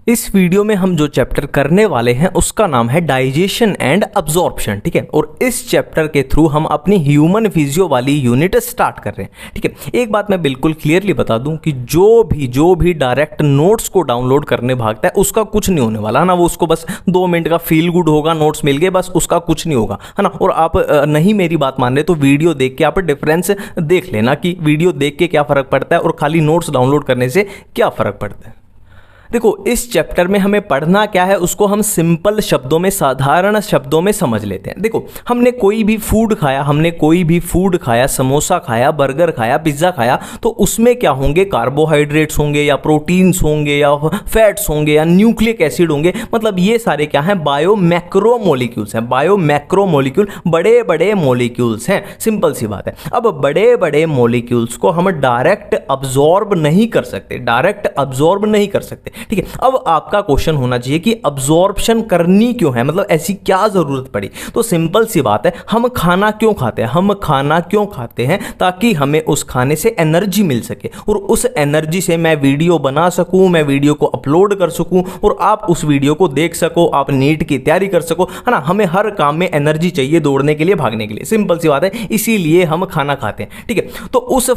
इस वीडियो में हम जो चैप्टर करने वाले हैं उसका नाम है डाइजेशन एंड अब्जॉर्प्शन। ठीक है, और इस चैप्टर के थ्रू हम अपनी ह्यूमन फिजियो वाली यूनिट स्टार्ट कर रहे हैं। ठीक है, एक बात मैं बिल्कुल क्लियरली बता दूं कि जो भी डायरेक्ट नोट्स को डाउनलोड करने भागता है उसका कुछ नहीं होने वाला है ना। वो उसको बस 2 मिनट का फील गुड होगा, नोट्स मिल गए, बस उसका कुछ नहीं होगा, है ना। और आप नहीं मेरी बात मान रहे तो वीडियो देख के आप डिफरेंस देख लेना कि वीडियो देख के क्या फ़र्क पड़ता है और खाली नोट्स डाउनलोड करने से क्या फ़र्क पड़ता है। देखो, इस चैप्टर में हमें पढ़ना क्या है उसको हम सिंपल शब्दों में, साधारण शब्दों में समझ लेते हैं। देखो, हमने कोई भी फूड खाया, समोसा खाया, बर्गर खाया, पिज्ज़ा खाया, तो उसमें क्या होंगे, कार्बोहाइड्रेट्स होंगे या प्रोटीन्स होंगे या फैट्स होंगे या न्यूक्लिक एसिड होंगे। मतलब ये सारे क्या हैं, बायो मैक्रो मॉलिक्यूल्स हैं। बायो मैक्रो मॉलिक्यूल बड़े बड़े मॉलिक्यूल्स हैं, सिंपल सी बात है। अब बड़े बड़े मॉलिक्यूल्स को हम डायरेक्ट अब्जॉर्ब नहीं कर सकते, ठीक है। अब आपका क्वेश्चन होना चाहिए कि अब्जॉर्प्शन करनी क्यों है, मतलब ऐसी क्या जरूरत पड़ी। तो सिंपल सी बात है, हम खाना क्यों खाते हैं ताकि हमें उस खाने से एनर्जी मिल सके और उस एनर्जी से मैं वीडियो बना सकूं, मैं वीडियो को अपलोड कर सकूं और आप उस वीडियो को देख सको, आप नीट की तैयारी कर सको, है ना। हमें हर काम में एनर्जी चाहिए, दौड़ने के लिए, भागने के लिए, सिंपल सी बात है। इसीलिए हम खाना खाते हैं, ठीक है। तो उस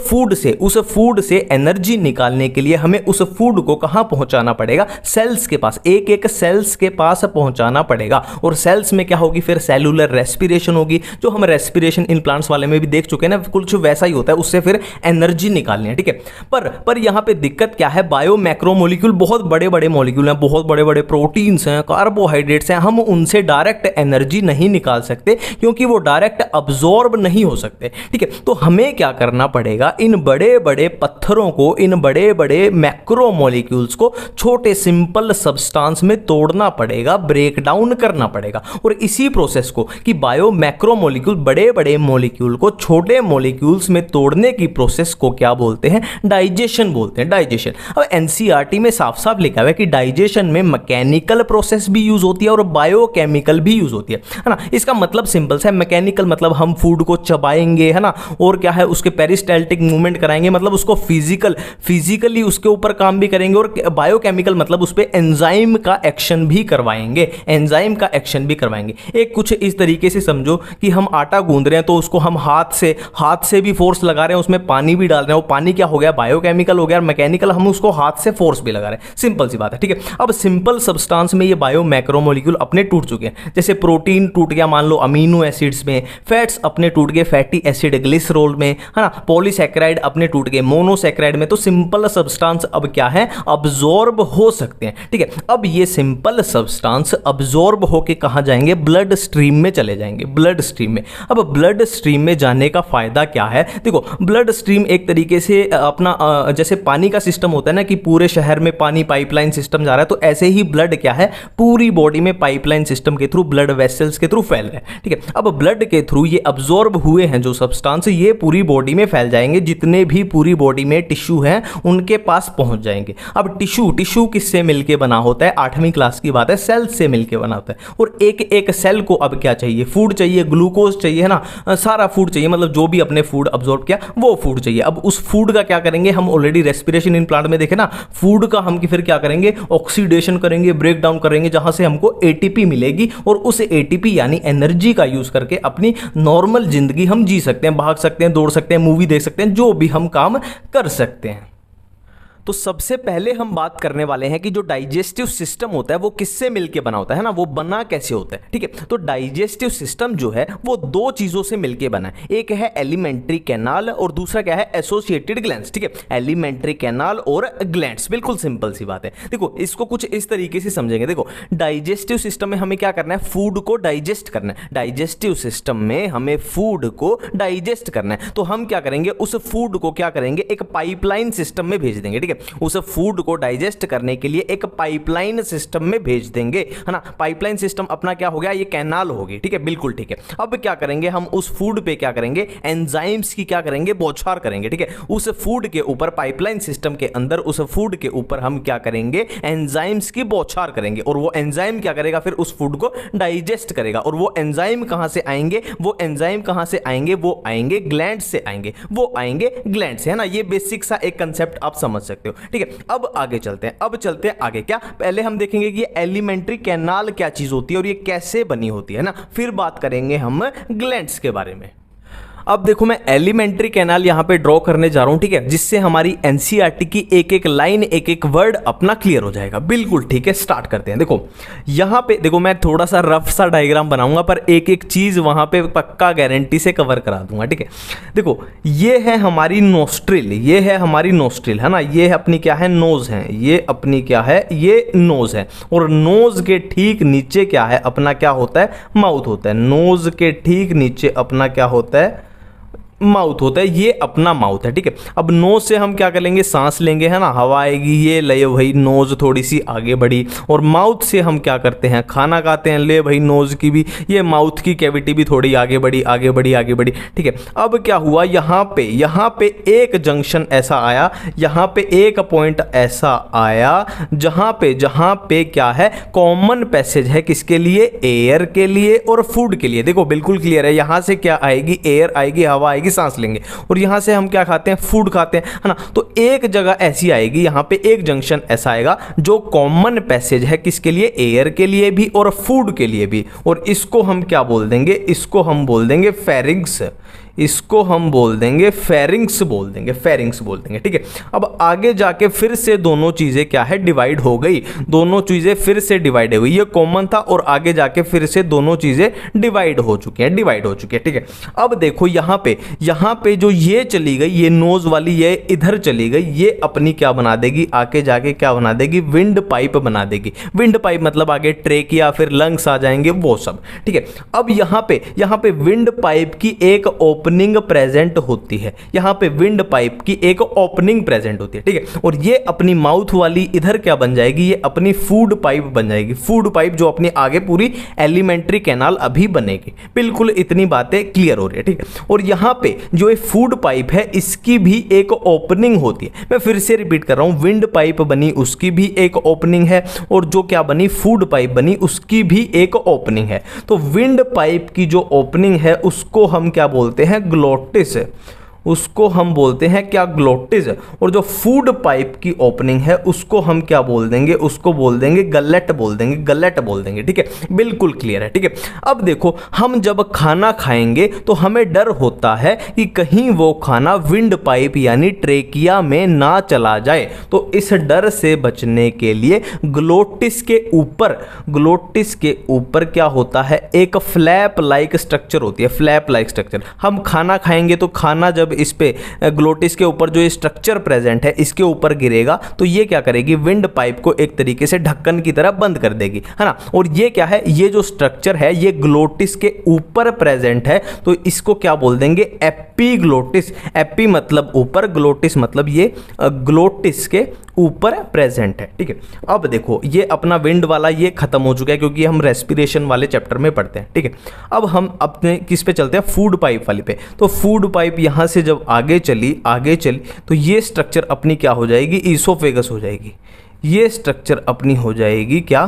फूड से एनर्जी निकालने के लिए हमें उस फूड को कहां पहुंचाना पड़ेगा, सेल्स के पास, एक सेल्स के पास पहुंचाना पड़ेगा। और सेल्स में क्या होगी, फिर सेलुलर रेस्पिरेशन होगी, जो हम रेस्पिरेशन इन प्लांट्स वाले में भी देख चुके हैं ना, कुछ वैसा ही होता है, उससे फिर एनर्जी निकालनी है, ठीक है। पर यहां पे दिक्कत क्या है, बायो मैक्रो मॉलिक्यूल बहुत बड़े बड़े मॉलिक्यूल हैं, बहुत बड़े बड़े प्रोटीन्स हैं, कार्बोहाइड्रेट्स हैं, हम उनसे डायरेक्ट एनर्जी नहीं निकाल सकते क्योंकि वो डायरेक्ट अब्जॉर्ब नहीं हो सकते, ठीक है। तो हमें क्या करना पड़ेगा, इन बड़े बड़े पत्थरों को, इन बड़े बड़े मैक्रो मॉलिक्यूल्स को छोटे सिंपल सब्सटेंस में तोड़ना पड़ेगा, ब्रेक डाउन करना पड़ेगा। और इसी प्रोसेस को कि बायो मैक्रो मॉलिक्यूल, बड़े बड़े मॉलिक्यूल को छोटे मॉलिक्यूल्स में तोड़ने की प्रोसेस को क्या बोलते हैं, डाइजेशन बोलते हैं, डाइजेशन। अब एनसीईआरटी में साफ साफ लिखा हुआ है कि डाइजेशन में मैकेनिकल प्रोसेस भी यूज होती है और बायोकेमिकल भी यूज होती है ना। इसका मतलब सिंपल सा है, मैकेनिकल मतलब हम फूड को चबाएंगे, है ना, और क्या है, उसके पेरिस्टाल्टिक मूवमेंट कराएंगे, मतलब उसको फिजिकली उसके ऊपर काम भी करेंगे। और बायोकेमिकल मतलब उस पे एंजाइम का एक्शन भी करवाएंगे, एक कुछ इस तरीके से समझो कि हम आटा गूंद रहे हैं तो उसको हम हाथ से भी फोर्स लगा रहे हैं, उसमें पानी भी डाल रहे हैं, वो पानी क्या हो गया, बायोकेमिकल हो गया, और मैकेनिकल हम उसको हाथ से फोर्स भी लगा रहे हैं, सिंपल सी बात है, ठीक है। अब सिंपल सब्सटेंस में ये बायो मैक्रो मॉलिक्यूल अपने टूट चुके हैं, जैसे प्रोटीन टूट गया मान लो अमीनो एसिड्स में, फैट्स अपने टूट गए फैटी एसिड ग्लिसरॉल में, है ना, पॉलीसैकेराइड अपने टूट गए मोनोसैकेराइड में। तो सिंपल सब्सटेंस अब क्या है, अब्जॉर्ब हो सकते हैं, ठीक है। अब ये सिंपल सब्सटेंस अब्जॉर्ब होके कहां जाएंगे, ब्लड स्ट्रीम में चले जाएंगे, ब्लड स्ट्रीम में। अब ब्लड स्ट्रीम में जाने का फायदा क्या है, देखो ब्लड स्ट्रीम एक तरीके से अपना जैसे पानी का सिस्टम होता है ना कि पूरे शहर में पानी पाइपलाइन सिस्टम जा रहा है, तो ऐसे ही ब्लड क्या है, पूरी बॉडी में पाइपलाइन सिस्टम के थ्रू, ब्लड वेसल्स के थ्रू फैल रहा है, ठीक है। अब ब्लड के थ्रू ये अब्जॉर्ब हुए हैं जो सब्सटेंस, ये पूरी बॉडी में फैल जाएंगे, जितने भी पूरी बॉडी में टिश्यू हैं उनके पास पहुंच जाएंगे। अब टिश्यू किससे मिलके बना होता है, 8वीं क्लास की बात है, सेल से मिलके बना होता है। और एक सेल को अब क्या चाहिए, फूड चाहिए, ग्लूकोज चाहिए, है ना, सारा फूड चाहिए, मतलब जो भी अपने फूड अब्जॉर्ब किया वो फूड चाहिए। अब उस फूड का क्या करेंगे, हम ऑलरेडी रेस्पिरेशन इन प्लांट में देखे ना, फूड का हम फिर क्या करेंगे, ऑक्सीडेशन करेंगे, ब्रेक डाउन करेंगे, जहां से हमको एटीपी मिलेगी और उस एटीपी यानी एनर्जी का यूज करके अपनी नॉर्मल जिंदगी हम जी सकते हैं, भाग सकते हैं, दौड़ सकते हैं, मूवी देख सकते हैं, जो भी हम काम कर सकते हैं। तो सबसे पहले हम बात करने वाले हैं कि जो डाइजेस्टिव सिस्टम होता है वो किससे मिलके बना होता है ना, वो बना कैसे होता है, ठीक है। तो डाइजेस्टिव सिस्टम जो है वो 2 चीजों से मिलके बना है, एक है एलिमेंट्री कैनाल और दूसरा क्या है, एसोसिएटेड ग्लैंड्स, ठीक है। एलिमेंट्री कैनाल और ग्लैंड्स, बिल्कुल सिंपल सी बात है। देखो इसको कुछ इस तरीके से समझेंगे, देखो डाइजेस्टिव सिस्टम में हमें क्या करना है, फूड को डाइजेस्ट करना है, डाइजेस्टिव सिस्टम में हमें फूड को डाइजेस्ट करना है। तो हम क्या करेंगे, उस फूड को क्या करेंगे, एक पाइपलाइन सिस्टम में भेज देंगे, ठीक है। उस फूड को डाइजेस्ट करने के लिए एक पाइपलाइन सिस्टम में भेज देंगे, है ना। पाइपलाइन सिस्टम अपना क्या हो गया, ये कैनाल होगी, ठीक है, बिल्कुल ठीक है। अब क्या करेंगे, हम उस फूड पे क्या करेंगे, एंजाइम्स की क्या करेंगे, बौछार करेंगे, ठीक है। उस फूड के ऊपर, पाइपलाइन सिस्टम के अंदर उस फूड के ऊपर हम क्या करेंगे, एंजाइम्स की बौछार करेंगे और वो एंजाइम क्या करेगा, फिर उस फूड को डाइजेस्ट करेगा। और वो एंजाइम कहां से आएंगे, वो एंजाइम कहां से आएंगे, वो आएंगे ग्लैंड से आएंगे, वो आएंगे ग्लैंड से, है ना। ये बेसिक सा एक कंसेप्ट आप समझ सकते सकते हो, ठीक है। अब आगे चलते हैं, अब चलते हैं आगे। क्या पहले हम देखेंगे कि ये एलिमेंट्री कैनाल क्या चीज होती है और ये कैसे बनी होती है ना, फिर बात करेंगे हम ग्लैंड्स के बारे में। अब देखो मैं एलिमेंट्री कैनाल यहां पे ड्रॉ करने जा रहा हूं, ठीक है, जिससे हमारी एनसीईआरटी की एक एक लाइन एक एक वर्ड अपना क्लियर हो जाएगा। बिल्कुल ठीक है, स्टार्ट करते हैं। देखो यहां पे देखो मैं थोड़ा सा रफ सा डायग्राम बनाऊंगा, पर एक एक चीज वहां पे पक्का गारंटी से कवर करा दूंगा, ठीक है। देखो ये है हमारी नोस्ट्रिल, ये है हमारी नोस्ट्रिल, है ना, ये है अपनी क्या है, नोज है, ये अपनी क्या है, ये नोज है, और नोज के ठीक नीचे क्या है अपना, क्या होता है, माउथ होता है। नोज के ठीक नीचे अपना क्या होता है, माउथ होता है, ये अपना माउथ है, ठीक है। अब नोज से हम क्या करेंगे, सांस लेंगे, है ना, हवा आएगी, ये ले भाई नोज थोड़ी सी आगे बढ़ी, और माउथ से हम क्या करते हैं, खाना खाते हैं, ले भाई नोज की भी, ये माउथ की कैविटी भी थोड़ी आगे बढ़ी आगे बढ़ी आगे बढ़ी, ठीक है। अब क्या हुआ, यहाँ पे एक जंक्शन ऐसा आया, यहाँ पे एक पॉइंट ऐसा आया जहाँ पे क्या है, कॉमन पैसेज है, किसके लिए, एयर के लिए और फूड के लिए। देखो बिल्कुल क्लियर है, यहाँ से क्या आएगी, एयर आएगी, हवा आएगी, सांस लेंगे, और यहां से हम क्या खाते हैं, फूड खाते हैं, है ना। तो एक जगह ऐसी आएगी, यहां पे एक जंक्शन ऐसा आएगा जो कॉमन पैसेज है, किसके लिए, एयर के लिए भी और फूड के लिए भी, और इसको हम क्या बोल देंगे, इसको हम बोल देंगे फेरिंग्स, इसको हम बोल देंगे फेरिंग्स बोल देंगे, फेरिंग्स बोल देंगे, ठीक है। अब आगे जाके फिर से दोनों चीजें क्या है, डिवाइड हो गई, दोनों चीजें फिर से डिवाइड हुई, ये कॉमन था और आगे जाके फिर से दोनों चीजें डिवाइड हो चुकी हैं, डिवाइड हो चुकी है, ठीक है। अब देखो यहाँ पे जो ये चली गई, ये नोज वाली ये इधर चली गई, ये अपनी क्या बना देगी, आके जाके क्या बना देगी, विंड पाइप बना देगी। विंड पाइप मतलब आगे ट्रेक या फिर लंग्स आ जाएंगे, वो सब, ठीक है। अब यहाँ पे विंड पाइप की एक ओपनिंग प्रेजेंट होती है, यहां पे विंड पाइप की एक ओपनिंग प्रेजेंट होती है, ठीक है। और ये अपनी माउथ वाली इधर क्या बन जाएगी, ये अपनी फूड पाइप बन जाएगी, फूड पाइप जो अपनी आगे पूरी एलिमेंट्री कैनाल अभी बनेगी। बिल्कुल इतनी बातें क्लियर हो रही है, ठीक है। और यहां पे जो ये फूड पाइप है, इसकी भी एक ओपनिंग होती है। मैं फिर से रिपीट कर रहा हूं, विंड पाइप बनी उसकी भी एक ओपनिंग है, और जो क्या बनी, फूड पाइप बनी उसकी भी एक ओपनिंग है। तो विंड पाइप की जो ओपनिंग है उसको हम क्या बोलते हैं, ग्लोटिस, उसको हम बोलते हैं क्या, ग्लोटिस। और जो फूड पाइप की ओपनिंग है उसको हम क्या बोल देंगे, उसको बोल देंगे गलेट बोल देंगे, गलेट बोल देंगे, ठीक है। बिल्कुल क्लियर है, ठीक है। अब देखो हम जब खाना खाएंगे तो हमें डर होता है कि कहीं वो खाना विंड पाइप यानी ट्रेकिया में ना चला जाए, तो इस डर से बचने के लिए ग्लोटिस के ऊपर क्या होता है, एक फ्लैप लाइक स्ट्रक्चर होती है, फ्लैप लाइक स्ट्रक्चर। हम खाना खाएंगे तो खाना जब इस पे ग्लोटिस के ऊपर जो ये स्ट्रक्चर प्रेजेंट है इसके ऊपर गिरेगा, तो ये क्या करेगी, विंड पाइप को एक तरीके से ढक्कन की तरह बंद कर देगी, है ना। और ये क्या है, ये जो स्ट्रक्चर है ये ग्लोटिस के ऊपर प्रेजेंट है, तो इसको क्या बोल देंगे, एपीग्लोटिस। एपी मतलब ऊपर, ग्लोटिस मतलब ये ग्लोटिस के ऊपर प्रेजेंट है, ठीक है। अब देखो ये अपना विंड वाला ये खत्म हो चुका है, क्योंकि हम रेस्पिरेशन वाले चैप्टर में पढ़ते हैं, ठीक है। अब हम अपने किस पे चलते हैं, फूड पाइप वाली पे। तो फूड पाइप यहां से जब आगे चली तो ये स्ट्रक्चर अपनी क्या हो जाएगी, ईसोफेगस हो जाएगी। ये स्ट्रक्चर अपनी हो जाएगी क्या,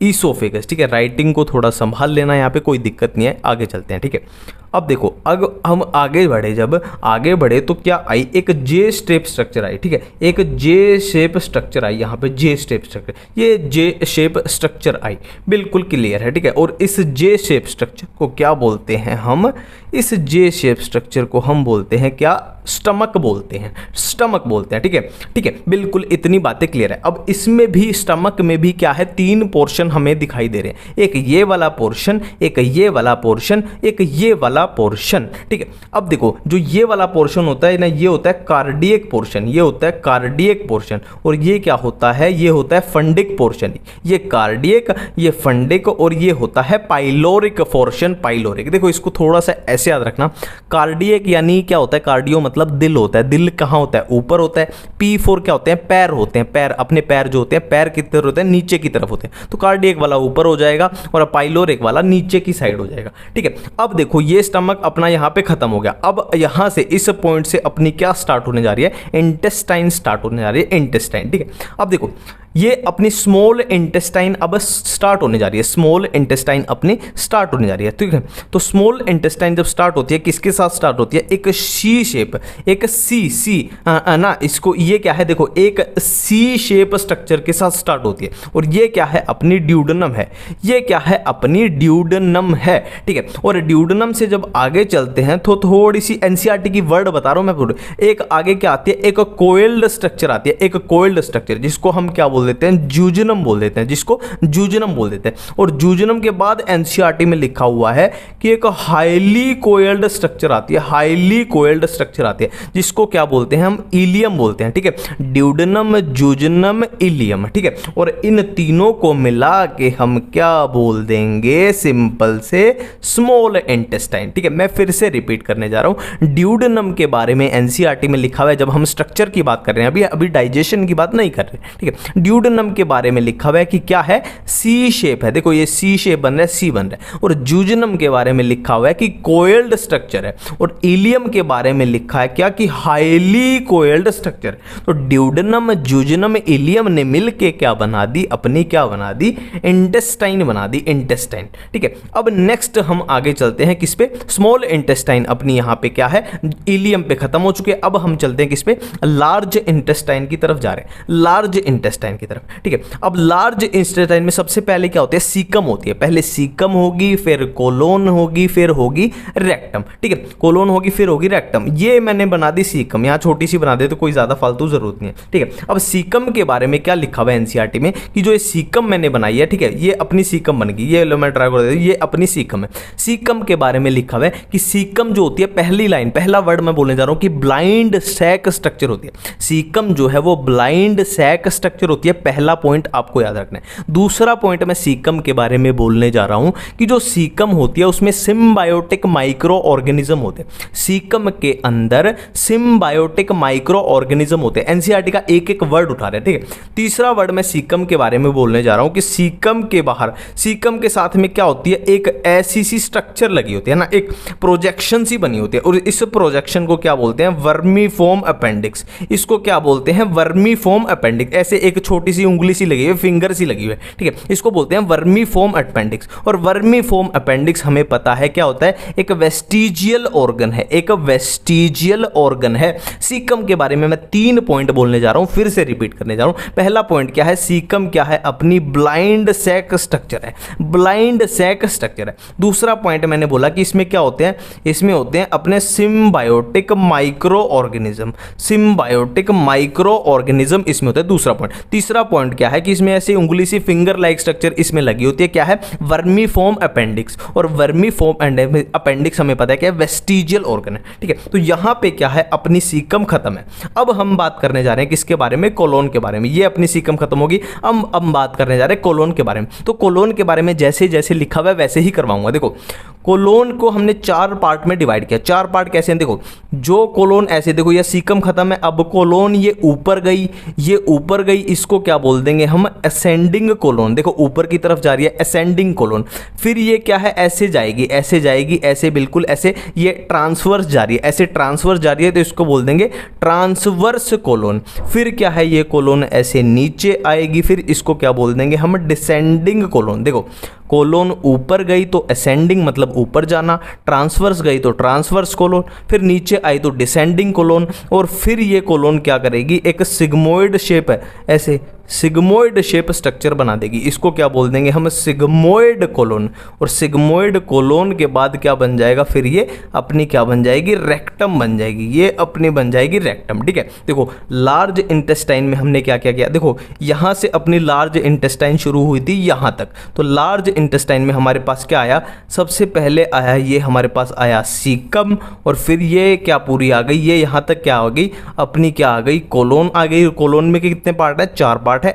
ईसोफेगस, ठीक है। राइटिंग को थोड़ा संभाल लेना, यहाँ पे कोई दिक्कत नहीं है, आगे चलते हैं, ठीक है। अब देखो अब हम आगे बढ़े, जब आगे बढ़े तो क्या आई, एक जे शेप स्ट्रक्चर आई, ठीक है। एक जे शेप स्ट्रक्चर आई, यहाँ पे जे शेप स्ट्रक्चर, ये जे शेप स्ट्रक्चर आई, बिल्कुल क्लियर है, ठीक है। और इस जे शेप स्ट्रक्चर को क्या बोलते हैं हम, इस जे शेप स्ट्रक्चर को हम बोलते हैं क्या, स्टमक बोलते हैं, स्टमक बोलते हैं, ठीक है, ठीक है। बिल्कुल इतनी बातें क्लियर है। अब इसमें भी, स्टमक में भी क्या है, 3 पोर्शन हमें दिखाई दे रहे हैं, एक ये वाला पोर्शन, एक ये वाला पोर्शन, एक ये वाला पोर्शन, ठीक है। अब देखो जो ये वाला पोर्शन होता है ना, ये होता है कार्डियक पोर्शन, ये होता है कार्डियक पोर्शन, और ये क्या होता है, ये होता है फंडिक पोर्शन। ये कार्डियक, ये फंडिक, और ये होता है पाइलोरिक पोर्शन, पाइलोरिक। देखो इसको थोड़ा सा ऐसे याद रखना, कार्डियक यानी क्या होता है, कार्डियो मतलब दिल होता है, दिल कहाँ होता है, ऊपर होता है। P4 क्या होते हैं, पैर होते हैं, पैर, अपने पैर जो होते हैं, पैर किस तरफ होते हैं, नीचे की तरफ होते हैं, तो कार्डियक वाला ऊपर हो जाएगा और पाइलोरिक वाला नीचे की साइड हो जाएगा, ठीक है। अब देखो ये स्टमक अपना यहाँ पे खत्म हो गया। अब यहाँ से इस पॉइंट से अपनी क्या स्टार्ट होने जा रही है, इंटेस्टाइन स्टार्ट होने जा रही है, इंटेस्टाइन, ठीक है। अब देखो ये अपनी स्मॉल इंटेस्टाइन अब स्टार्ट होने जा रही है, स्मॉल इंटेस्टाइन अपनी स्टार्ट होने जा रही है, ठीक है। तो स्मॉल इंटेस्टाइन जब स्टार्ट होती है किसके साथ स्टार्ट होती है, एक सी शेप, एक सी ना, इसको ये क्या है देखो, एक सी शेप स्ट्रक्चर के साथ स्टार्ट होती है, और ये क्या है अपनी ड्यूडेनम है, ये क्या है अपनी ड्यूडेनम है, ठीक है। और ड्यूडेनम से जब आगे चलते हैं तो थोड़ी सी एनसीईआरटी की वर्ड बता रहा हूं मैं पूरे, एक आगे क्या आती है, एक कोइल्ड स्ट्रक्चर आती है, एक कोइल्ड स्ट्रक्चर जिसको हम क्या बोल देते हैं, जूजिनम बोल देते हैं, जिसको जूजिनम बोल देते हैं। और जूजिनम के बाद एनसीईआरटी में लिखा हुआ है कि एक हाईली कोइल्ड स्ट्रक्चर आती है, हाईली कोइल्ड स्ट्रक्चर आती है जिसको क्या बोलते हैं हम, इलियम बोलते हैं, ठीक है। ड्यूडेनम, जूजिनम, इलियम, ठीक है। और इन तीनों को मिला के हम क्या बोल देंगे, सिंपल से स्मॉल इंटेस्टाइन, ठीक है। मैं फिर से रिपीट करने जा रहा हूं, ड्यूडेनम के बारे में एनसीईआरटी में लिखा हुआ है, जब हम स्ट्रक्चर की बात कर रहे हैं, अभी डाइजेशन की बात नहीं कर रहे, ठीक है। ड्यूडेनम के बारे में लिखा हुआ है कि क्या है, सी शेप है, देखो ये सी शेप बन रहा है, सी बन रहा है। और जूजिनम के बारे में लिखा हुआ है कि कोइल्ड स्ट्रक्चर है, और इलियम के बारे में लिखा है क्या, कि हाईली कोइल्ड स्ट्रक्चर। तो ड्यूडेनम, जूजिनम, इलियम ने मिलके क्या बना दी, अपनी क्या बना दी, इंटेस्टाइन बना दी, इंटेस्टाइन, ठीक है। अब नेक्स्ट हम आगे चलते हैं किस पे, स्मॉल इंटेस्टाइन अपनी यहां पे क्या है, इलियम पे खत्म हो चुके हैं। अब हम चलते हैं किस पे, लार्ज इंटेस्टाइन की तरफ जा रहे हैं, लार्ज इंटेस्टाइन की तरफ, ठीक है। अब लार्ज इंटेस्टाइन में सबसे पहले क्या होती है, सीकम होती है, पहले सीकम होगी, फिर कोलोन होगी, फिर होगी रेक्टम, ठीक है। कोलोन होगी, फिर होगी रेक्टम, ये मैंने बना दी सीकम, यहां छोटी सी बना दे तो कोई ज्यादा फालतू जरूरत नहीं है, ठीक है। अब सीकम के बारे में क्या लिखा हुआ है एनसीईआरटी में, कि जो ये सीकम मैंने बनाई है, ठीक है, ये अपनी सीकम बन गई, ये लो मैं ट्राई कर देता हूं, ये अपनी सीकम है। सीकम के बारे में लिखा हुआ है कि सीकम जो होती है, पहली लाइन, पहला वर्ड मैं बोलने जा रहा हूं कि ब्लाइंड सैक स्ट्रक्चर होती है। सीकम जो है वो ब्लाइंड सैक स्ट्रक्चर होती है, पहला पॉइंट आपको याद रखना है। दूसरा पॉइंट मैं सीकम के बारे में बोलने जा रहा हूं कि जो सीकम होती है उसमें सिम्बायोटिक माइक्रो ऑर्गेनिज्म होते हैं, सीकम के अंदर सिम्बायोटिक माइक्रो ऑर्गेनिज्म होते हैं। एनसीईआरटी का एक एक वर्ड उठा रहे हैं, ठीक है। तीसरा वर्ड मैं सीकम के बारे में बोलने जा रहा हूं कि सीकम के बाहर, सीकम के साथ में क्या होती है, एक ऐसी सी स्ट्रक्चर लगी होती है ना, एक प्रोजेक्शन सी बनी होती है, और इस प्रोजेक्शन को क्या बोलते हैं, वर्मीफॉर्म अपेंडिक्स, इसको क्या बोलते हैं, वर्मीफॉर्म अपेंडिक्स। ऐसे एक छोटी सी उंगली सी लगी हुई है, फिंगर सी लगी हुई है, ठीक है, इसको बोलते हैं वर्मीफॉर्म अपेंडिक्स। और वर्मीफॉर्म अपेंडिक्स हमें पता है क्या होता है, एक वेस्टिजियल ऑर्गन है, एक वेस्टिजियल ऑर्गन है। सीकम के बारे में मैं 3 पॉइंट बोलने जा रहा हूं, फिर से रिपीट करने जा रहा हूं। पहला पॉइंट क्या है, सीकम क्या है, अपनी ब्लाइंड सैक स्ट्रक्चर है, ब्लाइंड सैक स्ट्रक्चर है। दूसरा पॉइंट मैंने बोला कि इसमें क्या होते हैं, इसमें होते हैं अपने symbiotic micro organism, symbiotic micro organism इसमें होता है, दूसरा पॉइंट। तीसरा पॉइंट क्या है कि इसमें ऐसे उंगली सी फिंगर लाइक स्ट्रक्चर इसमें लगी होती है, क्या है, वर्मीफॉर्म अपेंडिक्स। और वर्मीफॉर्म अपेंडिक्स हमें पता है क्या है, वेस्टिजियल ऑर्गन है, ठीक है। तो यहां पे क्या है, अपनी सीकम खत्म है। अब हम बात करने जा रहे हैं किसके बारे में, कोलोन के बारे में। ये अपनी सीकम खत्म होगी, अब बात करने जा रहे हैं कोलोन के बारे में। तो कोलोन के बारे में जैसे जैसे लिखा हुआ है वैसे ही करवाऊंगा। देखो कोलोन को हमने 4 पार्ट में डिवाइड किया। 4 पार्ट कैसे हैं, देखो जो कोलोन ऐसे, देखो ये सीकम खत्म है, अब कोलोन ये ऊपर गई, ये ऊपर गई, इसको क्या बोल देंगे हम, असेंडिंग कोलोन। देखो ऊपर की तरफ जा रही है, असेंडिंग कोलोन। फिर ये क्या है, ऐसे जाएगी, ऐसे जाएगी, ऐसे बिल्कुल ऐसे, ये ट्रांसवर्स जा रही है, ऐसे ट्रांसवर्स जा रही है, तो इसको बोल देंगे ट्रांसवर्स कोलोन। फिर क्या है, ये कोलोन ऐसे नीचे आएगी, फिर इसको क्या बोल देंगे हम, डिसेंडिंग कोलोन। देखो कोलोन ऊपर गई तो असेंडिंग मतलब ऊपर जाना, ट्रांसवर्स गई तो ट्रांसवर्स कोलोन, फिर नीचे आई तो डिसेंडिंग कोलोन। और फिर ये कोलोन क्या करेगी, एक सिग्मोइड शेप है, ऐसे सिग्मोइड शेप स्ट्रक्चर बना देगी, इसको क्या बोल देंगे हम, सिग्मोइड कोलोन। और सिग्मोइड कोलोन के बाद क्या बन जाएगा, फिर ये अपनी क्या बन जाएगी, रेक्टम बन जाएगी, ये अपनी बन जाएगी रेक्टम, ठीक है। देखो लार्ज इंटेस्टाइन में हमने क्या क्या किया, देखो यहां से अपनी लार्ज इंटेस्टाइन शुरू हुई थी यहां तक, तो लार्ज इंटेस्टाइन में हमारे पास क्या आया, सबसे पहले आया ये हमारे पास आया सीकम, और फिर ये क्या पूरी आ गई, ये यहां तक क्या आ गई, अपनी क्या आ गई, कोलोन आ गई। कोलोन में कितने पार्ट है, 4 पार्ट है,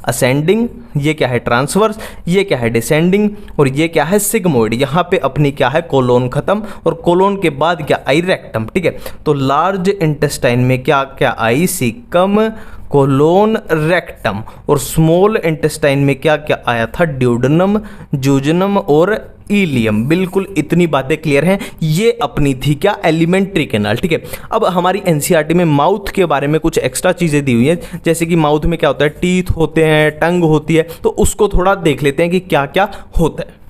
असेंडिंग, ये क्या है ट्रांसवर्स, ये क्या है डिसेंडिंग, और ये क्या है सिग्मोइड। यहां पे अपनी क्या है, कोलोन खत्म, और कोलोन के बाद क्या आई, रेक्टम, ठीक है। तो लार्ज इंटेस्टाइन में क्या क्या आई, सीकम, कोलोन, रेक्टम। और स्मॉल इंटेस्टाइन में क्या क्या आया था, ड्यूडेनम, जूजिनम और इलियम। बिल्कुल इतनी बातें क्लियर हैं। ये अपनी थी क्या, एलिमेंट्री कैनाल। ठीक है, अब हमारी एनसीईआरटी में माउथ के बारे में कुछ एक्स्ट्रा चीजें दी हुई हैं, जैसे कि माउथ में क्या होता है, टीथ होते हैं, टंग होती है, तो उसको थोड़ा देख लेते हैं कि क्या क्या होता है।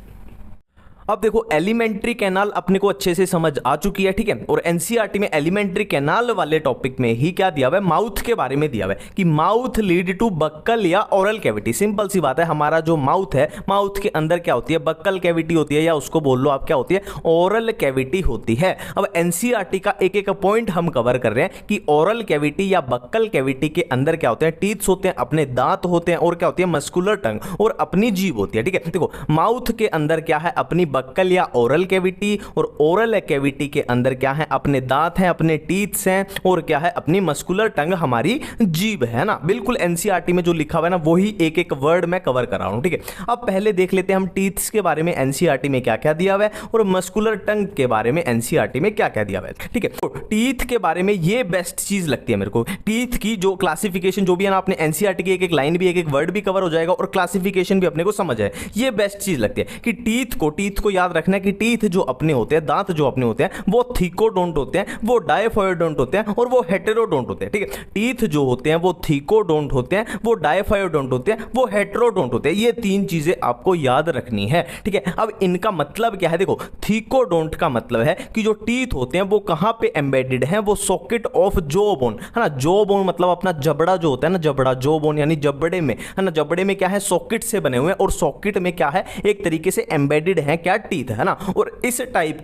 अब देखो एलिमेंट्री कैनाल अपने को अच्छे से समझ आ चुकी है। ठीक है, और एनसीईआरटी में एलिमेंट्री कैनाल वाले टॉपिक में ही क्या दिया हुआ है, माउथ के बारे में दिया हुआ है कि माउथ लीड टू बक्कल या ओरल कैविटी। सिंपल सी बात है, हमारा जो माउथ है, माउथ के अंदर क्या होती है, बक्कल कैविटी होती है, या उसको बोल लो आप क्या होती है, ओरल कैविटी होती है। अब एनसीईआरटी का एक एक पॉइंट हम कवर कर रहे हैं कि ओरल कैविटी या बक्कल कैविटी के अंदर क्या होते हैं, टीथ्स होते हैं, अपने दांत होते हैं, और क्या होती है, मस्कुलर टंग और अपनी जीभ होती है। ठीक है, देखो माउथ के अंदर क्या है, अपनी बक्कल या ओरल कैविटी, और ओरल कैविटी के अंदर क्या है, अपने दांत हैं, अपने टीथ्स हैं, और क्या है, अपनी मस्कुलर टंग हमारी जीभ है ना। बिल्कुल एनसीईआरटी में जो लिखा हुआ है ना, वही एक एक वर्ड मैं कवर कर रहा हूं। ठीक है, अब पहले देख लेते हैं हम टीथ्स के बारे में एनसीईआरटी में क्या क्या दिया हुआ है, और मस्कुलर टंग के बारे में एनसीईआरटी में क्या क्या दिया हुआ है। ठीक है, तो टीथ के बारे में ये बेस्ट चीज लगती है मेरे को। टीथ की जो क्लासिफिकेशन जो भी है ना, अपने एनसीईआरटी की एक एक लाइन भी, एक एक वर्ड भी कवर हो जाएगा, और क्लासिफिकेशन भी अपने को समझ आए। ये बेस्ट चीज लगती है कि टीथ को याद रखना है कि टीथ जो अपने होते हैं, दांत जो अपने होते हैं, वो थीकोडोंट होते हैं, वो डायफायोडोंट होते हैं, और वो हेटेरोडोंट होते हैं। ठीक है, टीथ जो होते हैं वो थीकोडोंट होते हैं, वो डायफायोडोंट होते हैं, वो हेटेरोडोंट होते हैं। ये तीन चीजें आपको याद रखनी है। ठीक है, अब इनका मतलब क्या है, देखो थीकोडोंट का मतलब है कि जो टीथ होते हैं वो कहां पे एम्बेडेड हैं, वो सॉकेट ऑफ जॉ बोन है ना। जॉ बोन मतलब अपना जबड़ा जो होता है ना, जबड़ा, जॉ बोन यानी जबड़े में है ना, जबड़े में क्या है, सॉकेट से बने हुए हैं, और सॉकेट में क्या है, एक तरीके से एम्बेडेड है क्या, टीथ है ना। और इस टाइप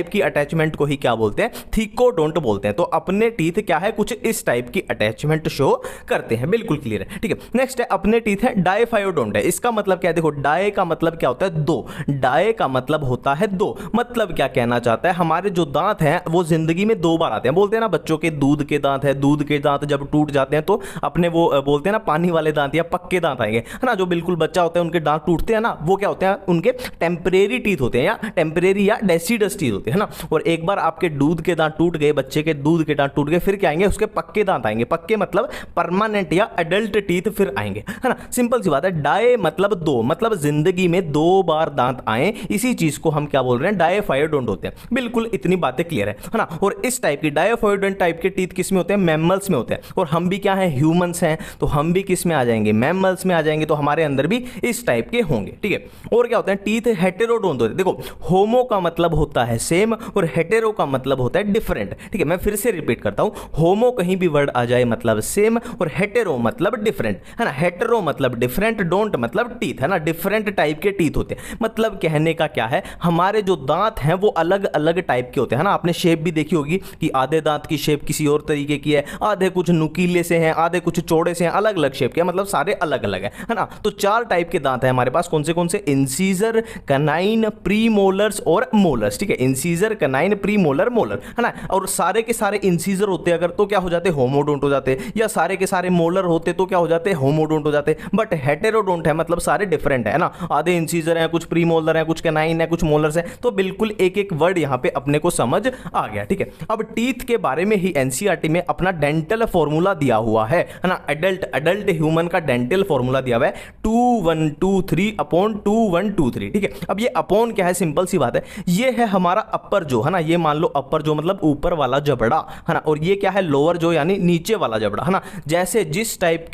की अटैचमेंट को ही क्या बोलते हैं, थीकोडोंट बोलते हैं। तो अपने टीथ क्या है, कुछ इस टाइप की अटैचमेंट शो करते हैं। बिल्कुल क्लियर है। ठीक है, नेक्स्ट है अपने टीथ है डायफायोडोंट है। इसका मतलब क्या है, देखो डाय का मतलब क्या होता है, दो। डाय का मतलब होता है दो। मतलब क्या कहना चाहता है, हमारे जो दांत हैं वो जिंदगी में दो बार आते हैं। बोलते हैं ना बच्चों के दूध के दांत है, दूध के दांत जब टूट जाते हैं तो अपने वो बोलते हैं ना पानी वाले दांत या पक्के दांत आएंगे है ना। जो बिल्कुल बच्चा होता है उनके दांत टूटते हैं ना, वो क्या होते हैं, उनके टेम्परेरी टीथ होते हैं, या टेम्परेरी या डेसीडस टीथ होते हैं ना। और एक बार आपके दूध के दांत टूट गए, बच्चे के दूध के दांत टूट गए, फिर क्या आएंगे, उसके पक्के दांत आएंगे। पक्के मतलब परमानेंट या एडल्ट टीथ फिर आएंगे है ना। सिंपल सी बात है। डाय मतलब दो, मतलब जिंदगी में दो बार दांत आए, इसी चीज को हम क्या बोल रहे हैं, डायफायोडोंट होते हैं। बिल्कुल इतनी बातें क्लियर है ना। और इस टाइप की डायफायोडोंट टाइप के टीथ किस में होते हैं, मैमल्स में होते हैं। और हम भी क्या है, ह्यूमंस हैं, तो हम भी किस में आ जाएंगे, मैमल्स में आ जाएंगे। तो हमारे अंदर भी इस टाइप के होंगे। ठीक है, और क्या होता है, टीथ हेटेरोडोंट होते हैं। देखो होमो का मतलब होता है सेम, और हेटेरो का मतलब होता है डिफरेंट। ठीक है, मैं फिर से रिपीट करता हूं, होमो कहीं भी वर्ड आ जाए मतलब सेम, और हेटेरो मतलब डिफरेंट है ना। हेटेरो मतलब डिफरेंट, डोंट मतलब टीथ है ना। डिफरेंट टाइप के टीथ होते हैं। मतलब कहने का क्या है, हमारे जो दांत हैं वो अलग अलग टाइप के होते हैं ना। आपने शेप भी देखी होगी कि आधे दांत की शेप किसी और तरीके की है, आधे कुछ नुकीले से हैं, आधे कुछ चौड़े से हैं, अलग अलग शेप के, मतलब सारे अलग अलग है ना। तो चार टाइप के दांत है हमारे पास। कौन से, इंसीजर, कनाइन, प्रीमोलर्स और मोलर्स। ठीक है, इंसीजर, कनाइन, प्रीमोलर, मोलर है ना। और सारे के सारे इंसीजर होते अगर तो क्या हो जाते, होमोडोंट हो जाते, या सारे के सारे मोलर होते तो क्या हो जाते, होमोडोंट हो जाते। बट हेटेरोडोंट है, मतलब सारे डिफरेंट है ना। आधे इंसीजर हैं, कुछ प्रीमोलर हैं, कुछ कनाइन है, कुछ मोलर्स हैं। तो बिल्कुल एक एक वर्ड यहां पे अपने को समझ आ गया। ठीक है, अब टीथ के बारे में ही एनसीईआरटी में अपना डेंटल फॉर्मूला दिया हुआ है ना। एडल्ट ह्यूमन का डेंटल फॉर्मूला दिया हुआ है 2123/2123। ठीक है, अब ये अपॉन क्या है, सिंपल सी बात है, ये है हमारा अपर जो है ना। ये मान लो अपर जो मतलब ऊपर वाला जबड़ा है ना, और ये क्या है, लोअर जो यानी नीचे वाला जबड़ा है ना। जैसे जिस टाइप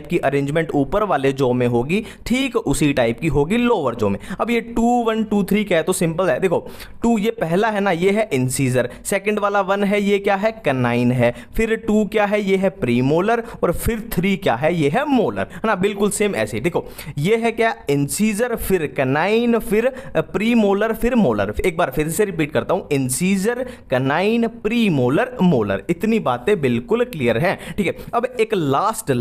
की अरेंजमेंट ऊपर वाले जो में होगी, ठीक उसी टाइप की होगी लोअर जो में। अब ये 2123 क्या है, तो सिंपल है। देखो 2 ये पहला है ना, ये है इंसीजर। सेकंड वाला 1 है, ये क्या है, कनाइन है। फिर 2 क्या है, ये है प्रीमोलर। और फिर 3 क्या है, ये है मोलर है ना। बिल्कुल सेम ऐसे। देखो ये है क्या, इंसीजर, फिर कनाइन, फिर प्रीमोलर, फिर मोलर। एक बार फिर से रिपीट करता हूं, इंसीजर, कनाइन, प्रीमोलर, मोलर। इतनी बातें बिल्कुल क्लियर हैं। ठीक है, अब एक लास्ट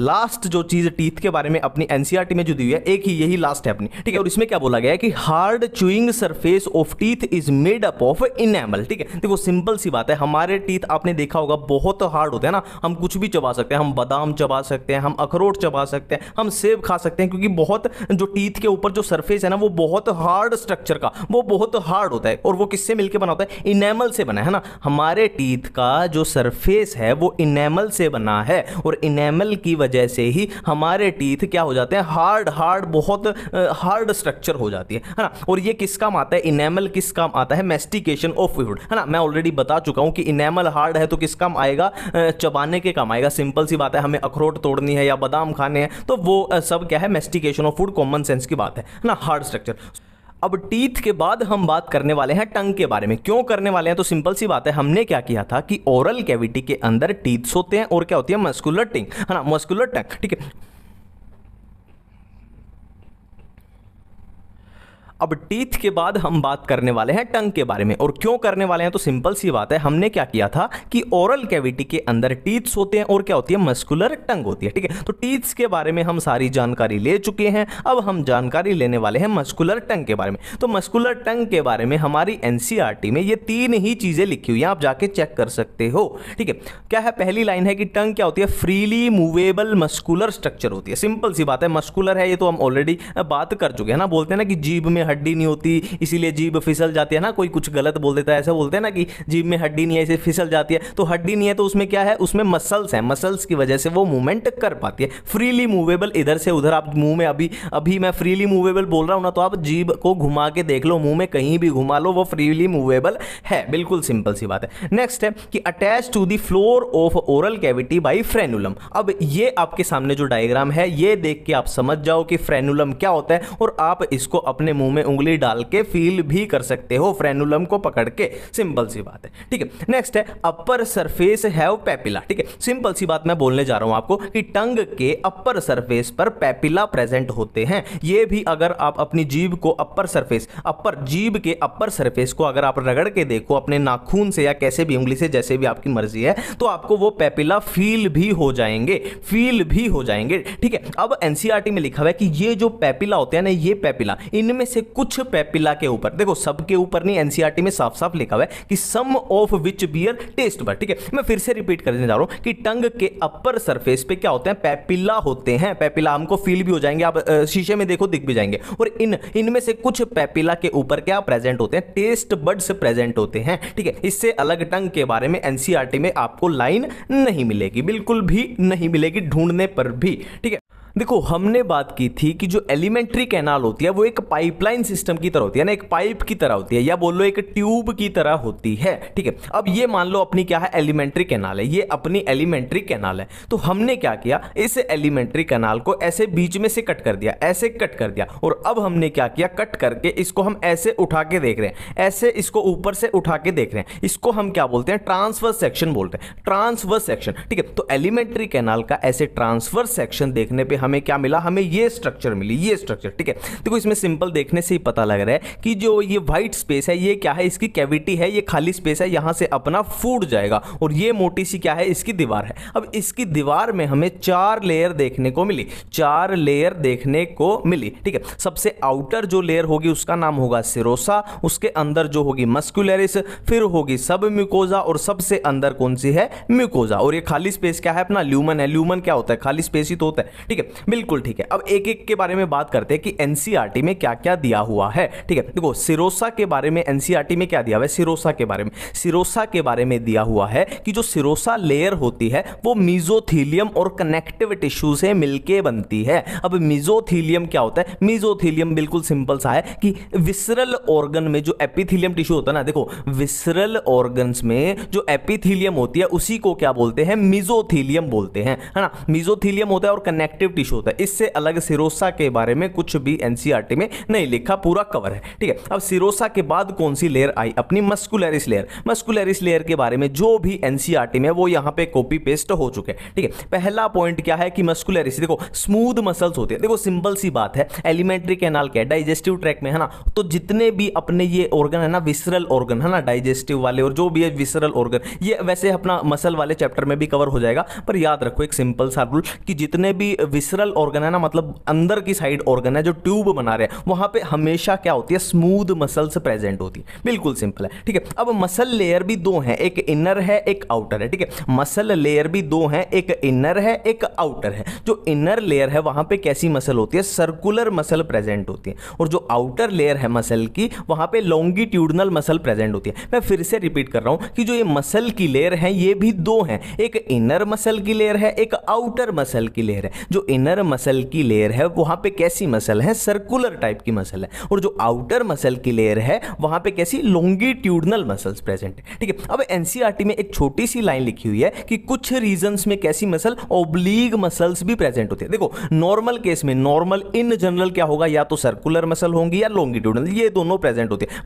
जो चीज टीथ के बारे में अपनी एनसीईआरटी में जो दी हुई है, एक ही यही लास्ट है अपनी। ठीक है, और इसमें क्या बोला गया है कि hard chewing surface of teeth is made up of enamel. ठीक है, देखो सिंपल सी बात है, हमारे टीथ आपने देखा होगा बहुत हार्ड होते हैं ना। हम कुछ भी चबा सकते हैं, हम बादाम चबा सकते हैं, हम अखरोट चबा सकते हैं, हम सेब खा सकते हैं, क्योंकि बहुत जो टीथ के ऊपर जो सरफेस है ना वो बहुत हार्ड स्ट्रक्चर का वो बहुत हार्ड होता है, और वो किससे मिलकर बना होता है? इनेमल से बना है ना। हमारे टीथ का जो सरफेस है वो इनेमल से बना है, और इनेमल की वजह से ही हमारे टीथ क्या हो जाते हैं? हार्ड बहुत हार्ड स्ट्रक्चर हो जाती है ना। और ये किस काम आता है? इनेमल किस काम आता है? मैस्टिकेशन ऑफ फूड, है ना। मैं ऑलरेडी बता चुका हूं कि इनेमल हार्ड है तो किस काम आएगा? चबाने के काम आएगा। सिंपल सी बात है, हमें अखरोट तोड़नी है या बादाम खाने हैं तो वो सब क्या है? Mastication of food, common sense की बात है ना, हार्ड स्ट्रक्चर। अब टीथ के बाद हम बात करने वाले हैं टंग के बारे में। क्यों करने वाले हैं? तो सिंपल सी बात है, हमने क्या किया था कि ओरल कैविटी के अंदर टीथ्स होते हैं और क्या होती है? मस्कुलर टिंग, है ना, मस्कुलर टंग, ठीक है। अब टीथ के बाद हम बात करने वाले हैं टंग के बारे में। और क्यों करने वाले हैं? तो सिंपल सी बात है, हमने क्या किया था कि ओरल कैविटी के अंदर टीथ्स होते हैं और क्या होती है? मस्कुलर टंग होती है, ठीक है। तो टीथ्स के बारे में हम सारी जानकारी ले चुके हैं। अब हम जानकारी लेने वाले हैं मस्कुलर टंग के बारे में। तो मस्कुलर टंग के बारे में हमारी एनसीईआरटी में ये 3 ही चीजें लिखी हुई हैं, आप जाके चेक कर सकते हो, ठीक है। क्या है? पहली लाइन है कि टंग क्या होती है? फ्रीली मूवेबल मस्कुलर स्ट्रक्चर होती है। सिंपल सी बात है, मस्कुलर है ये तो हम ऑलरेडी बात कर चुके हैं ना। बोलते हैं ना कि जीभ में हड्डी नहीं होती इसीलिए जीभ फिसल जाती है ना। कोई कुछ गलत बोल देता है, ऐसा बोलते हैं ना कि जीभ में हड्डी नहीं है इसे फिसल जाती है। तो हड्डी नहीं है तो उसमें क्या है? उसमें मसल्स हैं, मसल्स की वजह से वो मूवमेंट कर पाती है। फ्रीली मूवेबल, इधर से उधर आप मुंह में अभी मैं फ्रीली मूवेबल बोल रहा हूं ना, तो आप जीभ को घुमा के देख लो, मुंह में कहीं भी घुमा लो, वो फ्रीली मूवेबल है। बिल्कुल सिंपल सी बात है। नेक्स्ट है कि attach to the floor of oral cavity by frenulum. अब ये आपके सामने जो डायग्राम है ये देख के आप समझ जाओ कि फ्रेनुलम क्या होता है, और आप इसको अपने मुंह में उंगली डाल के फील भी कर सकते हो फ्रेनुलम को पकड़ के। सिंपल सी बात है, ठीक है। नेक्स्ट है अपर सरफेस हैव पेपिला, ठीक है। सिंपल सी बात मैं बोलने जा रहा हूं आपको कि टंग के अपर सरफेस पर पेपिला प्रेजेंट होते हैं। ये भी अगर आप अपनी जीभ को जीभ के अपर सरफेस को अगर आप रगड़ के देखो अपने नाखून से या कैसे भी उंगली से, जैसे भी आपकी मर्जी है, तो आपको वो पेपिला फील भी हो जाएंगे, ठीक है। अब एनसीईआरटी में लिखा हुआ है कि ये जो पेपिला होते हैं ना, ये पेपिला, इनमें से कुछ पेपिला के ऊपर, देखो सबके ऊपर नहीं, एनसीईआरटी में साफ साफ लिखा हुआ है कि some of which bear taste bud, ठीक है। मैं फिर से रिपीट करने जा रहा हूं कि टंग के अपर सरफेस पे क्या होते हैं? पेपिला होते हैं। पेपिला हमको फील भी हो जाएंगे, आप शीशे में देखो दिख भी जाएंगे। और इनमें से कुछ पेपिला के ऊपर क्या प्रेजेंट होते हैं? टेस्ट बड्स प्रेजेंट होते हैं, ठीक है। इससे अलग टंग के बारे में एनसीईआरटी में आपको लाइन नहीं मिलेगी, बिल्कुल भी नहीं मिलेगी ढूंढने पर भी, ठीक है। देखो हमने बात की थी कि जो एलिमेंट्री कैनाल होती है वो एक पाइपलाइन सिस्टम की तरह होती है ना, एक पाइप की तरह होती है, या बोलो एक ट्यूब की तरह होती है, ठीक है। अब ये मान लो अपनी क्या है? एलिमेंट्री कैनाल है, ये अपनी एलिमेंट्री कैनाल है। तो हमने क्या किया? इस एलिमेंट्री कैनाल को ऐसे बीच में से कट कर दिया, ऐसे कट कर दिया, और अब हमने क्या किया? कट करके इसको हम ऐसे उठा के देख रहे हैं, ऐसे इसको ऊपर से उठा के देख रहे हैं। इसको हम क्या बोलते हैं? ट्रांसवर्स सेक्शन बोलते हैं, ट्रांसवर्स सेक्शन, ठीक है। तो एलिमेंट्री कैनाल का ऐसे ट्रांसवर्स सेक्शन देखने पे हमें क्या मिला? हमें ये स्ट्रक्चर मिली, ये स्ट्रक्चर, ठीक है। देखो इसमें सिंपल देखने से ही पता लग रहा है कि जो ये व्हाइट स्पेस है ये क्या है? इसकी कैविटी है, ये खाली स्पेस है, यहां से अपना फूड जाएगा, और ये मोटी सी क्या है? इसकी दीवार है। अब इसकी दीवार में हमें 4 लेयर देखने को मिली, 4 लेयर देखने को मिली, ठीक है। सबसे आउटर जो लेयर होगी उसका नाम होगा सिरोसा, उसके अंदर जो होगी मस्कुलरिस, फिर होगी सब म्यूकोजा, और सबसे अंदर कौन सी है? म्यूकोजा। और ये खाली स्पेस क्या है? अपना ल्यूमन है। ल्यूमन क्या होता है? खाली स्पेस ही तो होता है, ठीक है। बिल्कुल ठीक है। अब एक एक के बारे में बात करते हैं कि एनसीईआरटी में क्या क्या दिया हुआ है, ठीक है। देखो सिरोसा के बारे में एनसीईआरटी में क्या दिया हुआ है? सिरोसा के बारे में दिया हुआ है कि जो सिरोसा लेयर होती है वो मेसोथीलियम और कनेक्टिव टिश्यू से मिलके बनती है। अब मेसोथीलियम क्या होता है? मेसोथीलियम बिल्कुल सिंपल सा है कि विसरल ऑर्गन में जो एपिथीलियम टिश्यू होता है ना, देखो विसरल ऑर्गन्स में जो एपिथीलियम होती है उसी को क्या बोलते हैं? मेसोथीलियम बोलते हैं, है ना। मेसोथीलियम होता है और कनेक्टिव टिश्यू होता है। इससे अलग सिरोसा के बारे में कुछ भी एनसीईआरटी में नहीं लिखा, पूरा कवर है, ठीक है। अब सिरोसा के बाद कौन सी लेयर आई? अपनी मस्कुलरिस लेयर। मस्कुलरिस लेयर के बारे में जो भी एनसीईआरटी में वो यहां पे कॉपी पेस्ट हो चुके हैं, ठीक है। पहला पॉइंट क्या है कि मस्कुलरिस, देखो स्मूथ मसल्स होते हैं। देखो सिंपल सी बात है, एलिमेंट्री कैनाल क्या है? डाइजेस्टिव ट्रैक में, है ना। तो जितने भी अपने ये ऑर्गन है ना, विसरल ऑर्गन, है ना, डाइजेस्टिव वाले और जो भी है विसरल ऑर्गन, ये वैसे अपना मसल वाले चैप्टर में भी कवर हो जाएगा, पर याद रखो एक सिंपल सा रूल कि जितने भी विसरल विसरल ऑर्गन है ना, मतलब अंदर की साइड ऑर्गन है जो ट्यूब बना रहे हैं, वहां पे हमेशा क्या होती है, स्मूथ मसल्स प्रेजेंट होती है। बिल्कुल सिंपल है, ठीक है। अब मसल लेयर भी दो हैं, एक इनर है एक आउटर है, ठीक है। मसल लेयर भी दो हैं, एक इनर है एक आउटर है। जो इनर लेयर है वहां पे कैसी मसल होती है, सर्कुलर मसल प्रेजेंट होती है, और जो आउटर लेयर है मसल की वहां पे लॉन्गिट्यूडनल मसल प्रेजेंट होती है। मैं फिर से रिपीट कर रहा हूं कि जो ये मसल की लेयर है ये भी दो हैं, एक इनर मसल की लेयर है एक आउटर मसल की लेयर है। जो इनर मसल की लेयर है वहां पे कैसी मसल है, सर्कुलर टाइप की मसल है, और जो आउटर मसल की लेयर है वहां पे कैसी, लॉन्गिट्यूडनल मसल्स प्रेजेंट है, ठीक है। अब एनसीईआरटी में एक छोटी सी लाइन लिखी हुई है कि कुछ रीजंस में कैसी मसल, ओब्लीग मसल्स भी प्रेजेंट होती है। देखो नॉर्मल केस में, नॉर्मल इन जनरल क्या होगा, या तो सर्कुलर मसल होंगी या लॉन्गिट्यूडनल, ये दोनों प्रेजेंट होती है।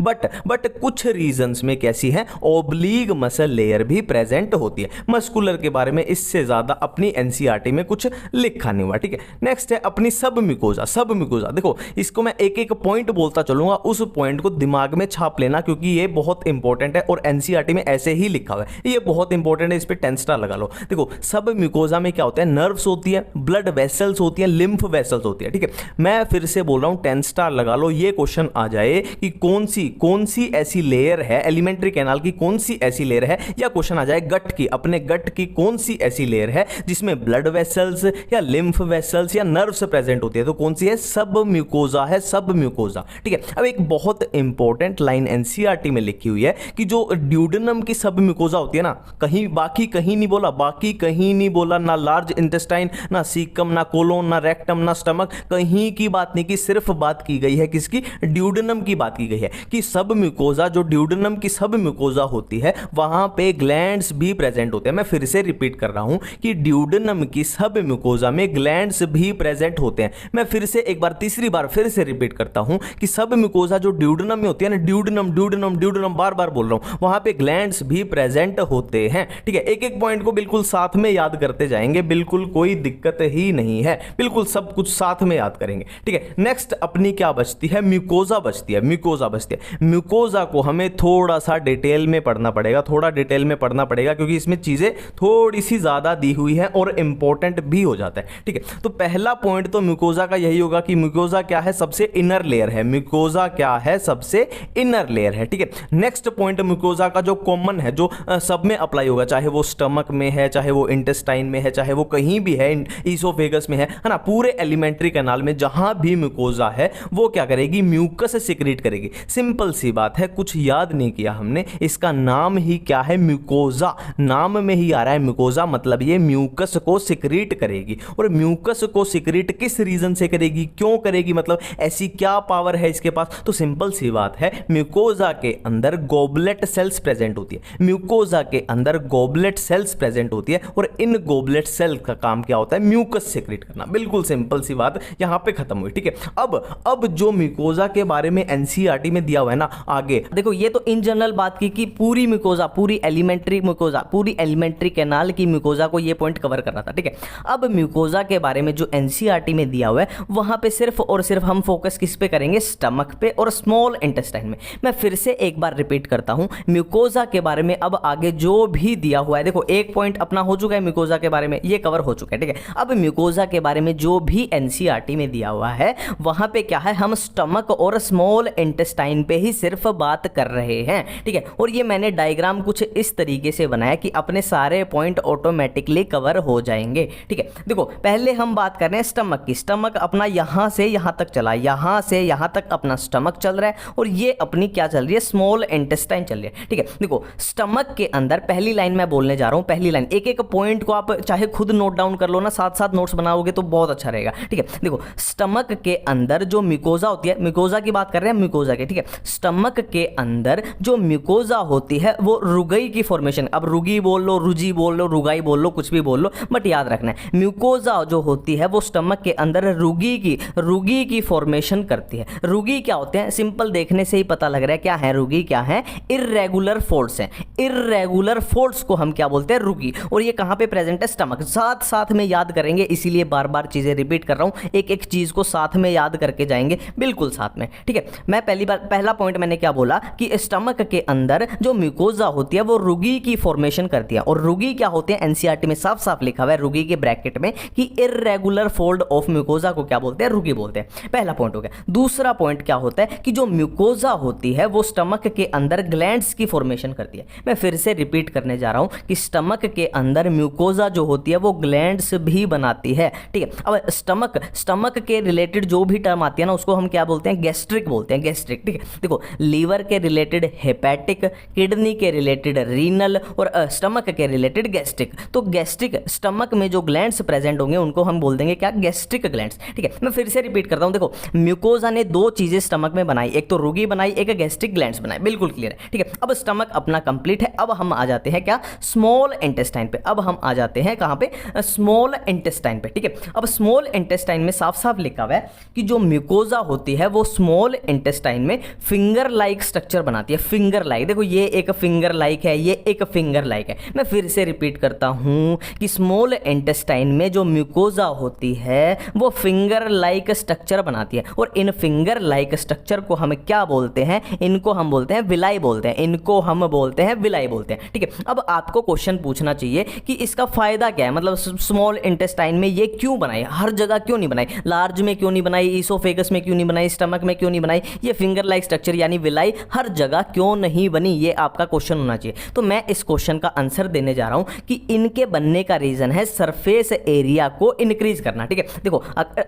बट कुछ रीजंस में कैसी है, ओब्लीग मसल लेयर भी प्रेजेंट होती है। मस्कुलर के बारे में इससे ज्यादा अपनी एनसीईआरटी में कुछ लिखा नहीं हुआ, ठीक है। नेक्स्ट है अपनी सब म्यूकोजा। सब म्यूकोजा देखो, इसको मैं एक एक पॉइंट बोलता चलूंगा, उस पॉइंट को दिमाग में छाप लेना क्योंकि ये बहुत इंपॉर्टेंट है और एनसीईआरटी में ऐसे ही लिखा हुआ है, ये बहुत इंपॉर्टेंट है, इस पे 10 स्टार लगा लो। देखो सब म्यूकोजा में क्या होता है, नर्व्स होती है, ब्लड वेसल्स होती है, लिम्फ वेसल्स होती है, ठीक है। मैं फिर से बोल रहा हूं 10 स्टार लगा लो। ये क्वेश्चन आ जाए कि कौन सी ऐसी लेयर है, एलिमेंट्री कैनाल की कौन सी ऐसी लेयर है, या क्वेश्चन आ जाए गट की, अपने गट की कौन सी ऐसी लेयर है जिसमें ब्लड वेसल्स या लिम्फ वेसल्स या नर्व्स प्रेजेंट होती है, तो कौन सी है, सब म्यूकोजा है, सब म्यूकोजा, ठीक है। अब एक बहुत इंपॉर्टेंट लाइन एनसीईआरटी में लिखी हुई है कि जो ड्यूडेनम की सब म्यूकोजा होती है ना, कहीं बाकी कहीं नहीं बोला, बाकी कहीं नहीं बोला, ना लार्ज इंटेस्टाइन, ना सीकम, ना कोलोन, ना रेक्टम, ना स्टमक, कहीं की बात नहीं की, सिर्फ बात की गई है किसकी, ड्यूडेनम की बात की गई है कि सब म्यूकोजा, जो ड्यूडेनम की सब म्यूकोजा होती है वहां पे ग्लैंड्स भी प्रेजेंट होते हैं। मैं फिर से रिपीट कर रहा हूं कि ड्यूडेनम की सब म्यूकोजा में ग्लैंड्स भी प्रेजेंट होते हैं। मैं फिर से एक बार, तीसरी बार फिर से रिपीट करता हूं कि सब म्यूकोजा जो ड्यूडेनम में होती है ना, ड्यूडेनम ड्यूडेनम ड्यूडेनम, बार बार बोल रहा हूं, वहां पे ग्लैंड्स भी प्रेजेंट होते हैं, ठीक है। एक एक पॉइंट को बिल्कुल साथ में याद करते जाएंगे, बिल्कुल कोई दिक्कत ही नहीं है, बिल्कुल सब कुछ साथ में याद करेंगे, ठीक है। नेक्स्ट अपनी क्या बचती है, म्यूकोजा बचती है, म्यूकोजा बचती है। म्यूकोजा को हमें थोड़ा सा डिटेल में पढ़ना पड़ेगा, थोड़ा डिटेल में पढ़ना पड़ेगा क्योंकि इसमें चीजें थोड़ी सी ज्यादा दी हुई है और इंपॉर्टेंट भी हो जाता है, ठीक है। तो पहला पॉइंट तो म्यूकोजा का यही होगा कि म्यूकोजा क्या है, सबसे इनर लेयर है, म्यूकोजा क्या है, सबसे इनर लेयर है, ठीक है। नेक्स्ट पॉइंट म्यूकोजा का जो कॉमन है, जो सब में अप्लाई होगा, चाहे वो स्टमक में है, चाहे वो इंटेस्टाइन में है, चाहे वो कहीं भी है, ईसोफेगस में है ना, पूरे एलिमेंट्री कैनाल में जहां भी म्यूकोजा है वो क्या करेगी, म्यूकस सिक्रीट करेगी। सिंपल सी बात है, कुछ याद नहीं किया हमने, इसका नाम ही क्या है, म्यूकोजा, नाम में ही आ रहा है म्यूकोजा, मतलब ये म्यूकस को सिक्रीट करेगी। और म्यूकस को सिक्रीट किस रीजन से करेगी, क्यों करेगी, मतलब ऐसी क्या पावर है इसके पास, तो सिंपल सी बात है, म्यूकोजा के अंदर गोबलेट सेल्स प्रेजेंट होती है, म्यूकोजा के अंदर गोबलेट सेल्स प्रेजेंट होती है, और इन गोबलेट सेल का काम क्या होता है, म्यूकस सिक्रीट करना। बिल्कुल सिंपल सी बात यहां पे खत्म हुई, ठीक है। अब जो म्यूकोजा के बारे में एनसीईआरटी में दिया हुआ है ना, आगे देखो ये तो इन जनरल बात की कि पूरी म्यूकोजा, पूरी एलिमेंट्री म्यूकोजा, पूरी एलिमेंट्री कैनाल की म्यूकोजा को ये पॉइंट कवर करना था, ठीक है। अब म्यूकोजा के बारे में जो एनसीईआरटी में दिया हुआ है वहां पे सिर्फ और सिर्फ हम फोकस किस पे करेंगे, स्टमक पे और स्मॉल इंटेस्टाइन में। मैं फिर से एक बार रिपीट करता हूं, म्यूकोजा के बारे में अब आगे जो भी दिया हुआ है, देखो एक पॉइंट अपना हो चुका है म्यूकोजा के बारे में, ये कवर हो चुका है, ठीक है। अब म्यूकोजा के बारे में जो भी एनसीईआरटी में दिया हुआ है वहां पे क्या है, हम स्टमक और स्मॉल इंटेस्टाइन पे ही सिर्फ बात कर रहे हैं, ठीक है। और ये मैंने डायग्राम कुछ इस तरीके से बनाया कि अपने सारे पॉइंट ऑटोमेटिकली कवर हो जाएंगे, ठीक है। देखो पहले हम बात कर रहे हैं स्टमक की, स्टमक अपना यहां से यहां तक चला, यहां से यहां तक अपना स्टमक चल रहा है, और ये अपनी क्या चल रही है, स्मॉल इंटेस्टाइन चल रही है, ठीक है। देखो स्टमक के अंदर पहली लाइन मैं बोलने जा रहा हूं, पहली लाइन, एक एक पॉइंट को आप चाहे खुद नोट डाउन कर लो ना, साथ साथ नोट्स बनाओगे तो बहुत अच्छा रहेगा, ठीक है। देखो स्टमक के अंदर जो म्यूकोजा होती है, म्यूकोजा की बात कर रहे हैं, म्यूकोजा के, ठीक है। स्टमक के अंदर जो म्यूकोजा होती है वो रुगई की फॉर्मेशन, अब रुगी बोल लो, रुजी बोल लो, रुगाई बोल लो, कुछ भी बोल लो, बट याद रखना है म्यूकोजा जो होती है वो स्टमक के अंदर रुगी की फॉर्मेशन करती है। रुगी क्या होते हैं, सिंपल देखने से ही पता लग रहा है क्या है रुगी, क्या है, इर्रेगुलर फोल्ड्स हैं। इर्रेगुलर फोल्ड्स को हम क्या बोलते हैं, रुगी। और ये कहां पे प्रेजेंट है, स्टमक। साथ साथ में याद करेंगे, इसीलिए बार बार चीजें रिपीट कर रहा हूं, एक एक चीज को साथ में याद करके जाएंगे, बिल्कुल साथ में, ठीक है। मैं पहला पॉइंट मैंने क्या बोला कि स्टमक के अंदर जो म्यूकोजा होती है वो रुगी की फॉर्मेशन करती है। और रुगी क्या होते हैं, एनसीईआरटी में साफ साफ लिखा हुआ है रुगी के ब्रैकेट में कि इर्रेगुलर फोल्ड ऑफ म्यूकोजा को क्या बोलते हैं, रुगी बोलते हैं। पहला पॉइंट हो गया। दूसरा पॉइंट क्या होता है कि जो म्यूकोजा होती है वो स्टमक के अंदर ग्लैंड्स की फॉर्मेशन करती है। मैं फिर से रिपीट करने जा रहा हूं कि स्टमक के अंदर म्यूकोजा जो होती है वो ग्लैंड्स भी बनाती है, ठीक है। अब स्टमक के रिलेटेड जो भी टर्म आती है ना उसको हम क्या बोलते हैं, गैस्ट्रिक बोलते हैं, गैस्ट्रिक, ठीक है। देखो लीवर के रिलेटेड हेपेटिक, किडनी के रिलेटेड रीनल और स्टमक के रिलेटेड गैस्ट्रिक। तो गैस्ट्रिक स्टमक में जो ग्लैंड्स प्रेजेंट होंगे उनको हम बोल देंगे क्या, गैस्ट्रिक ग्लैंड्स, ठीक है। मैं फिर से रिपीट करता हूं, देखो म्यूकोजा ने दो चीजें स्टमक में बनाई, एक तो रुगी बनाई, एक गैस्ट्रिक ग्लैंड्स बनाए, बिल्कुल क्लियर है, ठीक है। अब स्टमक अपना कंप्लीट है। अब हम आ जाते हैं क्या, स्मॉल इंटेस्टाइन पे। अब हम आ जाते हैं कहां पे, स्मॉल इंटेस्टाइन पे, ठीक है। अब स्मॉल इंटेस्टाइन में साफ साफ लिखा हुआ है कि जो म्यूकोजा होती है वो स्मॉल इंटेस्टाइन में फिंगर लाइक स्ट्रक्चर बनाती है, फिंगर लाइक। देखो ये एक फिंगर लाइक है, ये एक फिंगर लाइक है। मैं फिर से रिपीट करता हूं कि स्मॉल इंटेस्टाइन में जो म्यूकोजा होती है वो फिंगर लाइक स्ट्रक्चर बनाती है, और इन फिंगर लाइक स्ट्रक्चर को हम क्या बोलते हैं, इनको हम बोलते हैं विलाई बोलते हैं, इनको हम बोलते हैं विलाई बोलते हैं, ठीक है। अब आपको क्वेश्चन पूछना चाहिए कि इसका फायदा क्या है, मतलब स्मॉल इंटेस्टाइन में ये क्यों बनाई, हर जगह क्यों नहीं बनाई, लार्ज में क्यों नहीं बनाई, ईसोफेगस में क्यों नहीं बनाई, स्टमक में क्यों नहीं बनाई, ये फिंगर लाइक स्ट्रक्चर यानी विलाई हर जगह क्यों नहीं बनी, ये आपका क्वेश्चन होना चाहिए। तो मैं इस क्वेश्चन का आंसर देने जा रहा हूं कि इनके बनने का रीजन है सरफेस एरिया को इंक्रीज करना, ठीक है। देखो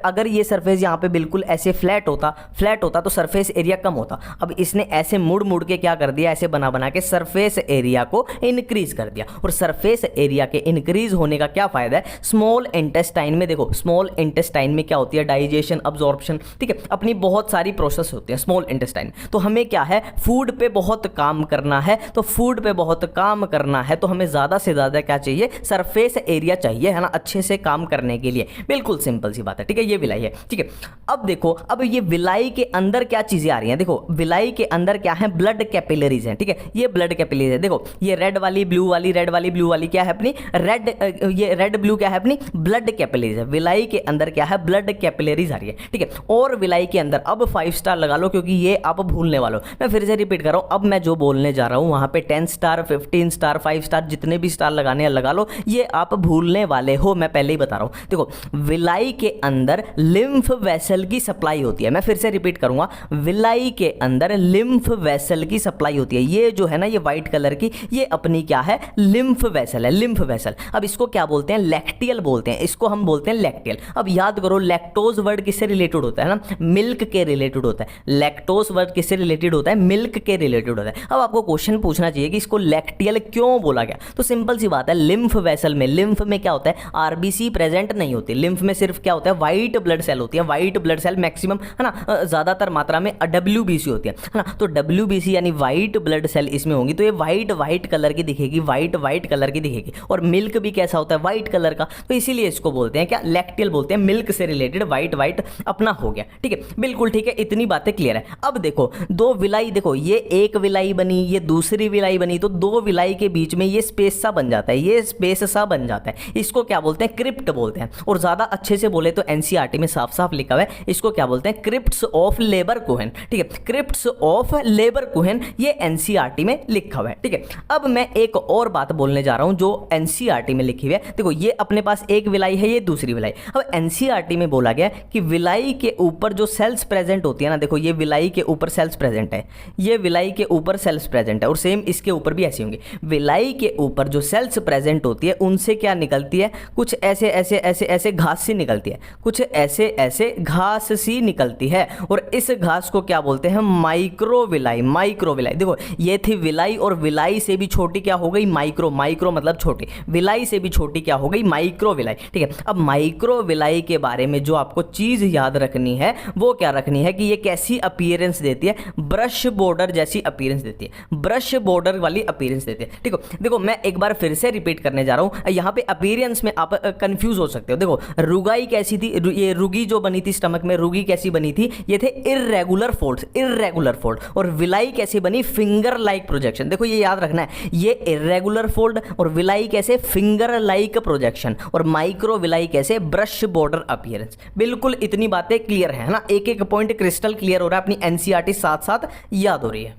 अगर ये सरफेस यहां पे बिल्कुल ऐसे फ्लैट होता तो सरफेस एरिया कम होता। अब इसने ऐसे मुड़ के क्या कर दिया, ऐसे बना के सरफेस एरिया को इंक्रीज कर दिया, और सरफेस एरिया के इंक्रीज होने का क्या फायदा है, स्मॉल इंटेस्टाइन में देखो, स्मॉल इंटेस्टाइन में क्या होती है, डाइजेशन, अब्जॉर्प्शन, ठीक है, अपनी बहुत सारी प्रोसेस होती है स्मॉल इंटेस्टाइन। तो हमें क्या है, फूड पे बहुत काम करना है, तो फूड पे बहुत काम करना है तो हमें ज्यादा से ज्यादा क्या चाहिए, सरफेस एरिया चाहिए, है ना, अच्छे से काम करने के लिए। बिल्कुल सिंपल सी बात है, ठीक है। ये विलाई है, ठीक है। अब देखो, अब ये विलाई के अंदर क्या चीजें आ रही हैं, देखो विलाई के अंदर क्या है, ब्लड कैपिलरीज हैं, ठीक है। ये ब्लड कैपिलरीज है, देखो ये रेड वाली ब्लू वाली, रेड वाली ब्लू वाली क्या है अपनी रेड, ये रेड ब्लू क्या है अपनी ब्लड कैपिलरीज है। विलाई के अंदर क्या है, ब्लड कैपिलरीज आ रही है, ठीक है। और विलाई के अंदर अब 5 स्टार लगा लो क्योंकि ये आप भूलने वालों। मैं फिर से रिपीट कर रहा हूं, अब मैं जो बोलने जा रहा हूं वहां पे 10 स्टार, 15 स्टार, 5 स्टार, जितने भी स्टार लगाने हैं लगा लो, ये आप भूलने वाले हो, मैं पहले ही बता रहा हूं। देखो विलाई के अंदर लिम्फ वेसल की सप्लाई होती है। मैं फिर से रिपीट करूंगा, विलाई के अंदर लिम्फ वेसल की सप्लाई होती है। ये जो है ना, ये व्हाइट कलर की, ये अपनी क्या है, लिम्फ वेसल है, लिम्फ वेसल। अब इसको क्या बोलते हैं, लैक्टियल बोलते हैं, इसको हम बोलते हैं लैक्टियल। अब याद करो लैक्टोज वर्ड किससे रिलेटेड होता है ना, मिल्क के रिलेटेड होता है। लैक्टोज वर्ड किससे रिलेटेड होता है, मिल्क के रिलेटेड होता है। अब आपको क्वेश्चन पूछना चाहिए कि इसको लैक्टियल क्यों बोला गया, तो सिंपल सी बात है, लिम्फ वेसल में, लिम्फ में क्या होता है, आरबीसी प्रेजेंट नहीं होती, लिम्फ में सिर्फ क्या होता है, व्हाइट ब्लड सेल होती है, व्हाइट ब्लड सेल मैक्सिमम, है ना, ज्यादातर मात्रा में डब्ल्यूबीसी होती है ना। तो डब्ल्यूबीसी यानी व्हाइट ब्लड सेल इसमें होंगी, तो ये व्हाइट कलर की दिखेगी, व्हाइट कलर की दिखेगी। और मिल्क भी कैसा होता है, व्हाइट कलर का, तो इसीलिए इसको बोलते हैं क्या, लैक्टियल बोलते हैं। मिल्क से रिलेटेड व्हाइट अपना हो गया, ठीक है, बिल्कुल ठीक है, इतनी बातें क्लियर है। अब देखो दो विलाई, देखो ये एक विलाई बनी, ये दूसरी विलाई बनी, तो दो विलाई के बीच में ये स्पेस सा बन जाता है, ये स्पेस सा बन जाता है, इसको क्या बोलते हैं, क्रिप्ट बोलते हैं। और ज्यादा अच्छे से बोले तो एनसीईआरटी में साफ साफ लिखा हुआ है, इसको क्या बोलते हैं, क्रिप्ट्स ऑफ लेबर कोहेन, ठीक है, क्रिप्ट्स ऑफ लेबर कोहेन, ये एनसीईआरटी में लिखा हुआ है, ठीक है। अब मैं एक और बात बोलने जा रहा हूं जो एनसीईआरटी में लिखी हुई है। देखो ये अपने पास एक विलाई है, ये दूसरी विलाई। अब एनसीईआरटी में बोला गया कि विलाई के ऊपर जो सेल्स प्रेजेंट होती है ना, देखो ये विलाई के ऊपर सेल्स प्रेजेंट है, ये विलाई के ऊपर सेल्स प्रेजेंट है, और सेम इसके ऊपर भी ऐसी होंगी। विलाई के ऊपर जो सेल्स प्रेजेंट होती है उनसे क्या निकलती है, कुछ ऐसे ऐसे ऐसे ऐसे घास सी निकलती है, कुछ ऐसे ऐसे घास सी निकलती है, और इस घास को क्या बोलते हैं, माइक्रोविलाई, माइक्रोविलाई। देखो ये थी विलाई, और विलाई से भी छोटी क्या हो गई, माइक्रो, माइक्रो मतलब छोटी, विलाई से भी छोटी क्या हो गई, माइक्रोविलाई, ठीक है। अब माइक्रोविलाई के बारे में जो आपको चीज याद रखनी है वो क्या रखनी है कि ये कैसी अपीयरेंस देती है, ब्रश बॉर्डर जैसी अपीयरेंस देती है, ब्रश बॉर्डर वाली अपीयरेंस देती है, ठीक है। देखो मैं एक बार फिर से रिपीट करने जा रहा हूं, यहां पे अपीयरेंस में आप कंफ्यूज हो सकते हो। देखो रुगाई कैसी थी, ये रुगी जो बनी थी स्टमक में, रुगी कैसी बनी थी, ये थे इर्रेगुलर फोल्ड्स, इर्रेगुलर फोल्ड। और विलाई कैसी बनी, फिंगर लाइक प्रोजेक्शन। देखो ये याद रखना है, ये इर्रेगुलर फोल्ड, और विलाई कैसे, फिंगर लाइक प्रोजेक्शन, और माइक्रो विलाई कैसे, ब्रश बॉर्डर अपीयरेंस। बिल्कुल इतनी बातें क्लियर है ना, एक एक पॉइंट क्रिस्टल क्लियर हो रहा है, अपनी एनसीईआरटी साथ साथ याद हो रही है।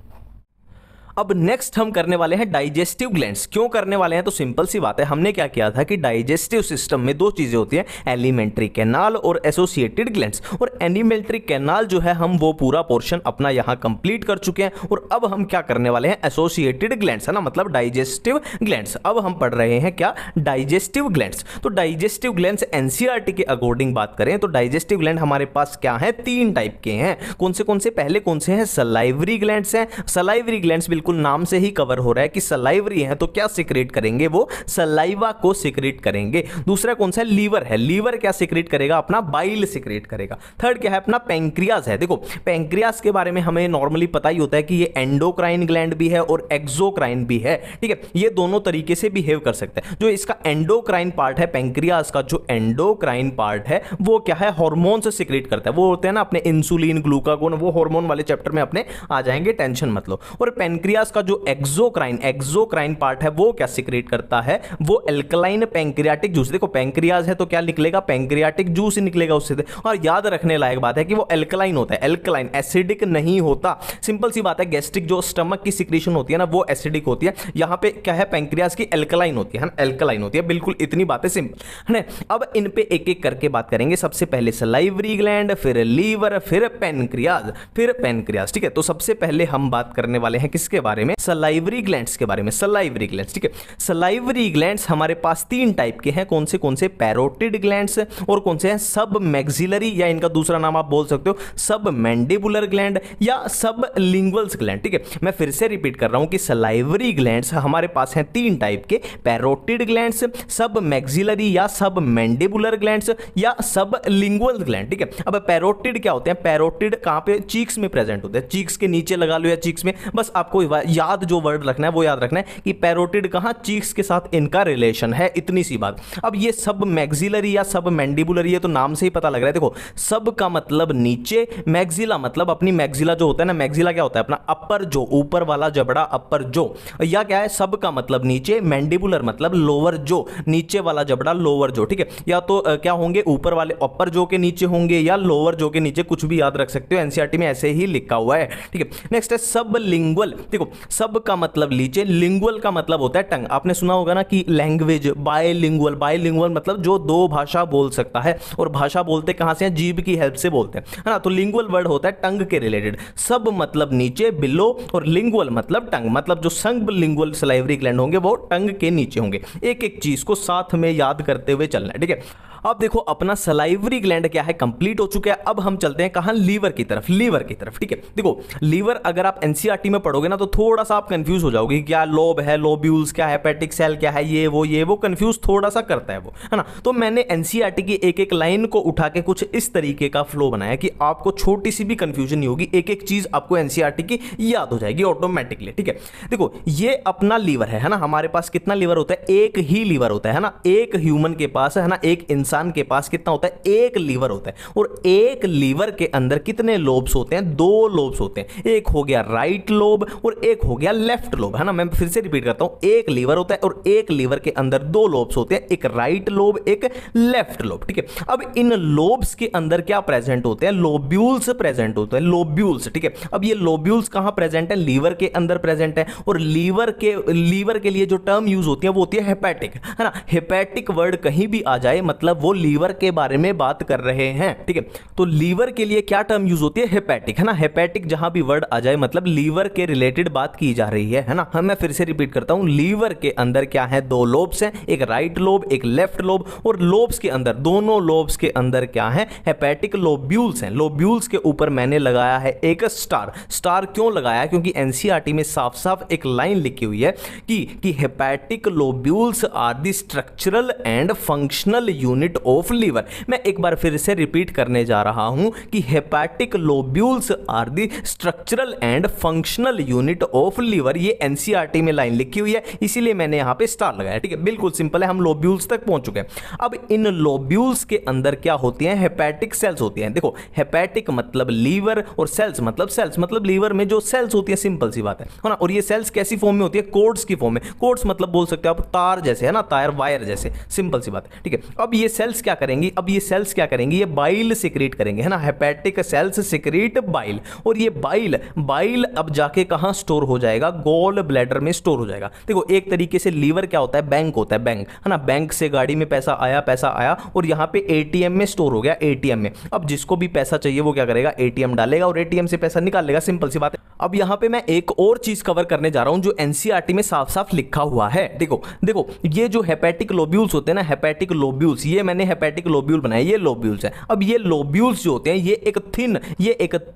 अब नेक्स्ट हम करने वाले हैं डाइजेस्टिव ग्लैंड्स। क्यों करने वाले हैं, तो सिंपल सी बात है, हमने क्या किया था कि डाइजेस्टिव सिस्टम में दो चीजें होती हैं, एलिमेंट्री कैनाल और एसोसिएटेड ग्लैंड्स। और एलिमेंट्री कैनाल जो है हम वो पूरा पोर्शन अपना यहां कंप्लीट कर चुके हैं, और अब हम क्या करने वाले हैं, एसोसिएटेड ग्लैंड्स, है ना, मतलब डाइजेस्टिव ग्लैंड्स। अब हम पढ़ रहे हैं क्या, डाइजेस्टिव ग्लैंड्स। तो डाइजेस्टिव ग्लैंड्स एनसीईआरटी के अकॉर्डिंग बात करें तो डाइजेस्टिव ग्लैंड हमारे पास क्या है, तीन टाइप के हैं। कौन से पहले कौन से हैं, सलाइवरी ग्लैंड्स हैं। सलाइवरी ग्लैंड्स बिल्कुल नाम से ही कवर हो रहा है कि सलाइवरी है तो क्या सिक्रेट करेंगे, वो सलाइवा को सिक्रेट करेंगे। दूसरा कौन सा है, लीवर है। लीवर क्या सिक्रेट करेगा, अपना बाइल सिक्रेट करेगा। थर्ड क्या है, अपना पैंक्रियाज है। देखो पैंक्रियाज के बारे में हमें नॉर्मली पता ही होता है कि ये एंडोक्राइन ग्लैंड भी है और एक्सोक्राइन भी है, ठीक है। ये दोनों तरीके से बिहेव कर सकते हैं। जो इसका एंडोक्राइन पार्ट है, पैंक्रियाज का जो एंडोक्राइन पार्ट है वो क्या है, हार्मोन से सिक्रेट करता है। वो होते हैं ना अपने इंसुलिन, ग्लूकागोन, वो हार्मोन वाले चैप्टर में अपने आ जाएंगे, टेंशन मत लो। और पैंक्रियाज का जो एक्सोक्राइन पार्ट है वो क्या सिक्रेट करता है, वो अल्कलाइन पैंक्रियाटिक जूस। देखो पैंक्रियाज है तो क्या निकलेगा, पैंक्रियाटिक जूस ही निकलेगा उससे। और याद रखने लायक बात है कि वो अल्कलाइन होता है, अल्कलाइन, एसिडिक नहीं होता। सिंपल सी बात है, गैस्ट्रिक जो स्टमक की सिक्रीशन होती है ना वो एसिडिक होती है, यहां पे क्या है, पैंक्रियाज की अल्कलाइन होती है ना, अल्कलाइन होती है। बिल्कुल इतनी बातें सिंपल है ना। अब इन पे एक एक करके बात करेंगे। सबसे पहले सलाइवरी ग्लैंड, फिर लीवर, फिर पैनक्रियाज, ठीक है। तो सबसे पहले हम बात करने वाले हैं किसके बारे में, सलाइवरी ग्लैंड्स के बारे में। सलाइवरी ग्लैंड्स, ठीक है। सलाइवरी ग्लैंड्स हमारे पास तीन टाइप के हैं। कौन से, पैरोटिड ग्लैंड्स, और कौन से हैं, सब मैक्सिलरी, या इनका दूसरा नाम आप बोल सकते हो सब मैंडिबुलर ग्लैंड या सब लिंगुअल्स ग्लैंड, ठीक है। मैं फिर से रिपीट कर रहा हूं कि सलाइवरी ग्लैंड्स हमारे पास हैं तीन टाइप के, पैरोटिड ग्लैंड्स, सब मैक्सिलरी या सब मैंडिबुलर ग्लैंड्स या सब लिंगुअल ग्लैंड, ठीक है। अब पैरोटिड क्या होते हैं, पैरोटिड कहां पे, चीक्स में प्रेजेंट होते हैं। चीक्स के नीचे लगा लो या चीक्स में, बस आपको याद जो वर्ड रखना है वो याद रखना है कि पैरोटिड कहां, चीक्स के साथ इनका रिलेशन है, इतनी सी बात। अब ये सब मैक्सिलरी या सब मैंडिबुलरी, ये तो नाम से ही पता लग रहा है। देखो सब का मतलब नीचे, मैक्सिला मतलब अपनी मैक्सिला जो होता है ना, मैक्सिला क्या होता है, अपना अपर जो, ऊपर वाला जबड़ा, अपर जो, या क्या है, सब का मतलब नीचे, मैंडिबुलर मतलब लोअर जो, नीचे वाला जबड़ा, लोअर जो, ठीक है। या तो क्या होंगे, ऊपर वाले अपर जो के नीचे होंगे या लोअर जो के नीचे, कुछ भी याद रख सकते हो, एनसीईआरटी में ऐसे ही लिखा हुआ है, ठीक है। नेक्स्ट है सब लिंगुअल। देखो सब का मतलब नीचे, लिंगुअल का मतलब होता है टंग। आपने सुना होगा ना कि लैंग्वेज बायलिंगुअल, बायलिंगुअल मतलब जो दो भाषा बोल सकता है, और भाषा बोलते कहां से हैं, जीभ की हेल्प से बोलते हैं, है ना। तो लिंगुअल वर्ड होता है टंग के रिलेटेड। सब मतलब नीचे, बिलो, और लिंगुअल मतलब टंग, मतलब जो सब लिंगुअल सलाइवरी ग्लैंड होंगे वो टंग के नीचे होंगे। एक एक चीज को साथ में याद करते हुए चलना है, ठीक है। अब देखो अपना सलाइवरी ग्लैंड क्या है, कंप्लीट हो चुका है। अब हम चलते हैं कहां, लीवर की तरफ, ठीक है। देखो लीवर अगर आप एनसीईआरटी में पढ़ोगे ना तो थोड़ा सा आप कंफ्यूज हो जाओगे, क्या लोब है, लोब्यूल्स क्या है, हेपेटिक सेल क्या है, ये वो कंफ्यूज थोड़ा सा करता है वो, है ना। तो मैंने एनसीईआरटी की एक एक लाइन को उठा के कुछ इस तरीके का फ्लो बनाया कि आपको छोटी सी भी कंफ्यूजन नहीं होगी, एक एक चीज आपको एनसीईआरटी की याद हो जाएगी ऑटोमेटिकली, ठीक है। देखो ये अपना लीवर है ना, हमारे पास कितना लीवर होता है, एक ही लीवर होता है ना, एक ह्यूमन के पास, है ना, एक इंसान के पास कितना होता है, एक लीवर होता है। और एक लीवर के अंदर कितने लोब्स होते हैं, दो लोब्स होते हैं। एक हो गया राइट लोब और एक हो गया लेफ्ट लोब, है ना। मैं फिर से रिपीट करता हूं, एक लीवर होता है और एक लीवर के अंदर दो लोब्स होते हैं, एक राइट लोब, एक लेफ्ट लोब, ठीक है। अब इन लोब्स के अंदर क्या प्रेजेंट होते हैं, लोब्यूल्स प्रेजेंट होते हैं, लोब्यूल्स, ठीक है। अब ये लोब्यूल्स कहां प्रेजेंट है, लीवर के अंदर प्रेजेंट है। और लीवर के लिए जो टर्म यूज होती है वो होती है हेपेटिक, है ना। हेपेटिक वर्ड कहीं भी आ जाए मतलब वो लीवर के बारे में बात कर रहे हैं, ठीक है। तो लीवर के लिए क्या टर्म यूज होती है, हेपेटिक, है ना। हेपेटिक जहां भी वर्ड आ जाए मतलब लीवर के रिलेटेड बात की जा रही है ना। मैं फिर से रिपीट करता हूं, लीवर के अंदर क्या है, दो लोब्स हैं, एक राइट लोब, एक लेफ्ट लोब। और लोब्स के अंदर, दोनों लोब्स के अंदर क्या है, हेपेटिक लोब्यूल्स हैं। लोब्यूल्स के ऊपर मैंने लगाया है एक स्टार। स्टार क्यों लगाया, क्योंकि एनसीईआरटी में साफ साफ एक लाइन लिखी हुई है कि hepatic lobules are the structural and functional unit of liver. मैं एक बार फिर से रिपीट करने जा रहा हूं कि hepatic lobules are the structural and functional unit of liver. ये एनसीईआरटी में लाइन लिखी हुई है, इसीलिए मैंने यहां पे स्टार लगाया, ठीक है। बिल्कुल सिंपल है, हम लोब्यूल्स तक पहुंच चुके हैं। अब इन लोब्यूल्स के अंदर क्या होती हैं, हेपेटिक सेल्स होती हैं। देखो हेपेटिक मतलब लीवर और सेल्स मतलब लीवर में जो सेल्स होती है, सिंपल सी बात है ना। और ये सेल्स कैसी फॉर्म में होती है, कोड्स की फॉर्म में। कोड्स मतलब बोल सकते हो आप तार जैसे, है ना, तार वायर जैसे, सिंपल सी बात है, ठीक है। अब ये सेल्स क्या करेंगी, अब ये सेल्स क्या करेंगी, ये बाइल सिक्रीट करेंगे, है ना, हेपेटिक सेल्स सिक्रीट बाइल, और ये बाइल अब जाके कहां स्टोर हो जाएगा, गॉल ब्लैडर में स्टोर हो जाएगा। देखो एक तरीके से लीवर क्या होता है, बैंक होता है, बैंक, है ना, बैंक से गाड़ी में पैसा आया और यहां पे एटीएम में स्टोर हो गया, एटीएम में। अब जिसको भी पैसा चाहिए वो क्या करेगा, एटीएम डालेगा और एटीएम से पैसा निकाल लेगा, सिंपल सी बात है। अब यहां पे मैं एक और चीज कवर करने जा रहा हूं जो एनसीईआरटी में साफ साफ लिखा हुआ है। देखो ये जो हेपेटिक लोब्यूल्स होते हैं ना, हेपेटिक लोब्यूल्स, ये मैंने हेपेटिक लोब्यूल बनाए, ये लोब्यूल्स है। अब ये लोब्यूल्स जो होते हैं ये एक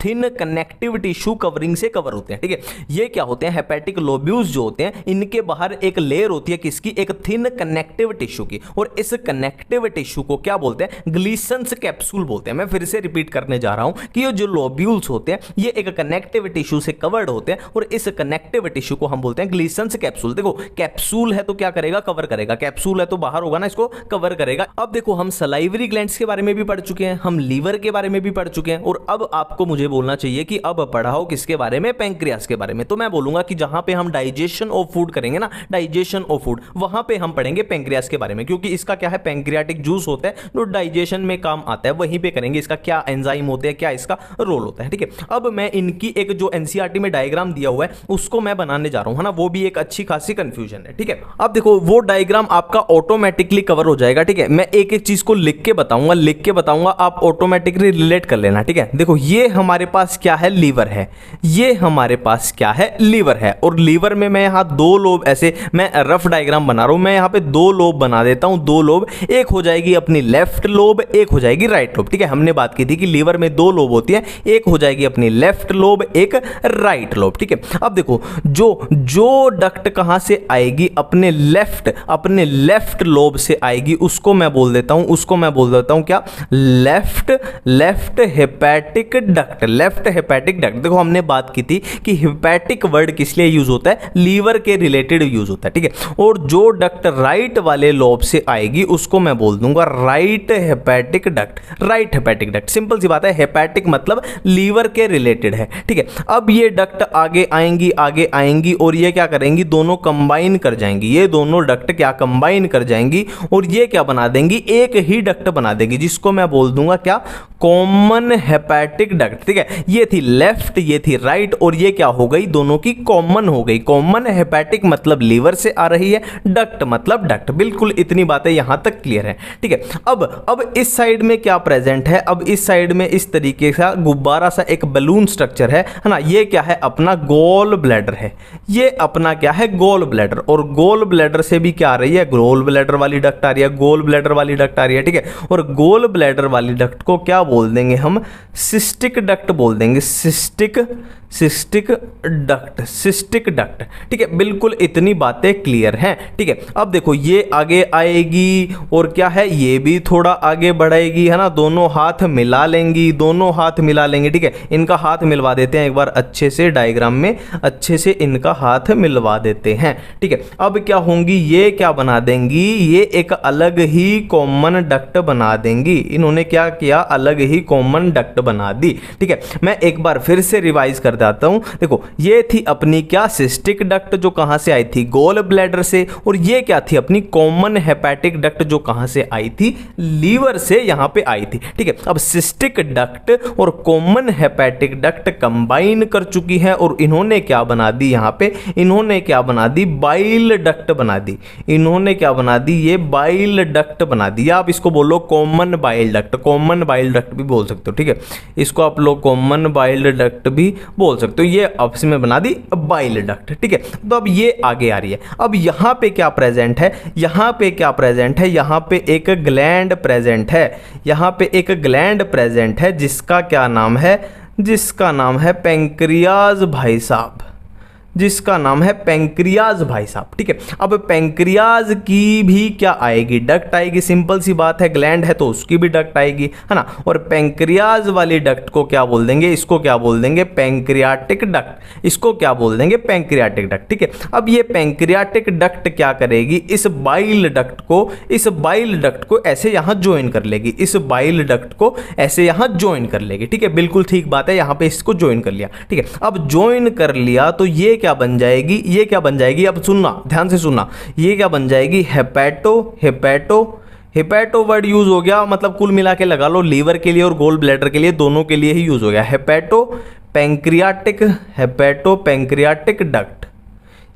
थिन कनेक्टिव टिश्यू कवरिंग से कवर होते हैं, ठीक है। ये क्या होते हैं, हेपेटिक लोब्यूल्स जो होते हैं इनके बाहर एक लेयर होती है किसकी, एक थिन कनेक्टिव टिश्यू की, और इस कनेक्टिव टिश्यू को क्या बोलते हैं, ग्लीसन्स कैप्सूल बोलते हैं। मैं फिर से रिपीट करने जा रहा हूं कि ये जो लोब्यूल्स होते हैं ये एक कनेक्टिव टिश्यू से कवर्ड होते हैं और इस कनेक्टिव टिश्यू को हम बोलते हैं ग्लीसन्स कैप्सूल। देखो कैप्सूल है तो क्या करेगा, कवर करेगा, कैप्सूल है तो बाहर होगा ना, इसको कवर करेगा। अब देखो हम सलाइवरी ग्लैंड्स के बारे में भी पढ़ चुके हैं, हम लीवर के बारे में भी पढ़ चुके हैं, और अब आपको मुझे बोलना चाहिए कि अब पढ़ाओ किसके बारे में, पैंक्रियास के बारे में। तो मैं बोलूंगा कि जहां पे हम डाइजेशन ऑफ फूड करेंगे ना, डाइजेशन ऑफ फूड, वहां पे हम पढ़ेंगे पैंक्रियास के बारे में, क्योंकि इसका क्या है, पैंक्रियाटिक जूस होता है जो डाइजेशन में काम आता है, वहीं पे करेंगे इसका क्या एंजाइम होते हैं, क्या इसका रोल होता है, ठीक है। अब मैं इनकी एक जो एनसीईआरटी में डायग्राम दिया हुआ है उसको मैं बनाने जा रहा हूं, है ना, वो भी एक अच्छी खासी कंफ्यूजन है, ठीक है। अब देखो वो डायग्राम आपका ऑटोमेटिकली कवर हो जाएगा, ठीक है। मैं एक एक चीज को लिख के बताऊंगा, आप ऑटोमेटिकली रिलेट कर लेना, ठीक है। देखो ये हमारे पास क्या है, लीवर है, ये हमारे पास क्या है, लीवर है, और लीवर में मैं यहां दो लोब, ऐसे मैं रफ डायग्राम बना रहा हूं, मैं यहां पे दो लोब बना देता हूं, दो लोब, एक हो जाएगी अपनी लेफ्ट लोब, एक हो जाएगी राइट लोब, ठीक है। हमने बात की थी कि लीवर में दो लोब होती है, एक हो जाएगी अपनी लेफ्ट लोब, एक राइट लोब, ठीक है। अब देखो जो डक्ट कहां से आएगी, अपने लेफ्ट लोब से आएगी, उसको मैं बोल देता हूं क्या, लेफ्ट हेपेटिक डक्ट। देखो हमने बात की थी कि हेपेटिक वर्ड किस लिए यूज होता है, लीवर के रिलेटेड यूज होता है, ठीक है। और जो डक्ट राइट वाले लोब से आएगी उसको मैं बोल दूंगा राइट हेपेटिक डक्ट। सिंपल सी बात है, हेपेटिक मतलब लीवर के रिलेटेड है, ठीक है। अब ये डक्ट आगे आएंगी और ये क्या करेंगी, दोनों कंबाइन कर जाएंगी, ये दोनों डक्ट क्या कंबाइन कर जाएंगी और ये क्या बना देंगी, एक ही डक्ट बना देंगी, जिसको मैं बोल दूंगा क्या, कॉमन हेपेटिक डक्ट, ठीक है। ये थी लेफ्ट, ये थी राइट, और ये क्या हो गई, दोनों की कॉमन हो गई। कॉमन हेपेटिक मतलब लीवर से आ रही है, डक्ट मतलब डक्ट। बिल्कुल इतनी बातें यहां तक क्लियर है, ठीक है। अब इस साइड में क्या प्रेजेंट है, अब इस साइड में इस तरीके का गुब्बारा सा एक बलून स्ट्रक्चर है ना, ये क्या है, अपना गॉल ब्लैडर है, ये अपना क्या है, गॉल ब्लैडर, और गॉल ब्लैडर से भी क्या आ रही है, गॉल ब्लैडर वाली डक्ट आ रही है, गॉल ब्लैडर वाली डक्ट आ रही है, ठीक है। और गॉल ब्लैडर वाली डक्ट को क्या बोल देंगे हम, सिस्टिक डक्ट बोल देंगे, सिस्टिक डक्ट, ठीक है। बिल्कुल इतनी बातें क्लियर हैं, ठीक है। अब देखो ये आगे आएगी और क्या है, ये भी थोड़ा आगे बढ़ाएगी, है ना, दोनों हाथ मिला लेंगी, ठीक है। इनका हाथ मिलवा देते हैं एक बार अच्छे से, डायग्राम में अच्छे से इनका हाथ मिलवा देते हैं, ठीक है। अब क्या होंगी, ये क्या बना देंगी, ये एक अलग ही कॉमन डक्ट बना देंगी। इन्होंने क्या किया, अलग ही कॉमन डक्ट बना दी, ठीक है। मैं एक बार फिर से रिवाइज कर देता हूं। देखो ये थी अपनी क्या, सिस्टिक डक्ट, जो कहां से आई थी, गॉल ब्लैडर से, और ये क्या थी, अपनी कॉमन हेपेटिक डक्ट, जो कहां से आई थी, लीवर से यहां पे आई थी, ठीक है। अब सिस्टिक डक्ट और कॉमन हेपेटिक डक्ट कंबाइन कर चुकी है और इन्होंने क्या बना दी, यहां पे इन्होंने क्या बना दी, बाइल डक्ट बना दी, इन्होंने क्या बना दी, ये बाइल डक्ट बना दी। आप इसको बोलो कॉमन बाइल डक्ट भी बोल सकते हो, ठीक है। इसको आप लोग कॉमन बाइल डक्ट भी बोल सकते हो, ये आपस में बना दी बाइल डक्ट, ठीक है। तो अब ये आगे आ रही है। अब यहां पे क्या प्रेजेंट है, यहां पे एक ग्लैंड प्रेजेंट है, जिसका क्या नाम है, पैंक्रियाज भाई साहब, ठीक है। अब पैंक्रियाज की भी क्या आएगी, डक्ट आएगी, सिंपल सी बात है, ग्लैंड है तो उसकी भी डक्ट आएगी, है ना। और पैंक्रियाज वाली डक्ट को क्या बोल देंगे, इसको क्या बोल देंगे, पैंक्रियाटिक डक्ट, ठीक है। अब ये पैंक्रियाटिक डक्ट क्या करेगी, इस बाइल डक्ट को ऐसे यहां ज्वाइन कर लेगी, ठीक है। बिल्कुल ठीक बात है, यहां पे इसको ज्वाइन कर लिया, ठीक है। अब ज्वाइन कर लिया तो ये क्या बन जाएगी, अब सुनना, ध्यान से सुनना, ये क्या बन जाएगी, हेपेटो वर्ड यूज हो गया, मतलब कुल मिला के लगा लो लीवर के लिए और गोल ब्लैडर के लिए, दोनों के लिए ही यूज हो गया। हेपेटो पैंक्रियाटिक डक्ट,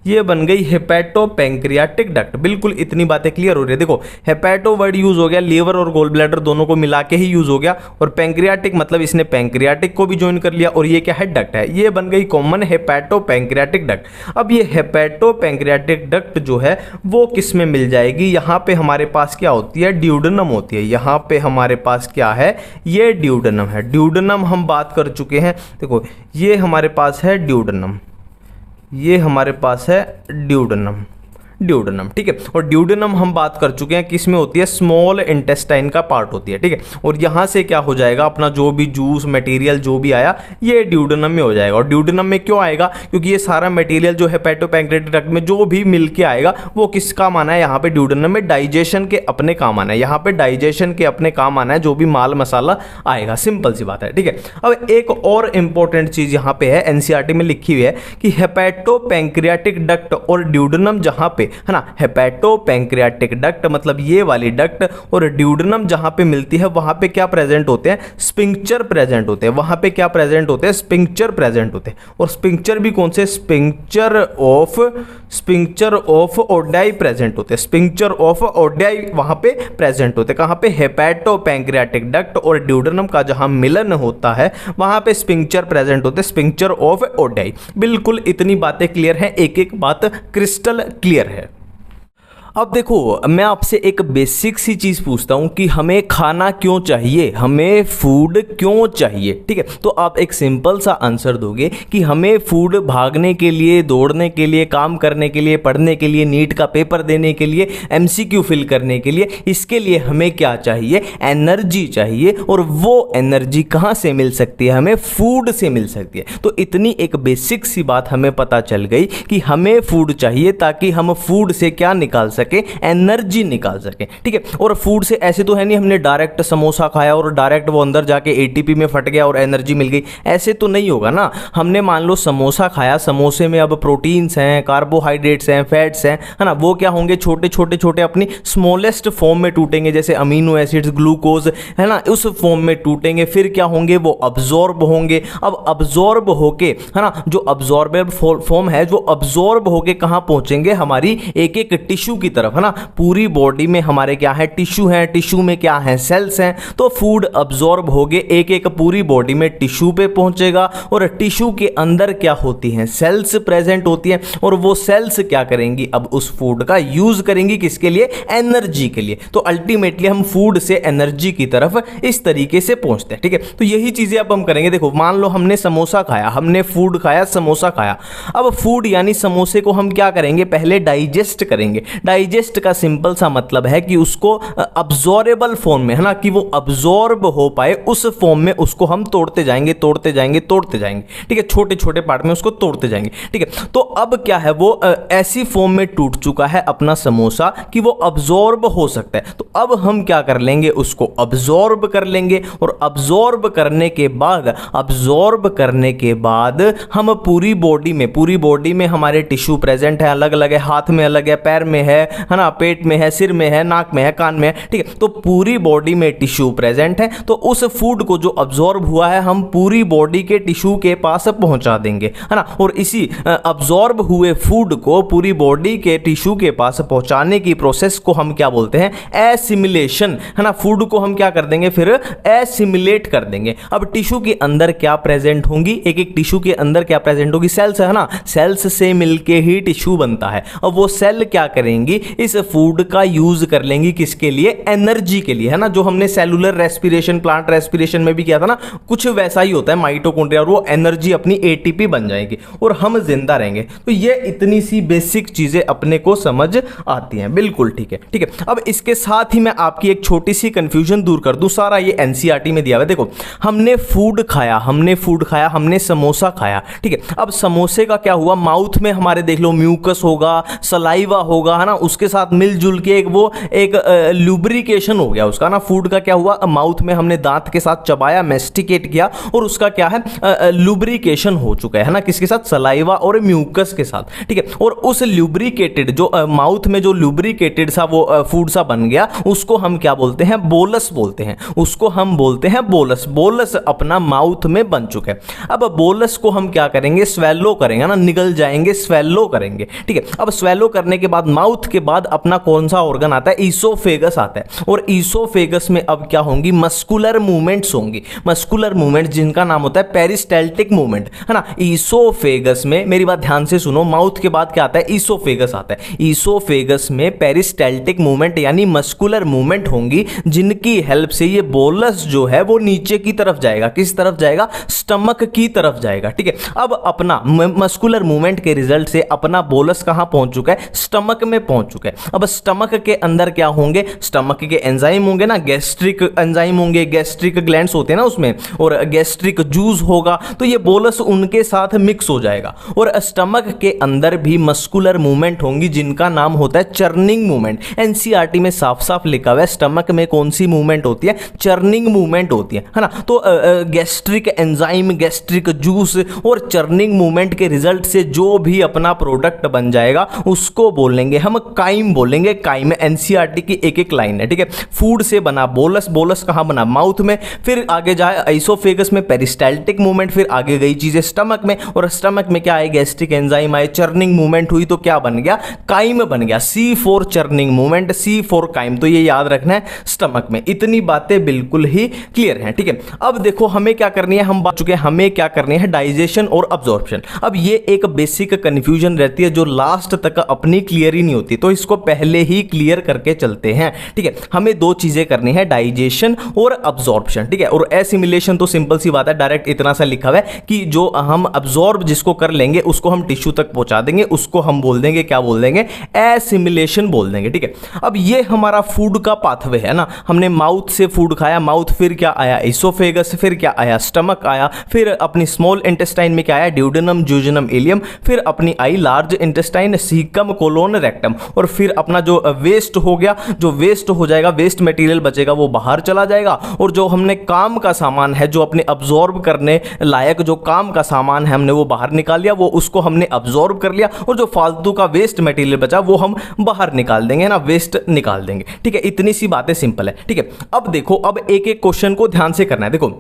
ये बन गई हेपेटो पैंक्रियाटिक डक्ट। बिल्कुल इतनी बातें क्लियर हो रही है। देखो हेपेटो वर्ड यूज हो गया, लीवर और गोल ब्लैडर दोनों को मिला के ही यूज हो गया, और पैंक्रियाटिक मतलब इसने पैंक्रियाटिक को भी ज्वाइन कर लिया, और ये क्या है, डक्ट है। ये बन गई कॉमन हेपेटो पैंक्रियाटिक डक्ट। अब ये हेपेटो पैंक्रियाटिक डक्ट जो है वो किस में मिल जाएगी, यहाँ पे हमारे पास क्या होती है, ड्यूडेनम होती है। यहाँ पे हमारे पास क्या है, ये ड्यूडेनम है। ड्यूडेनम हम बात कर चुके हैं। देखो ये हमारे पास है ड्यूडेनम, ये हमारे पास है ड्यूडेनम, ठीक है। और ड्यूडेनम हम बात कर चुके हैं किस में होती है, स्मॉल इंटेस्टाइन का पार्ट होती है, ठीक है। और यहाँ से क्या हो जाएगा, अपना जो भी जूस मटेरियल जो भी आया ये ड्यूडेनम में हो जाएगा। और ड्यूडेनम में क्यों आएगा, क्योंकि ये सारा मटेरियल जो हेपेटो पैंक्रियाटिक डक्ट में जो भी मिल के आएगा वो किस काम आना है, यहाँ पे ड्यूडेनम में डाइजेशन के अपने काम आना है। यहाँ पे डाइजेशन के अपने काम आना है, जो भी माल मसाला आएगा, सिंपल सी बात है, ठीक है। अब एक और इंपॉर्टेंट चीज यहाँ पे है, एनसीईआरटी में लिखी हुई है कि हेपेटो पैंक्रियाटिक डक्ट और ड्यूडेनम जहाँ पे है ना, हेपेटो पैंक्रियाटिक डक्ट मतलब ये वाली डक्ट, और ड्यूडेनम जहां पे मिलती है वहां पे क्या प्रेजेंट होते हैं, स्पिंक्चर प्रेजेंट होते हैं। वहां पे क्या प्रेजेंट होते हैं, स्पिंक्चर प्रेजेंट होते हैं। और स्पिंक्चर भी कौन से, स्पिंक्चर ऑफ ओडाई प्रेजेंट होते हैं। स्पिंक्चर ऑफ ओडाई वहां पे प्रेजेंट होते हैं। कहां पे, हेपेटो पैंक्रियाटिक डक्ट और ड्यूडेनम का जहां मिलन होता है वहां पे स्पिंक्चर प्रेजेंट होते हैं, स्पिंक्चर ऑफ ओडाई। बिल्कुल इतनी बातें क्लियर है, एक एक बात क्रिस्टल क्लियर है। अब देखो मैं आपसे एक बेसिक सी चीज़ पूछता हूँ कि हमें खाना क्यों चाहिए, हमें फूड क्यों चाहिए, ठीक है। तो आप एक सिंपल सा आंसर दोगे कि हमें फूड भागने के लिए, दौड़ने के लिए, काम करने के लिए, पढ़ने के लिए, नीट का पेपर देने के लिए, एमसीक्यू फिल करने के लिए, इसके लिए हमें क्या चाहिए, एनर्जी चाहिए। और वो एनर्जी कहाँ से मिल सकती है, हमें फूड से मिल सकती है। तो इतनी एक बेसिक सी बात हमें पता चल गई कि हमें फूड चाहिए ताकि हम फूड से क्या निकाल सके, एनर्जी निकाल सके, ठीक है। और फूड से ऐसे तो है नहीं हमने डायरेक्ट समोसा खाया और डायरेक्ट वो अंदर जाके एटीपी में फट गया और एनर्जी मिल गई, ऐसे तो नहीं होगा ना। हमने मान लो समोसा खाया, समोसे में अब प्रोटीन्स हैं, कार्बोहाइड्रेट्स हैं, फैट्स हैं, है ना, वो क्या होंगे, छोटे छोटे छोटे अपनी स्मॉलेस्ट फॉर्म में टूटेंगे, जैसे अमीनो एसिड्स, ग्लूकोज, है ना, उस फॉर्म में टूटेंगे। फिर क्या होंगे, वो अब्जॉर्ब होंगे। अब अब्जॉर्ब होके, है ना, जो अब्जॉर्बेबल फॉर्म है, जो अब्जॉर्ब होके कहाँ पहुंचेंगे, हमारी एक एक टिश्यू की तरफ, है ना। पूरी बॉडी में हमारे क्या है, टिश्यू है, टिश्यू में क्या है, सेल्स हैं। तो फूड अब्जॉर्ब हो गए, एक एक पूरी बॉडी में टिश्यू पे पहुंचेगा, और टिश्यू के अंदर क्या होती हैं, सेल्स प्रेजेंट होती हैं। और वो सेल्स क्या करेंगी, अब उस फूड का यूज करेंगी किसके लिए, एनर्जी के लिए। तो अल्टीमेटली हम फूड से एनर्जी की तरफ इस तरीके से पहुंचते हैं, ठीक है। तो यही चीजें अब हम करेंगे। देखो मान लो हमने समोसा खाया, हमने फूड खाया, समोसा खाया। अब फूड यानी समोसे को हम क्या करेंगे, पहले डाइजेस्ट करेंगे। डाइजेस्ट का सिंपल सा मतलब है कि उसको अब्जॉर्बेबल फॉर्म में, है ना, कि वो अब्जॉर्ब हो पाए उस फॉर्म में उसको हम तोड़ते जाएंगे, तोड़ते जाएंगे, तोड़ते जाएंगे, ठीक है। छोटे छोटे पार्ट में उसको तोड़ते जाएंगे, ठीक है। तो अब क्या है, वो ऐसी फॉर्म में टूट चुका है अपना समोसा कि वो अब्जॉर्ब हो सकता है। तो अब हम क्या कर लेंगे, उसको अब्जॉर्ब कर लेंगे। और अब्जॉर्ब करने के बाद हम पूरी बॉडी में हमारे टिश्यू प्रेजेंट है, अलग अलग है, हाथ में अलग है, पैर में है ना, पेट में है, सिर में है, नाक में है, कान में है, ठीक है। तो पूरी बॉडी में टिश्यू प्रेजेंट है। तो उस फूड को जो अब्जॉर्ब हुआ है हम पूरी बॉडी के टिश्यू के पास पहुंचा देंगे, है ना। और इसी अब्जॉर्ब हुए फूड को पूरी बॉडी के टिश्यू के पास पहुंचाने की प्रोसेस को हम क्या बोलते हैं, एसिमिलेशन, है ना। फूड को हम क्या कर देंगे, फिर एसिमिलेट कर देंगे। अब टिश्यू के अंदर क्या प्रेजेंट होंगी, एक एक टिश्यू के अंदर क्या प्रेजेंट होगी, सेल्स, है ना। सेल्स से मिलके ही टिश्यू बनता है। अब वो सेल क्या करेंगी, इस फूड का यूज कर लेंगी किसके लिए, एनर्जी के लिए, है ना। जो हमने सेलुलर रेस्पिरेशन, प्लांट रेस्पिरेशन में भी किया था ना, कुछ वैसा ही होता है माइटोकॉन्ड्रिया, और वो एनर्जी अपनी एटीपी बन जाएगी और हम जिंदा रहेंगे। तो ये इतनी सी बेसिक चीजें अपने को समझ आती हैं, बिल्कुल ठीक है, ठीक है। अब इसके साथ ही मैं आपकी एक छोटी सी कंफ्यूजन दूर कर दूं, सारा ये एनसीईआरटी में दिया हुआ है। देखो हमने फूड खाया, हमने समोसा खाया, ठीक है। अब समोसे का क्या हुआ, माउथ में हमारे देख लो म्यूकस होगा, सलाइवा होगा, है ना, उसके साथ मिलजुल के एक लुब्रिकेशन हो गया उसका ना, फूड का क्या हुआ, माउथ में हमने दांत के साथ चबाया, मेस्टिकेट किया और उसका क्या है लुब्रिकेशन हो चुका है ना, किसके साथ, सलाइवा और म्यूकस के साथ, ठीक है। और उस लुब्रिकेटेड जो माउथ में जो लुब्रिकेटेड सा वो फूड सा बन गया, उसको हम क्या बोलते हैं, बोलस बोलते हैं, उसको हम बोलते हैं बोलस। बोलस अपना माउथ में बन चुका है। अब बोलस को हम क्या करेंगे, स्वेलो करेंगे ना, निगल जाएंगे, स्वेलो करेंगे, ठीक है। अब स्वेलो करने के बाद माउथ के बाद अपना कौन सा ऑर्गन आता है, ईसोफेगस आता है। और ईसोफेगस में अब क्या होंगी, मस्कुलर मूवमेंट्स होंगी, मस्कुलर मूवमेंट जिनका नाम होता है पेरिस्टाल्टिक मूवमेंट, है ना। ईसोफेगस में, मेरी बात ध्यान से सुनो, माउथ के बाद क्या आता है, ईसोफेगस आता है। ईसोफेगस में पेरिस्टाल्टिक मूवमेंट यानी मस्कुलर मूवमेंट होंगी, जिनकी हेल्प से ये बोलस जो है वो नीचे की तरफ जाएगा, किस तरफ जाएगा, स्टमक की तरफ जाएगा, ठीक है। अब अपना मस्कुलर मूवमेंट के रिजल्ट से अपना बोलस कहां पहुंच चुका है, स्टमक में पहुंच चुका है। अब स्टमक के अंदर क्या होंगे, स्टमक के एंजाइम होंगे ना, गैस्ट्रिक एंजाइम होंगे, गैस्ट्रिक ग्लैंड्स होते हैं ना उसमें, और गैस्ट्रिक जूस होगा, तो ये बोलस उनके साथ मिक्स हो जाएगा। और स्टमक के अंदर भी मस्कुलर मूवमेंट होंगी, जिनका नाम होता है चर्निंग मूवमेंट। एनसीईआरटी में साफ साफ लिखा हुआ है स्टमक में कौन सी मूवमेंट होती है, चर्निंग मूवमेंट होती है ना। तो गैस्ट्रिक एंजाइम, गैस्ट्रिक जूस और चर्निंग मूवमेंट के रिजल्ट से जो भी अपना प्रोडक्ट बन जाएगा उसको बोलेंगे हम काइम, बोलेंगे काइम। एनसीईआरटी की एक एक लाइन है, ठीक है। फूड से बना बोलस, बोलस कहां बना, माउथ में, फिर आगे जाए आइसोफेगस में पेरिस्टाल्टिक मूवमेंट, फिर आगे गई चीजें स्टमक में, और स्टमक में क्या आए, गैस्ट्रिक एंजाइम आए, चर्निंग मूवमेंट हुई, तो क्या बन गया, काइम बन गया। C for churning movement, C for chyme, तो ये याद रखना है स्टमक में। इतनी बातें बिल्कुल ही क्लियर हैं, ठीक है। अब देखो हमें क्या करनी है, हम बात चुके हैं, हमें क्या करनी है, डाइजेशन और अब्जॉर्प्शन। अब ये एक बेसिक कंफ्यूजन रहती है जो लास्ट तक अपनी क्लियर ही नहीं होती, तो इसको पहले ही क्लियर करके चलते हैं, ठीक है। हमें दो चीजें करनी है, डाइजेशन और अब्जॉर्प्शन, ठीक है। और एसिमिलेशन तो सिंपल सी बात है, डायरेक्ट इतना सा लिखा हुआ है कि जो हम अब्जॉर्ब जिसको कर लेंगे उसको हम टिश्यू तक पहुंचा देंगे, उसको हम बोल देंगे, क्या बोल देंगे, एसिमिलेशन बोल देंगे, ठीक है। अब ये हमारा फूड का पाथवे है ना, हमने माउथ से फूड खाया, माउथ फिर क्या आया, इसोफेगस, फिर क्या आया, स्टमक आया, फिर अपनी स्मॉल इंटेस्टाइन में क्या आया, ड्यूडेनम, ज्यूजेनम, इलियम, फिर अपनी आई large intestine, caecum, colon, rectum, और फिर अपना जो वेस्ट हो गया, जो वेस्ट हो जाएगा, वेस्ट मटेरियल बचेगा वो बाहर चला जाएगा, और जो हमने काम का सामान है, जो अपने अब्जॉर्ब करने लायक जो काम का सामान है, हमने वो बाहर निकाल लिया, वो उसको हमने अब्जॉर्ब कर लिया, और जो फालतू का वेस्ट मटेरियल बचा वो हम बाहर निकाल देंगे ना, वेस्ट निकाल देंगे, ठीक है। इतनी सी बातें सिंपल है, ठीक है। अब देखो, अब एक एक क्वेश्चन को ध्यान से करना है। देखो,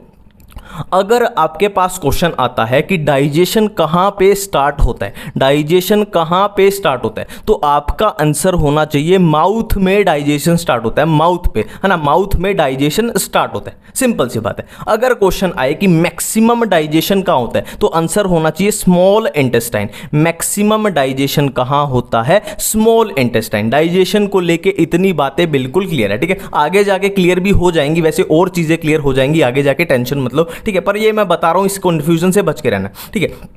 अगर आपके पास क्वेश्चन आता है कि डाइजेशन कहां पे स्टार्ट होता है, डाइजेशन कहां पे स्टार्ट होता है, तो आपका आंसर होना चाहिए माउथ में डाइजेशन स्टार्ट होता है, माउथ पे, है ना, माउथ में डाइजेशन स्टार्ट होता है, सिंपल सी बात है। अगर क्वेश्चन आए कि मैक्सिमम डाइजेशन कहां होता है, तो आंसर होना चाहिए स्मॉल इंटेस्टाइन। मैक्सिमम डाइजेशन कहां होता है, स्मॉल इंटेस्टाइन। डाइजेशन को लेके इतनी बातें बिल्कुल क्लियर है, ठीक है। आगे जाके क्लियर भी हो जाएंगी, वैसे और चीजें क्लियर हो जाएंगी आगे जाके, टेंशन मतलब, ठीक है। पर ये मैं बता रहा हूं, इस कंफ्यूजन से बच के रहना, ठीक है।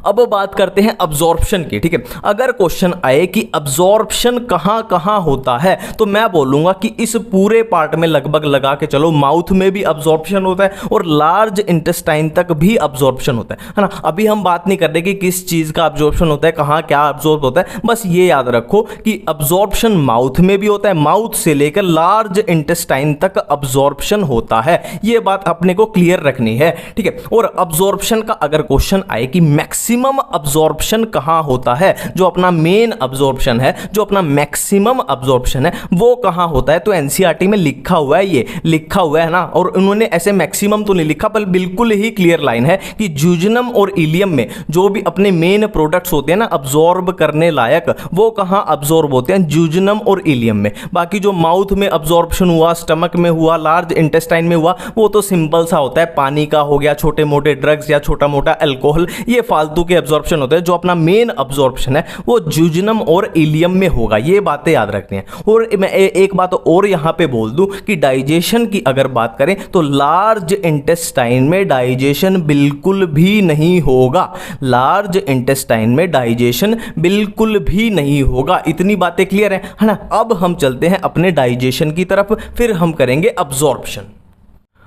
अब बात करते हैं अब्जॉर्प्शन की, ठीक है। अगर क्वेश्चन आए कि अब्जॉर्प्शन कहां कहां होता है, तो मैं बोलूंगा कि इस पूरे पार्ट में लगभग लगा के चलो, माउथ में भी अब्जॉर्प्शन होता है और लार्ज इंटेस्टाइन तक भी अब्जॉर्प्शन होता है ना। अभी हम बात नहीं कर रहे कि किस चीज का अब्जॉर्प्शन होता है, कहां क्या अब्जॉर्ब होता है, बस ये याद रखो कि अब्जॉर्प्शन माउथ में भी होता है, माउथ से लेकर लार्ज इंटेस्टाइन तक अब्जॉर्प्शन होता है, ये बात अपने को क्लियर रखनी है, ठीक है। और अब्जॉर्प्शन का अगर क्वेश्चन आए कि मैक्सिमम अब्जॉर्प्शन कहां होता है, जो अपना मेन अब्जॉर्प्शन है, जो अपना मैक्सिमम अब्जॉर्प्शन है वो कहां होता है, तो एनसीईआरटी में लिखा हुआ है, ये लिखा हुआ है ना। और उन्होंने ऐसे मैक्सिमम तो नहीं लिखा, पर बिल्कुल ही क्लियर लाइन है कि ज्यूजेनम और इलियम में जो भी अपने मेन प्रोडक्ट्स होते हैं ना अब्जॉर्ब करने लायक, वो कहां अब्जॉर्ब होते हैं, ज्यूजेनम और इलियम में। बाकी जो माउथ में अब्जॉर्प्शन हुआ, स्टमक में हुआ, लार्ज इंटेस्टाइन में हुआ, वो तो सिंपल सा होता है, पानी का हो गया, छोटे मोटे ड्रग्स या छोटा मोटा अल्कोहल, ये फालतू के अब्जॉर्प्शन होते हैं। जो अपना मेन अब्जॉर्प्शन है वो ज्यूजेनम और इलियम में होगा, ये बातें याद रखनी है। और मैं एक बात और यहां पे बोल दूं कि डाइजेशन की अगर बात करें तो लार्ज इंटेस्टाइन में डाइजेशन बिल्कुल भी नहीं होगा, लार्ज इंटेस्टाइन में डाइजेशन बिल्कुल भी नहीं होगा। इतनी बातें क्लियर है ना। अब हम चलते हैं अपने डाइजेशन की तरफ, फिर हम करेंगे अब्जॉर्प्शन।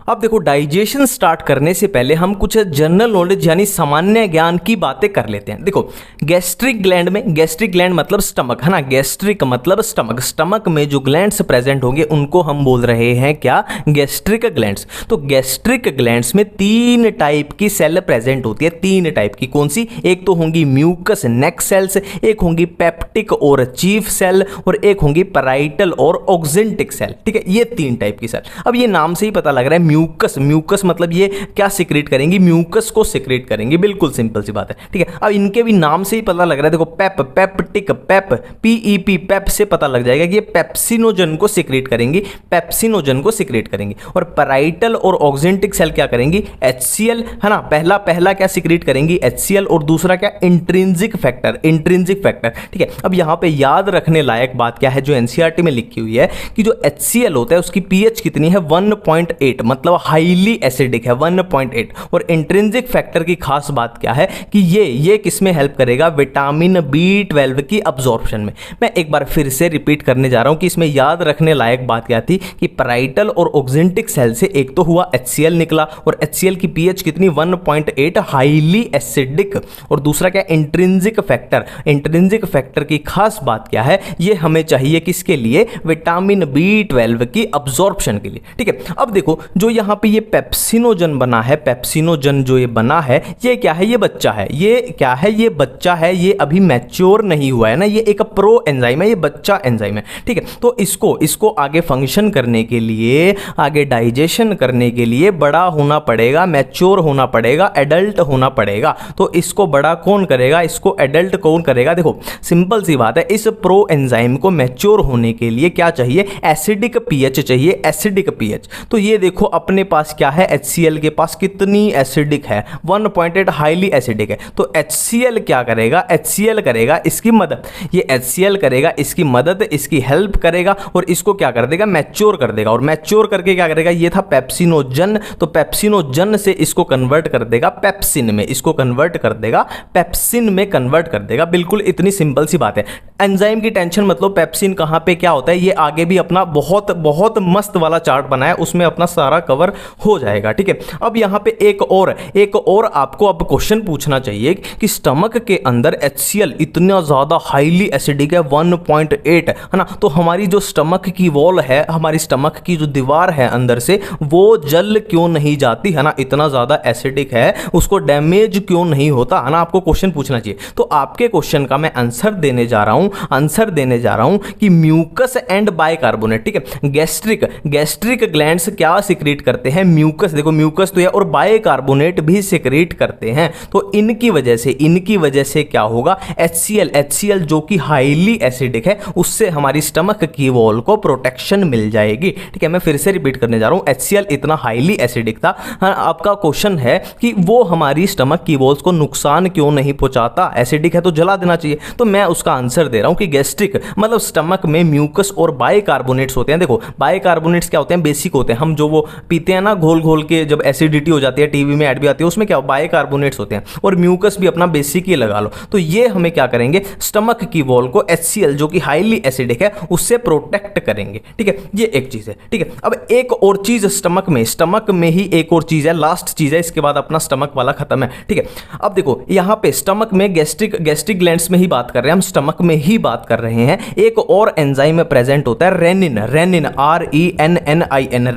अब देखो डाइजेशन स्टार्ट करने से पहले हम कुछ जनरल नॉलेज यानी सामान्य ज्ञान की बातें कर लेते हैं। देखो गैस्ट्रिक ग्लैंड में, गैस्ट्रिक ग्लैंड मतलब स्टमक है ना, गैस्ट्रिक मतलब स्टमक, स्टमक में जो ग्लैंड्स प्रेजेंट होंगे उनको हम बोल रहे हैं क्या, गैस्ट्रिक ग्लैंड्स। तो गैस्ट्रिक ग्लैंड्स में 3 टाइप की सेल प्रेजेंट होती है, 3 टाइप की। कौन सी? एक तो होंगी म्यूकस नेक सेल्स, एक होंगी पेप्टिक और चीफ सेल, और एक होंगी पैराइटल और ऑक्जेंटिक सेल। ठीक है, ये 3 टाइप की सेल। अब ये नाम से ही पता लग रहा है म्यूकस, म्यूकस मतलब ये क्या सिक्रेट करेंगी, म्यूकस को सिक्रेट करेंगी, बिल्कुल सिंपल सी बात है। ठीक है, अब इनके भी नाम से ही पता लग रहा है, देखो पेप, पेप्टिक, पेप, पीईपी, पेप से पता लग जाएगा कि ये पेप्सिनोजन को सिक्रेट करेंगी, पेप्सिनोजन को सिक्रेट करेंगी। और पैराइटल और ऑक्जेंटिक सेल क्या करेंगी, HCl है ना, पहला क्या सिक्रेट करेंगी, HCl, और दूसरा क्या, इंट्रिंसिक फैक्टर, इंट्रिंसिक फैक्टर। ठीक है, अब यहां पे याद रखने लायक बात क्या है जो एनसीईआरटी में लिखी हुई है कि जो HCl होता है उसकी पीएच कितनी है, 1.8, मतलब हाईली एसिडिक है, 1.8। और इंट्रिंसिक फैक्टर की खास बात क्या है कि ये किस में हेल्प करेगा, विटामिन B12 की अब्जॉर्प्शन में। मैं एक बार फिर से रिपीट करने जा रहा हूं कि इसमें याद रखने लायक बात क्या थी कि पैराइटल और ऑक्जेंटिक सेल से एक तो हुआ HCl निकला, और HCl की पीएच कितनी, 1.8, हाईली एसिडिक। और दूसरा क्या, इंट्रिंसिक फैक्टर। इंट्रिंसिक फैक्टर की खास बात क्या है, ये हमें चाहिए किसके लिए, विटामिन B12 की अब्जॉर्प्शन के लिए। ठीक है, अब देखो जो यहां पे ये पेप्सिनोजन बना है, पेप्सिनोजन जो ये बना है, ये क्या है, ये बच्चा है, ये क्या है, ये बच्चा है, ये अभी मैच्योर नहीं हुआ है ना, ये एक प्रो एंजाइम है, ये बच्चा एंजाइम है। ठीक है, तो इसको आगे फंक्शन करने के लिए, आगे डाइजेशन करने के लिए बड़ा होना पड़ेगा, मैच्योर होना पड़ेगा, एडल्ट होना पड़ेगा। तो इसको बड़ा कौन करेगा, इसको एडल्ट कौन करेगा। देखो सिंपल सी बात है, इस प्रो एंजाइम को मैच्योर होने के लिए क्या चाहिए, एसिडिक पीएच चाहिए, एसिडिक पीएच। तो ये देखो अपने पास क्या है, HCl के पास कितनी एसिडिक है, 1.8, हाईली एसिडिक है। तो HCl क्या करेगा, HCl करेगा इसकी मदद, ये HCl करेगा इसकी मदद, इसकी हेल्प करेगा, और इसको क्या कर देगा, मैच्योर कर देगा। और मैच्योर करके क्या करेगा, ये था पेप्सिनोजन, तो पेप्सिनोजन से इसको कन्वर्ट कर देगा पेप्सिन में, इसको कन्वर्ट कर देगा पेप्सिन में, कन्वर्ट कर देगा। बिल्कुल इतनी सिंपल सी बात है। एंजाइम की टेंशन मतलब पेप्सिन कहां पे क्या होता है, ये आगे भी अपना बहुत बहुत मस्त वाला चार्ट बनाया, उसमें अपना सारा कवर हो जाएगा। ठीक है, अब यहां पे एक और आपको अब क्वेश्चन पूछना चाहिए कि स्टमक के अंदर HCl इतना ज्यादा हाईली एसिडिक है, 1.8 है ना, तो हमारी जो स्टमक की वॉल है, हमारी स्टमक की जो दीवार है अंदर से, वो जल क्यों नहीं जाती है ना, इतना ज्यादा एसिडिक है, उसको डैमेज क्यों नहीं होता है ना, आपको क्वेश्चन पूछना चाहिए। तो आपके क्वेश्चन का मैं आंसर देने जा रहा हूं कि म्यूकस एंड बाइकार्बोनेट। ठीक है, गैस्ट्रिक ग्लैंड्स क्या सिक्रेट करते हैं, म्यूकस, देखो म्यूकस तो है, और बाइकार्बोनेट भी सिक्रेट करते हैं। तो इनकी वजह से क्या होगा, HCl जो कि हाईली एसिडिक है, उससे हमारी स्टमक की वॉल को प्रोटेक्शन मिल जाएगी। ठीक है, मैं फिर से रिपीट करने जा रहा हूं, HCl इतना हाईली एसिडिक था। हाँ, आपका क्वेश्चन है कि वो हमारी स्टमक की वॉल्स को नुकसान क्यों नहीं पहुंचाता, एसिडिक है तो जला देना चाहिए। तो मैं उसका आंसर दे रहा हूं कि गैस्ट्रिक मतलब स्टमक में म्यूकस और बाइकार्बोनेट्स होते हैं। देखो बाइकार्बोनेट्स क्या होते हैं, बेसिक होते हैं, हम जो वो पीते हैं ना घोल घोल के, जब एसिडिटी हो जाती है, टीवी में ऐड भी आती है, उसमें क्या बाइकार्बोनेट्स होते हैं, और म्यूकस भी अपना बेसिक ही लगा लो। तो ये हमें क्या करेंगे, स्टमक की वॉल को HCl जो कि हाईली एसिडिक है उससे प्रोटेक्ट करेंगे। ठीक है, ये एक चीज है। ठीक है, अब एक और चीज स्टमक में ही एक और चीज है, लास्ट चीज है, इसके बाद अपना स्टमक वाला खत्म है। ठीक है, अब देखो यहां पे स्टमक में गैस्ट्रिक ग्लैंड्स में ही बात कर रहे हैं हम, स्टमक में ही बात कर रहे हैं। एक और एंजाइम प्रेजेंट होता है rennin, RENNIN,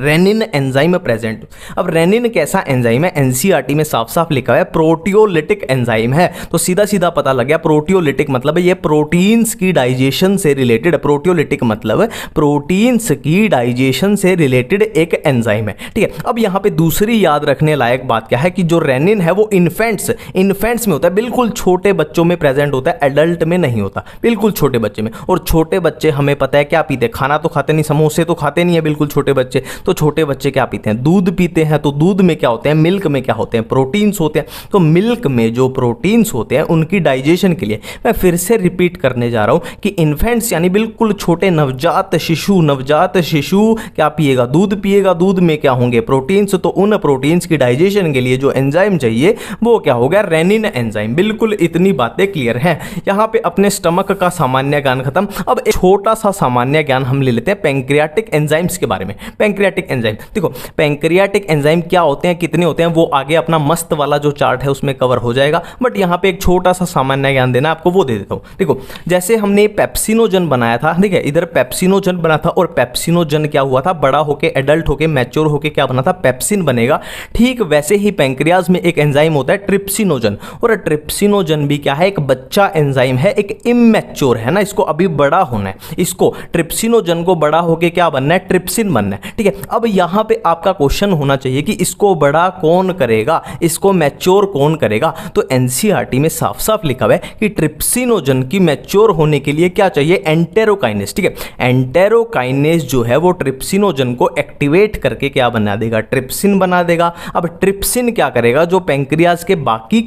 rennin enzyme present. अब रेनिन कैसा एंजाइम है, एनसीईआरटी में साफ साफ लिखा है प्रोटियोलिटिक एंजाइम है। तो सीधा सीधा पता लग गया, प्रोटियोलिटिक मतलब ये प्रोटीन्स की डाइजेशन से रिलेटेड, प्रोटियोलिटिक मतलब प्रोटीन्स की डाइजेशन से रिलेटेड एक एंजाइम है। ठीक है, अब यहां पे दूसरी याद रखने लायक बात क्या है कि जो रेनिन है वो इन्फेंट्स में होता है, बिल्कुल छोटे बच्चों में प्रेजेंट होता है, एडल्ट में नहीं होता, बिल्कुल छोटे बच्चे में। और छोटे बच्चे हमें पता है क्या पीते हैं, खाना तो खाते नहीं, समोसे तो खाते नहीं है बिल्कुल छोटे बच्चे। तो छोटे बच्चे क्या पीते हैं, दूध पीते हैं। तो दूध में क्या होते हैं, मिल्क में क्या होते हैं, प्रोटीन्स होते हैं। तो मिल्क में जो प्रोटीन्स होते हैं उनकी डाइजेशन के लिए मैं फिर से रिपीट करने जा रहा हूं कि इन्फेंट्स यानी बिल्कुल छोटे नवजात शिशु क्या पिएगा, दूध पिएगा। दूध में क्या होंगे, प्रोटीन्स। तो उन प्रोटीन्स की डाइजेशन के लिए जो एंजाइम चाहिए वो क्या हो गया, रेनिन एंजाइम। बिल्कुल इतनी बातें क्लियर हैं। यहां पे अपने स्टमक का सामान्य ज्ञान खत्म। अब एक छोटा सा सामान्य ज्ञान हम ले लेते हैं पैंक्रियाटिक एंजाइम्स के बारे में। पैंक्रियाटिक एंजाइम देखो, पैंक्रियाटिक एंजाइम क्या होते हैं, कितने होते हैं, वो आगे अपना मस्त वाला जो चार्ट है उसमें कवर हो जाएगा, बट यहाँ पे एक छोटा सा सामान्य ज्ञान देना आपको, वो दे देता हूँ। देखो जैसे हमने पेप्सिनोजन बनाया था, ठीक है, इधर पेप्सिनोजन बना था और पेप्सिनोजन क्या हुआ था, बड़ा होके एडल्ट होके मैच्योर होके क्या बना था, पेप्सिन बनेगा। ठीक वैसे ही पैंक्रियाज में एक एंजाइम होता है ट्रिप्सिनोजन, और ट्रिप्सिनोजन भी क्या है, एक बच्चा एंजाइम है, एक इमैच्योर है ना, इसको अभी बड़ा होना है, इसको ट्रिप्सिनोजन को बड़ा होके क्या बनना है, ट्रिप्सिन बनना है। ठीक है, अब यहां पे आपका क्वेश्चन होना चाहिए कि इसको बड़ा कौन करेगा, इसको मैच्योर कौन करेगा, तो एनसीईआरटी में साफ साफ लिखा हुआ है कि ट्रिप्सिनोजन की मैच्योर होने के लिए क्या चाहिए, एंटेरोकाइनेज। ठीक है, एंटेरोकाइनेज जो है वो ट्रिप्सिनोजन को एक्टिवेट करके क्या बना देगा, ट्रिप्सिन बना देगा। अब ट्रिप्सिन क्या करेगा, जो पैंक्रियाज के बाकी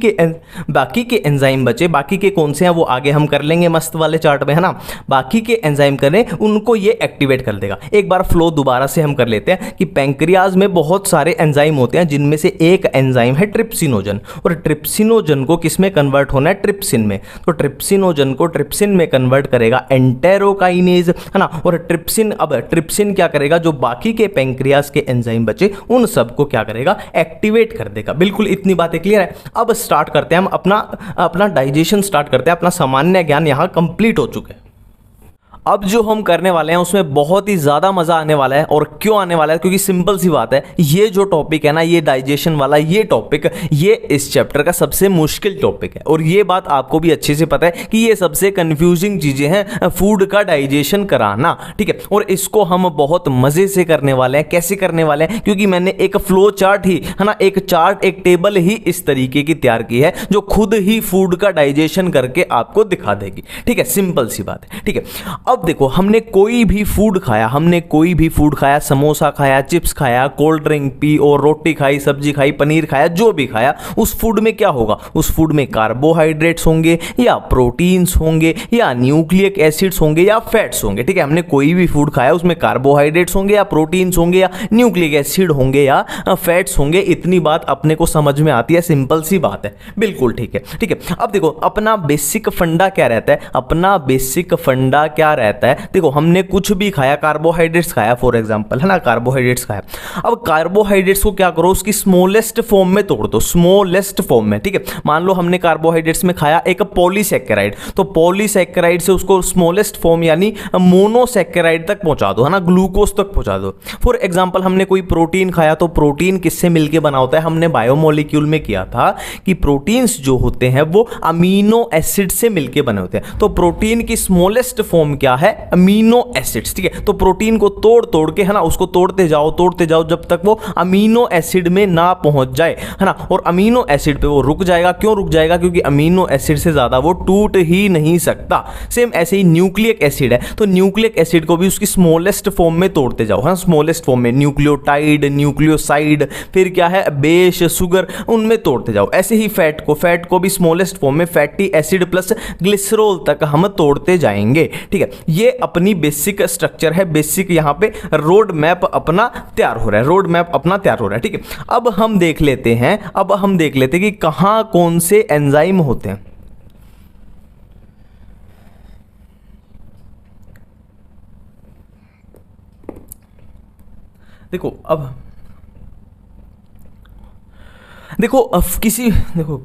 के एंजाइम बचे, बाकी के कौन से हैं वो आगे हम कर लेंगे मस्त वाले चार्ट में, है ना, बाकी के एंजाइम करें उनको ये एक्टिवेट कर देगा। एक बार फ्लो दोबारा से हम कर लेते हैं कि पैंक्रियाज में बहुत सारे एंजाइम होते हैं, जिनमें से एक एंजाइम है ट्रिप्सिनोजन, और ट्रिप्सिनोजन को किस में कन्वर्ट होना है, ट्रिप्सिन में। तो ट्रिप्सिनोजन को ट्रिप्सिन में कन्वर्ट करेगा एंटेरोकाइनेज, है ना, और ट्रिप्सिन, अब ट्रिप्सिन क्या करेगा, जो बाकी के पैंक्रियाज के एंजाइम बचे उन सबको क्या करेगा, एक्टिवेट कर देगा। बिल्कुल इतनी बातें क्लियर है। अब स्टार्ट करते हैं हम अपना डाइजेशन स्टार्ट करते हैं, अपना सामान्य ज्ञान यहां कंप्लीट हो चुका है। अब जो हम करने वाले हैं उसमें बहुत ही ज़्यादा मज़ा आने वाला है, और क्यों आने वाला है, क्योंकि सिंपल सी बात है, ये जो टॉपिक है ना, ये डाइजेशन वाला ये टॉपिक, ये इस चैप्टर का सबसे मुश्किल टॉपिक है, और ये बात आपको भी अच्छे से पता है कि ये सबसे कंफ्यूजिंग चीज़ें हैं फूड का डाइजेशन कराना। ठीक है, और इसको हम बहुत मज़े से करने वाले हैं। कैसे करने वाले हैं, क्योंकि मैंने एक फ्लो चार्ट ही, है ना, एक चार्ट, एक टेबल ही इस तरीके की तैयार की है जो खुद ही फूड का डाइजेशन करके आपको दिखा देगी। ठीक है, सिंपल सी बात है। ठीक है, अब देखो हमने कोई भी फूड खाया, समोसा खाया, चिप्स खाया, कोल्ड ड्रिंक पी और रोटी खाई, सब्जी खाई, पनीर खाया, जो भी खाया, उस फूड में क्या होगा, उस फूड में कार्बोहाइड्रेट्स होंगे या प्रोटीन्स होंगे या न्यूक्लिक एसिड्स होंगे या फैट्स होंगे। ठीक है, हमने कोई भी फूड खाया उसमें कार्बोहाइड्रेट्स होंगे या प्रोटीन्स होंगे या न्यूक्लिक एसिड होंगे या फैट्स होंगे। इतनी बात अपने को समझ में आती है, सिंपल सी बात है, बिल्कुल ठीक है। ठीक है, अब देखो अपना बेसिक फंडा क्या रहता है, अपना बेसिक फंडा क्या रहता है, देखो हमने कुछ भी खाया, कार्बोहाइड्रेट्स खाया फॉर एग्जांपल, है ना, कार्बोहाइड्रेट्स खाया। अब कार्बोहाइड्रेट्स को क्या करो, उसकी स्मॉलेस्ट फॉर्म में तोड़ दो, स्मॉलेस्ट फॉर्म में। ठीक है, मान लो हमने कार्बोहाइड्रेट्स में खाया एक पॉलीसैकेराइड, तो पॉलीसैकेराइड से उसको स्मॉलेस्ट फॉर्म यानी मोनोसैकेराइड तक पहुंचा दो, है ना, ग्लूकोज तक पहुंचा दो। फॉर एग्जांपल हमने कोई प्रोटीन खाया, तो प्रोटीन किससे मिलकर बना होता है, हमने बायोमोलिक्यूल में किया था कि प्रोटीन्स जो होते हैं वो अमीनो एसिड से मिलकर बने होते हैं। तो प्रोटीन की स्मॉलेस्ट फॉर्म क्या है, अमीनो एसिड्स। ठीक है, तो प्रोटीन को तोड़ के, है ना, उसको तोड़ते जाओ जब तक वो अमीनो एसिड में ना पहुंच जाए, है ना, और अमीनो एसिड पे वो रुक जाएगा। क्यों रुक जाएगा, क्योंकि अमीनो एसिड से ज्यादा वो टूट ही नहीं सकता। सेम ऐसे ही न्यूक्लिक एसिड है, तो न्यूक्लिक एसिड को भी उसकी स्मॉलेस्ट फॉर्म में तोड़ते जाओ, हाँ, स्मॉलेस्ट फॉर्म में, न्यूक्लियोटाइड, न्यूक्लियोसाइड, फिर क्या है बेस, शुगर, उनमें तोड़ते जाओ। ऐसे ही फैट को भी स्मॉलेस्ट फॉर्म में फैटी एसिड प्लस ग्लिसरॉल तक हम तोड़ते जाएंगे। ठीक है, ये अपनी बेसिक स्ट्रक्चर है, बेसिक यहां पे रोड मैप अपना तैयार हो रहा है। ठीक है, अब हम देख लेते हैं कि कहां कौन से एंजाइम होते हैं। देखो अब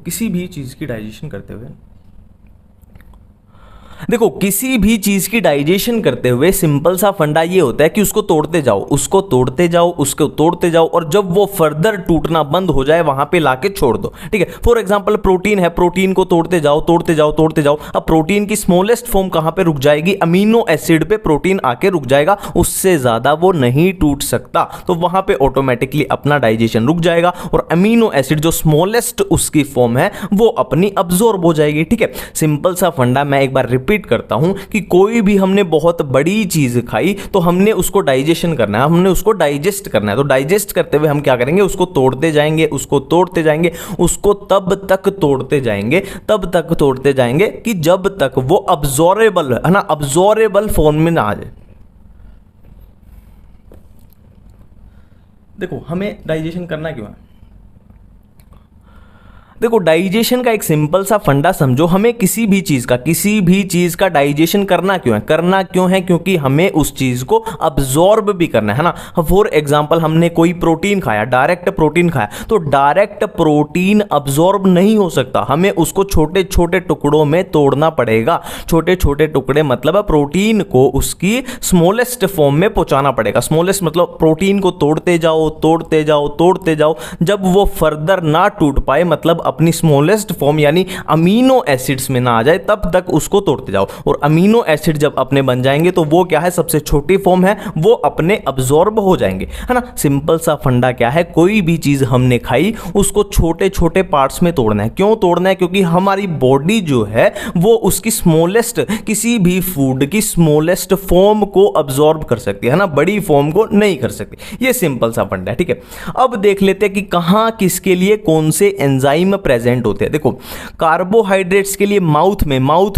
किसी भी चीज की डाइजेशन करते हुए सिंपल सा फंडा ये होता है कि उसको तोड़ते जाओ और जब वो फर्दर टूटना बंद हो जाए वहां पे लाके छोड़ दो। ठीक है, फॉर एग्जांपल प्रोटीन है, प्रोटीन को तोड़ते जाओ। अब प्रोटीन की स्मॉलेस्ट फॉर्म कहां पे रुक जाएगी, अमीनो एसिड पे प्रोटीन आके रुक जाएगा, उससे ज्यादा वो नहीं टूट सकता, तो वहां पे ऑटोमेटिकली अपना डाइजेशन रुक जाएगा और अमीनो एसिड जो स्मॉलेस्ट उसकी फॉर्म है वो अपनी अब्जॉर्ब हो जाएगी। ठीक है, सिंपल सा फंडा मैं एक बार रिपीट करता हूं कि कोई भी हमने बहुत बड़ी चीज खाई तो हमने उसको डाइजेशन करना है, हमने उसको डाइजेस्ट करना है। तो डाइजेस्ट करते हुए हम क्या करेंगे, उसको तोड़ते जाएंगे, उसको तब तक तोड़ते जाएंगे कि जब तक वो अब्जॉर्बेबल, है ना, अब्जॉर्बेबल फॉर्म में ना आ जाए। देखो हमें डाइजेशन करना क्यों है, देखो डाइजेशन का एक सिंपल सा फंडा समझो, हमें किसी भी चीज का डाइजेशन करना क्यों है क्योंकि हमें उस चीज को अब्जॉर्ब भी करना है ना। फॉर एग्जांपल हमने कोई प्रोटीन खाया, डायरेक्ट प्रोटीन खाया, तो डायरेक्ट प्रोटीन अब्जॉर्ब नहीं हो सकता, हमें उसको छोटे छोटे टुकड़ों में तोड़ना पड़ेगा। छोटे छोटे टुकड़े मतलब प्रोटीन को उसकी स्मॉलेस्ट फॉर्म में पहुंचाना पड़ेगा। स्मॉलेस्ट मतलब प्रोटीन को तोड़ते जाओ, जब वो फर्दर ना टूट पाए, मतलब अपनी स्मॉलेस्ट फॉर्म यानी अमीनो एसिड्स में ना आ जाए, तब तक उसको तोड़ते जाओ। और अमीनो एसिड जब अपने बन जाएंगे तो वो क्या है, सबसे छोटी फॉर्म है, वो अपने अब्जॉर्ब हो जाएंगे, है ना। सिंपल सा फंडा क्या है, कोई भी चीज हमने खाई उसको छोटे छोटे पार्ट्स में तोड़ना है। क्यों तोड़ना है? क्योंकि हमारी बॉडी जो है वो उसकी स्मॉलेस्ट, किसी भी फूड की स्मॉलेस्ट फॉर्म को अब्जॉर्ब कर सकती है ना, बड़ी फॉर्म को नहीं कर सकती। ये सिंपल सा फंडा है, ठीक है। अब देख लेते हैं कि कहां किसके लिए कौन से एंजाइम प्रेजेंट होते हैं। देखो कार्बोहाइड्रेट्स के लिए माउथ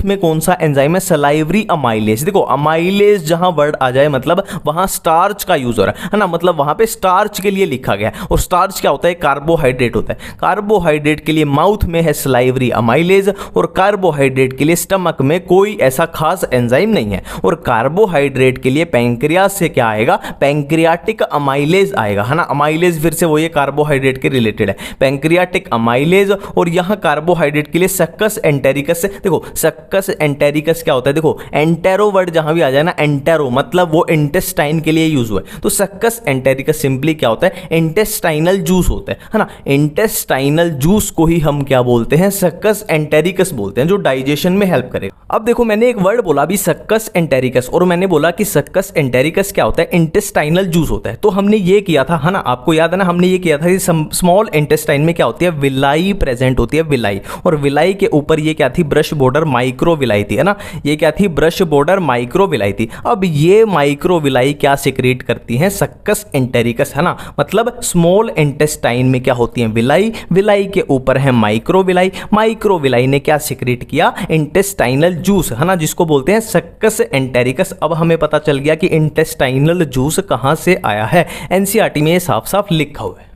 में कौन सा एंजाइम है, सलाइवरी अमाइलेज। देखो अमाइलेज जहां वर्ड आ जाए मतलब वहां स्टार्च का यूज हो रहा है ना, मतलब वहां पे स्टार्च के लिए लिखा गया है। और स्टार्च क्या होता है, कार्बोहाइड्रेट होता है। कार्बोहाइड्रेट के लिए माउथ में है सलाइवरी अमाइलेज, और कार्बोहाइड्रेट के लिए स्टमक में कोई ऐसा खास एंजाइम नहीं है। और कार्बोहाइड्रेट के लिए पैंक्रियास से क्या आएगा, पैंक्रियाटिक अमाइलेज आएगा, है ना। अमाइलेज फिर से वो ये कार्बोहाइड्रेट के रिलेटेड है, पैंक्रियाटिक अमाइलेज। और यहां कार्बोहाइड्रेट के लिए सक्कस एंटेरिकस से, देखो सक्कस एंटेरिकस क्या होता है, देखो एंटेरो वर्ड जहां भी आ जाए ना, एंटेरो मतलब वो इंटेस्टाइन के लिए यूज हुआ है, तो सक्कस एंटेरिकस सिंपली क्या होता है, इंटेस्टाइनल जूस होता है ना। इंटेस्टाइनल जूस को ही हम क्या बोलते हैं, सक्कस एंटेरिकस बोलते हैं, जो डाइजेशन में हेल्प करेगा। अब देखो मैंने एक वर्ड बोला अभी सक्कस एंटेरिकस, और मैंने बोला कि सक्कस एंटेरिकस क्या होता है, इंटेस्टाइनल जूस होता है। तो हमने ये किया था, है ना, आपको याद है ना, हमने ये किया था कि स्मॉल इंटेस्टाइन में क्या होती है, विलाई प्रेजेंट होती है, विलाई। और विलाई के ऊपर ये क्या थी, ब्रश बॉर्डर माइक्रो विलाई थी, है ना। ये क्या थी, ब्रश बॉर्डर माइक्रो विलाई थी। अब ये माइक्रो विलाई क्या सिक्रीट करती हैं, सक्कस एंटेरिकस, है ना। मतलब स्मॉल इंटेस्टाइन में क्या होती है, विलाई, विलाई के ऊपर है माइक्रो विलाई, माइक्रो विलाई ने क्या सिक्रीट किया, इंटेस्टाइनल जूस, है ना, जिसको बोलते हैं सक्कस एंटेरिकस। अब हमें पता चल गया कि इंटेस्टाइनल जूस कहां से आया है, एनसीईआरटी में ये साफ साफ लिखा हुआ है।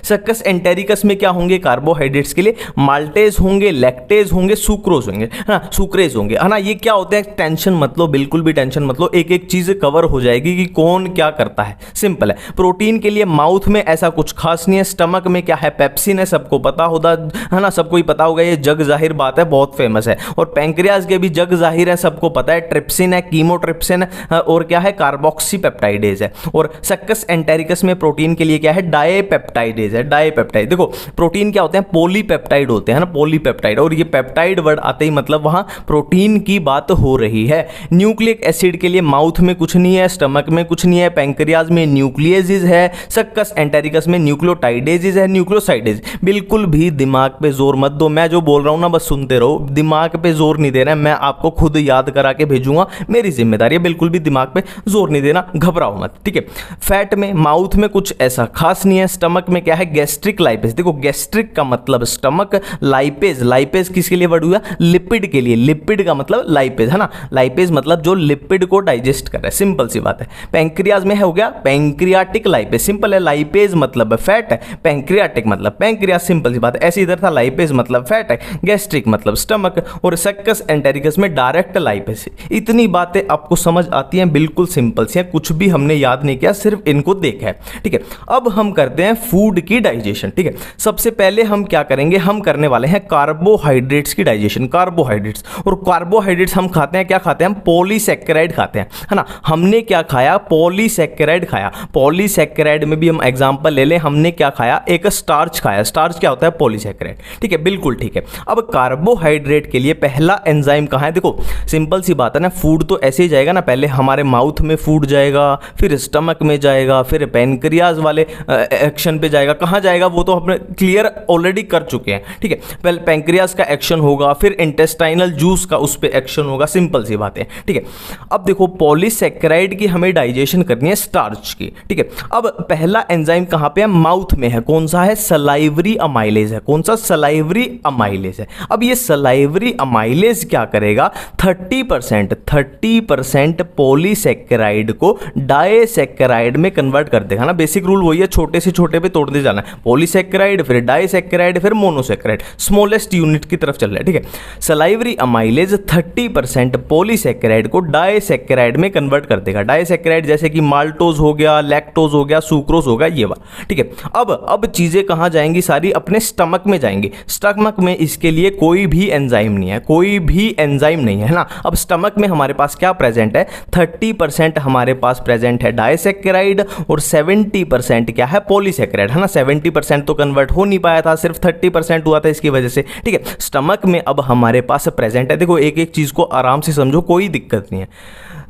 सक्कस एंटेरिकस में क्या होंगे, कार्बोहाइड्रेट्स के लिए माल्टेज होंगे, लैक्टेज होंगे, सुक्रोज होंगे, है ना, सुक्रेज होंगे, है ना। ये क्या होते हैं, टेंशन मत लो, बिल्कुल भी टेंशन मत लो, एक एक चीज कवर हो जाएगी कि कौन क्या करता है, सिंपल है। प्रोटीन के लिए माउथ में ऐसा कुछ खास नहीं है, स्टमक में क्या है, पेप्सिन है, सबको पता होगा, है ना, सबको ही पता होगा, ये जग जाहिर बात है, बहुत फेमस है। और पैंक्रियाज के भी जग जाहिर है, सबको पता है, ट्रिप्सिन है, कीमोट्रिप्सिन है, और क्या है, कार्बोक्सी पेप्टाइडेज है। और सक्कस एंटेरिकस में प्रोटीन के लिए क्या है, डाईपेप्टाइड है, डाईपेप्टाइड। देखो प्रोटीन क्या होते हैं, पॉलीपेप्टाइड होते हैं ना, पॉलीपेप्टाइड। और ये पेप्टाइड वर्ड आते ही मतलब वहां प्रोटीन की बात हो रही है। न्यूक्लिक एसिड के लिए माउथ में कुछ नहीं है, स्टमक में कुछ नहीं है, पैंक्रियाज में न्यूक्लियेजेस है, सक्कस एंटेरिकस में न्यूक्लियोटाइडेजेस है, न्यूक्लियोसाइडेज। बिल्कुल भी दिमाग पे जोर मत दो, मैं जो बोल रहा हूं ना बस सुनते रहो, दिमाग पे जोर नहीं देना है, मैं आपको खुद याद करा के भेजूंगा, मेरी जिम्मेदारी है, बिल्कुल भी दिमाग पे जोर नहीं देना, घबराओ मत, ठीक है। फैट में माउथ में कुछ ऐसा खास नहीं है, स्टमक में क्या है, गैस्ट्रिक लाइपेज। देखो गैस्ट्रिक का मतलब स्टमक, लाइपेज, लाइपेज किसके लिए वर्ड हुआ, लिपिड के लिए, लिपिड का मतलब लाइपेज, है ना, लाइपेज मतलब जो लिपिड को डाइजेस्ट कर रहा है, सिंपल सी बात है। पैंक्रियाज में है हो गया पैंक्रियाटिक लाइपेज, सिंपल है, लाइपेज मतलब फैट है, पैंक्रियाटिक मतलब पैंक्रियाज, सिंपल सी बात है। ऐसे इधर था, लाइपेज मतलब फैट है, गैस्ट्रिक मतलब स्टमक, और सक्कस एंटेरिकस में डायरेक्ट लाइपेज। इतनी बातें आपको समझ आती हैं, बिल्कुल सिंपल सी है, कुछ भी हमने याद नहीं किया, सिर्फ इनको देखा है, ठीक है। अब हम करते हैं फूड की डाइजेशन, ठीक है। सबसे पहले हम क्या करेंगे, हम करने वाले हैं कार्बोहाइड्रेट्स की डाइजेशन। कार्बोहाइड्रेट्स, और कार्बोहाइड्रेट्स हम खाते हैं, क्या खाते हैं, हम पॉलीसैकेराइड खाते हैं, है ना। हमने क्या खाया, पॉलीसैकेराइड खाया। पॉलीसैकेराइड में भी हम एग्जांपल ले लें, हमने क्या खाया, एक स्टार्च खाया। स्टार्च क्या होता है, पॉलीसैकेराइड, ठीक है, बिल्कुल ठीक है। अब कार्बोहाइड्रेट के लिए पहला एंजाइम कहां है, देखो सिंपल सी बात है ना, फूड तो ऐसे ही जाएगा ना, पहले हमारे माउथ में फूड जाएगा, फिर स्टमक में जाएगा, फिर पैंक्रियाज वाले एक्शन पे जाएगा। कहां जाएगा वो तो हमने क्लियर ऑलरेडी कर चुके हैं, ठीक है। पहले पैंक्रियाज का एक्शन होगा, फिर इंटेस्टाइनल जूस का उस पे एक्शन होगा, सिंपल सी बात है, ठीक है। अब देखो पॉलीसैकेराइड की हमें डाइजेशन करनी है, स्टार्च की, ठीक है। अब पहला एंजाइम कहां पे है, माउथ में है, कौन सा है, सलाइवरी अमाइलेज है, कौन सा, सलाइवरी अमाइलेज है। अब ये सलाइवरी अमाइलेज क्या करेगा, 30% पॉलीसैकेराइड को डाईसैकेराइड में कन्वर्ट कर देगा ना। बेसिक रूल वही है, छोटे से छोटे पे तोड़ने तोड़ते जाना है, पॉलीसैकेराइड, फिर डाइसैकेराइड, फिर मोनोसैकेराइड, स्मॉलेस्ट यूनिट की तरफ चल रहा है, ठीक है। सलाइवरी अमाइलेज 30% पॉलीसैकेराइड को डाइसैकेराइड में कन्वर्ट कर देगा। डाइसैकेराइड जैसे कि माल्टोज हो गया, लैक्टोज हो गया, सुक्रोज हो गया, ये वाला, ठीक है। अब चीजें कहां जाएंगी, सारी अपने स्टमक में जाएंगी। स्टमक में इसके लिए कोई भी एंजाइम नहीं है, कोई भी एंजाइम नहीं है ना। अब स्टमक में हमारे पास क्या प्रेजेंट है, 30% हमारे पास प्रेजेंट है डाइसैकेराइड और 70% क्या है, पॉलीसैकेराइड, है ना। 70% तो कन्वर्ट हो नहीं पाया था, सिर्फ 30% हुआ था इसकी वजह से, ठीक है। स्टमक में अब हमारे पास प्रेजेंट है, देखो एक एक चीज को आराम से समझो, कोई दिक्कत नहीं है।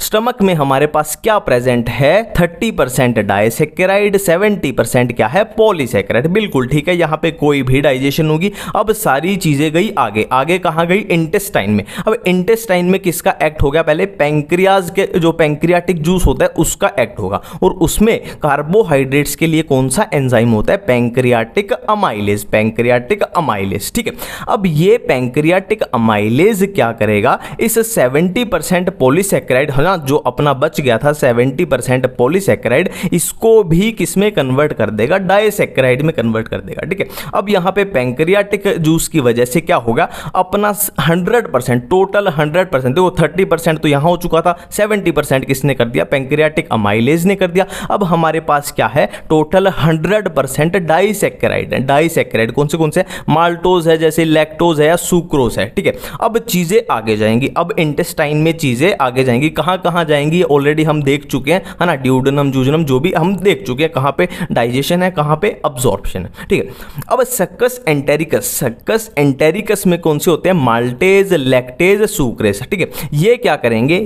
स्टमक में हमारे पास क्या प्रेजेंट है, 30% डाइसैकेराइड, 70% क्या है, पॉलीसैकेराइड, बिल्कुल ठीक है। यहां पे कोई भी डाइजेशन होगी। अब सारी चीजें गई आगे, आगे कहां गई, इंटेस्टाइन में। अब इंटेस्टाइन में किसका एक्ट हो गया, पहले पैंक्रियाज के जो पैंक्रियाटिक जूस होता है उसका एक्ट होगा, और उसमें कार्बोहाइड्रेट्स के लिए कौन सा एंजाइम होता है, पैंक्रियाटिक अमाइलेज, पैंक्रियाटिक अमाइलेज, ठीक है। अब ये पैंक्रियाटिक अमाइलेज क्या करेगा, इस 70% पॉलीसैकेराइड है ना, जो अपना बच गया था 70% पॉलीसैकेराइड, इसको भी किसमें कन्वर्ट कर देगा, डाइसैकेराइड में कन्वर्ट कर देगा, ठीक है। अब यहां पे पैंक्रियाटिक जूस की वजह से क्या होगा, अपना 100% टोटल 100%, देखो 30% तो यहां हो चुका था, 70% किसने कर दिया, पैंक्रियाटिक अमाइलेज ने कर दिया। अब हमारे पास क्या है, टोटल 100% डाइसैकेराइड है। डाइसैकेराइड कौन से, माल्टोज है, जैसे लैक्टोज है या सुक्रोज है, ठीक है। अब चीजें आगे जाएंगी, अब इंटेस्टाइन में चीजें आगे जाएंगी, कहां जाएंगी, ऑलरेडी हम देख चुके हैं, है ना, ड्यूडेनम, जूजनम, जो भी हम देख चुके हैं, कहां पे डाइजेशन है, कहां पे अब्जॉर्प्शन है, ठीक है। अब सक्कस एंटेरिकस, सक्कस एंटेरिकस में कौन से होते हैं, माल्टेज, लैक्टेज, सुक्रेज, ठीक है। ये क्या करेंगे,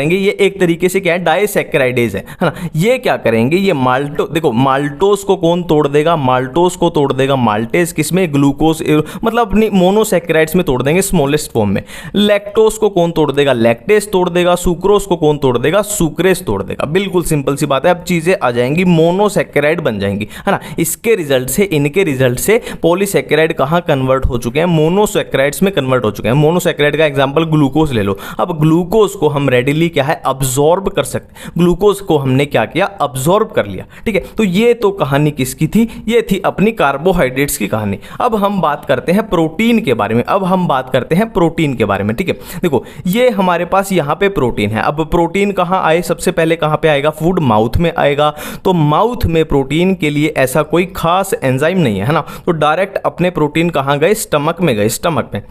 ये एक तरीके से क्या है, डाइसैकेराइडेज है ना। ये क्या करेंगे, ये माल्टो, देखो माल्टोज को कौन तोड़ देगा, माल्टोज को तोड़ देगा माल्टेज, किसमें, ग्लूकोज, मतलब अपनी मोनोसैकेराइड्स में तोड़ देंगे स्मॉलेस्ट फॉर्म में। लैक्टोज को कौन तोड़ देगा, लैक्टेज तोड़ देगा। सुक्रोज को कौन तोड़ देगा, सुक्रेज तोड़ देगा। बिल्कुल सिंपल सी बात है। अब चीजें आ जाएंगी, मोनोसैकेराइड बन जाएंगी, है ना। इसके रिजल्ट से, इनके रिजल्ट से पॉलीसैकेराइड कहां कन्वर्ट हो चुके हैं, मोनोसैकेराइड्स में कन्वर्ट हो चुके हैं। मोनोसैकेराइड का एग्जांपल ग्लूकोज ले लो। अब ग्लूकोज को हम रेडिली क्या है, अब्सॉर्ब कर सकते हैं। ग्लूकोज को हमने क्या किया, अब्सॉर्ब कर लिया, ठीक है। तो ये तो कहानी किसकी थी, ये थी अपनी कार्बोहाइड्रेट्स की कहानी। अब हम बात करते हैं प्रोटीन के बारे में, ठीक है। देखो ये हमारे पास यहां पे प्रोटीन है। अब प्रोटीन कहां आए, सबसे पहले कहां पे आएगा, फूड, माउथ में आएगा। तो माउथ में प्रोटीन के लिए ऐसा कोई खास एंजाइम नहीं है ना, तो डायरेक्ट अपने प्रोटीन कहां गए, स्टमक में गए, स्टमक में,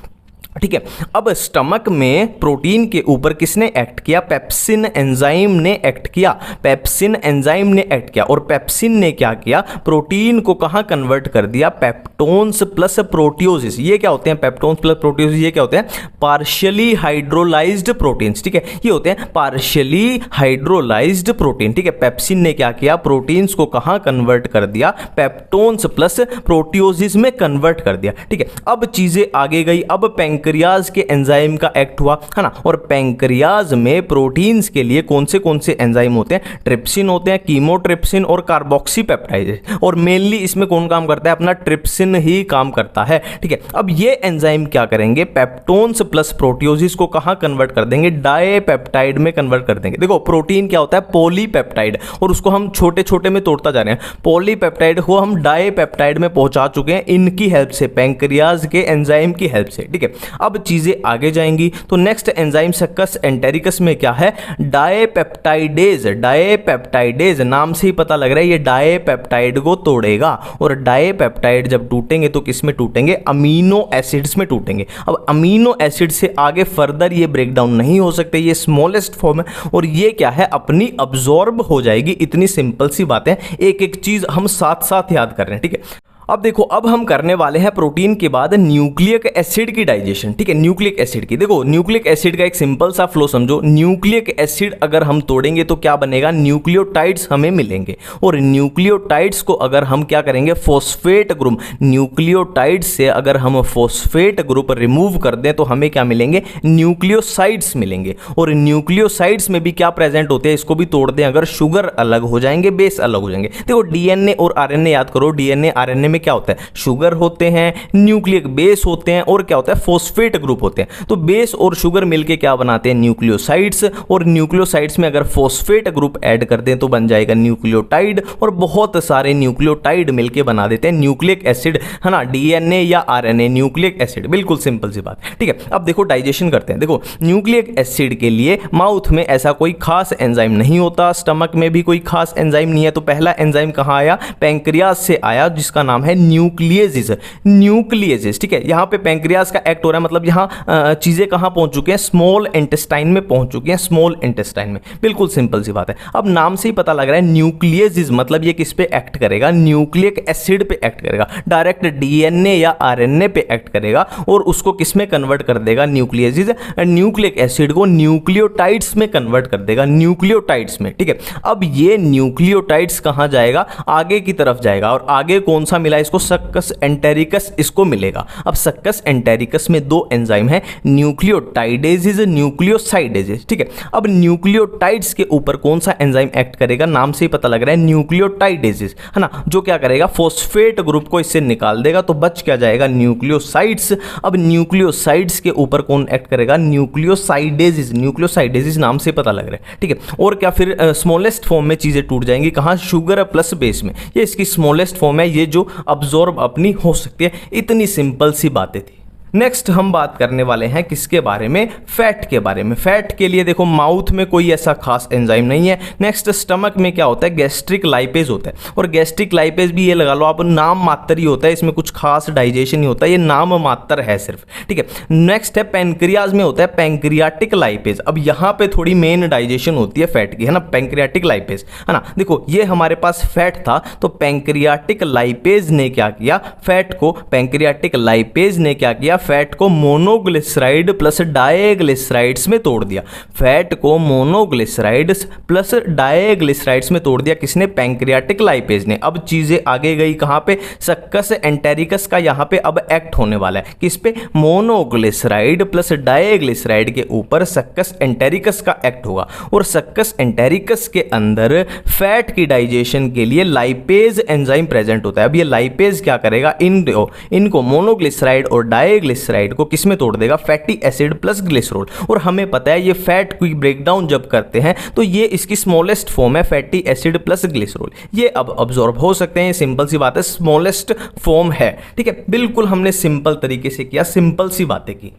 ठीक है। अब स्टमक में प्रोटीन के ऊपर किसने एक्ट किया, पेप्सिन एंजाइम ने एक्ट किया, पेप्सिन एंजाइम ने एक्ट किया। और पेप्सिन ने क्या किया, प्रोटीन को कहां कन्वर्ट कर दिया, पेप्टोन्स प्लस प्रोटियोसिस। ये क्या होते हैं, पेप्टोन्स प्लस प्रोटियोसिस, ये क्या होते हैं, पार्शियली हाइड्रोलाइज्ड प्रोटीन्स, ठीक है। ये होते हैं पार्शियली हाइड्रोलाइज्ड प्रोटीन, ठीक है। पेप्सिन ने क्या किया, प्रोटीन्स को कहां कन्वर्ट कर दिया, पेप्टोन्स प्लस प्रोटियोसिस में कन्वर्ट कर दिया, ठीक है। अब चीजें आगे गई, अब पैंक्रियाज के एंजाइम का एक्ट हुआ, है ना। और पैंक्रियाज में प्रोटीन्स के लिए कौन से एंजाइम होते हैं, ट्रिप्सिन होते हैं, कीमोट्रिप्सिन और कार्बोक्सीपेप्टाइड। और मेनली इसमें कौन काम करता है, अपना ट्रिप्सिन ही काम करता है, ठीक है। अब ये एंजाइम क्या करेंगे, पेप्टोन्स प्लस प्रोटियोसिस को कहां कन्वर्ट कर देंगे, डाइपेप्टाइड में कन्वर्ट कर देंगे। देखो प्रोटीन क्या होता है, पॉलीपेप्टाइड, और उसको हम छोटे छोटे में तोड़ता जा रहे हैं। पॉलीपेप्टाइड को हम डाइपेप्टाइड में पहुंचा चुके हैं इनकी हेल्प से, पैंक्रियाज के एंजाइम की हेल्प से, ठीक है। अब चीजें आगे जाएंगी, तो नेक्स्ट एंजाइम सक्कस एंटेरिकस में क्या है, डाइपेप्टाइडेज। डाइपेप्टाइडेज नाम से ही पता लग रहा है ये डाइपेप्टाइड को तोड़ेगा, और डाइपेप्टाइड जब टूटेंगे तो किस में टूटेंगे, अमीनो एसिड्स में टूटेंगे। अब अमीनो एसिड से आगे फर्दर ये ब्रेकडाउन नहीं हो सकते, ये स्मॉलेस्ट फॉर्म है, और ये क्या है, अपनी अब्सॉर्ब हो जाएगी। इतनी सिंपल सी बात है, एक एक चीज हम साथ साथ याद कर रहे हैं, ठीक है। अब देखो, अब हम करने वाले हैं प्रोटीन के बाद न्यूक्लिक एसिड की डाइजेशन, ठीक है। न्यूक्लिक एसिड की, देखो न्यूक्लिक एसिड का एक सिंपल सा फ्लो समझो। न्यूक्लिक एसिड अगर हम तोड़ेंगे तो क्या बनेगा, न्यूक्लियोटाइड्स हमें मिलेंगे, और न्यूक्लियोटाइड्स को अगर हम क्या करेंगे, फॉस्फेट ग्रुप, न्यूक्लियोटाइड्स से अगर हम फॉस्फेट ग्रुप रिमूव कर दें तो हमें क्या मिलेंगे, न्यूक्लियोसाइड्स मिलेंगे। और न्यूक्लियोसाइड्स में भी क्या प्रेजेंट होते हैं, इसको भी तोड़ दें अगर, शुगर अलग हो जाएंगे, बेस अलग हो जाएंगे। देखो डीएनए और आरएनए याद करो, डीएनए आरएनए उसमें क्या होता है, शुगर होते हैं, न्यूक्लिक बेस होते हैं और क्या होता है, फॉस्फेट ग्रुप होते हैं। तो बेस और शुगर मिलके क्या बनाते हैं, न्यूक्लियोसाइड्स, और न्यूक्लियोसाइड्स में अगर फॉस्फेट ग्रुप ऐड कर दें तो बन जाएगा न्यूक्लियोटाइड, और बहुत सारे न्यूक्लियोटाइड मिलके बना देते हैं न्यूक्लिक एसिड, है ना, डीएनए या आरएनए न्यूक्लिक एसिड। बिल्कुल सिंपल सी बात, ठीक है। अब देखो डाइजेशन करते हैं। देखो न्यूक्लिक एसिड के लिए माउथ में ऐसा कोई खास एंजाइम नहीं होता, स्टमक में भी कोई खास एंजाइम नहीं है। तो पहला एंजाइम कहाँ आया, पैंक्रियाज से आया, जिसका नाम है न्यूक्लियेसिस। न्यूक्लियेसिस, ठीक है। यहाँ पे पैंक्रियाज का एक्ट हो रहा है, मतलब यहाँ चीजें कहाँ पहुंच चुके हैं, स्मॉल इंटेस्टाइन में पहुंच चुकी हैं, स्मॉल इंटेस्टाइन में। बिल्कुल सिंपल सी बात है। अब नाम से ही पता लग रहा है न्यूक्लियेसिस मतलब ये किस पे एक्ट करेगा, न्यूक्लिक एसिड पे एक्ट करेगा, डायरेक्ट डीएनए या आरएनए पे एक्ट करेगा और उसको किस में कन्वर्ट कर देगा, न्यूक्लियेसिस, न्यूक्लिक एसिड को न्यूक्लियोटाइड्स में कन्वर्ट कर देगा, न्यूक्लियोटाइड्स में, ठीक है। अब ये न्यूक्लियोटाइड्स कहां जाएगा, आगे की तरफ जाएगा, और आगे कौन सा मिला इसको, सक्कस एंटेरिकस इसको मिलेगा। अब सक्कस एंटेरिकस में दो एंजाइम है, न्यूक्लियोटाइडेजेस, न्यूक्लियोसाइडेजेस, ठीक है। अब न्यूक्लियोटाइड्स के ऊपर कौन सा एंजाइम एक्ट करेगा, नाम से ही पता लग रहा है न्यूक्लियोटाइडेजेस, है ना, जो क्या करेगा, फॉस्फेट ग्रुप को इससे निकाल देगा, तो बच क्या जाएगा, न्यूक्लियोसाइड्स। अब न्यूक्लियोसाइड्स के ऊपर कौन एक्ट करेगा, न्यूक्लियोसाइडेजेस, न्यूक्लियोसाइडेजेस नाम से पता लग रहा है, ठीक है। और क्या फिर स्मॉलेस्ट फॉर्म में चीजें टूट जाएंगी, कहां, शुगर प्लस बेस में। ये इसकी स्मॉलेस्ट फॉर्म है, ये जो अब्जॉर्ब अपनी हो सकती है। इतनी सिंपल सी बातें थी। नेक्स्ट हम बात करने वाले हैं किसके बारे में, फैट के बारे में। फैट के लिए देखो माउथ में कोई ऐसा खास एंजाइम नहीं है। नेक्स्ट स्टमक में क्या होता है, गैस्ट्रिक लाइपेज होता है, और गैस्ट्रिक लाइपेज भी ये लगा लो आप, नाम मात्र ही होता है, इसमें कुछ खास डाइजेशन नहीं होता, ये नाम मात्र है सिर्फ, ठीक है। नेक्स्ट है पैंक्रियाज में होता है पैंक्रियाटिक लाइपेज। अब यहाँ पे थोड़ी मेन डाइजेशन होती है फैट की, है ना, पैंक्रियाटिक लाइपेज, है ना। देखो ये हमारे पास फैट था, तो पैंक्रियाटिक लाइपेज ने क्या किया, फैट को, पैंक्रियाटिक लाइपेज ने क्या किया, फैट को मोनोग्लिसराइड प्लस डाइग्लिसराइड्स में तोड़ दिया। फैट को मोनोग्लिसराइड्स प्लस डाइग्लिसराइड्स में तोड़ दिया, किसने, पैंक्रियाटिक लाइपेज ने। अब चीजें आगे गई कहां पे, सक्कस एंटेरिकस का यहां पे अब एक्ट होने वाला है, किस पे, मोनोग्लिसराइड प्लस डाइग्लिसराइड के ऊपर सक्कस एंटेरिकस का एक्ट होगा, और सक्कस एंटेरिकस के अंदर फैट की डाइजेशन के लिए लाइपेज एंजाइम प्रेजेंट होता है। अब ये लाइपेज क्या करेगा, इनको मोनोग्लिसराइड और डाइग्लिसराइड को किस में तोड़ देगा, फैटी एसिड प्लस ग्लिसरॉल। और हमें पता है ये फैट की ब्रेकडाउन जब करते हैं तो ये इसकी स्मॉलेस्ट फॉर्म है, फैटी एसिड प्लस ग्लिसरॉल। ये अब अब्जॉर्ब हो सकते हैं, सिंपल सी बात है, स्मॉलेस्ट फॉर्म है, ठीक है। बिल्कुल हमने सिंपल तरीके से किया, सिंपल सी बातें की।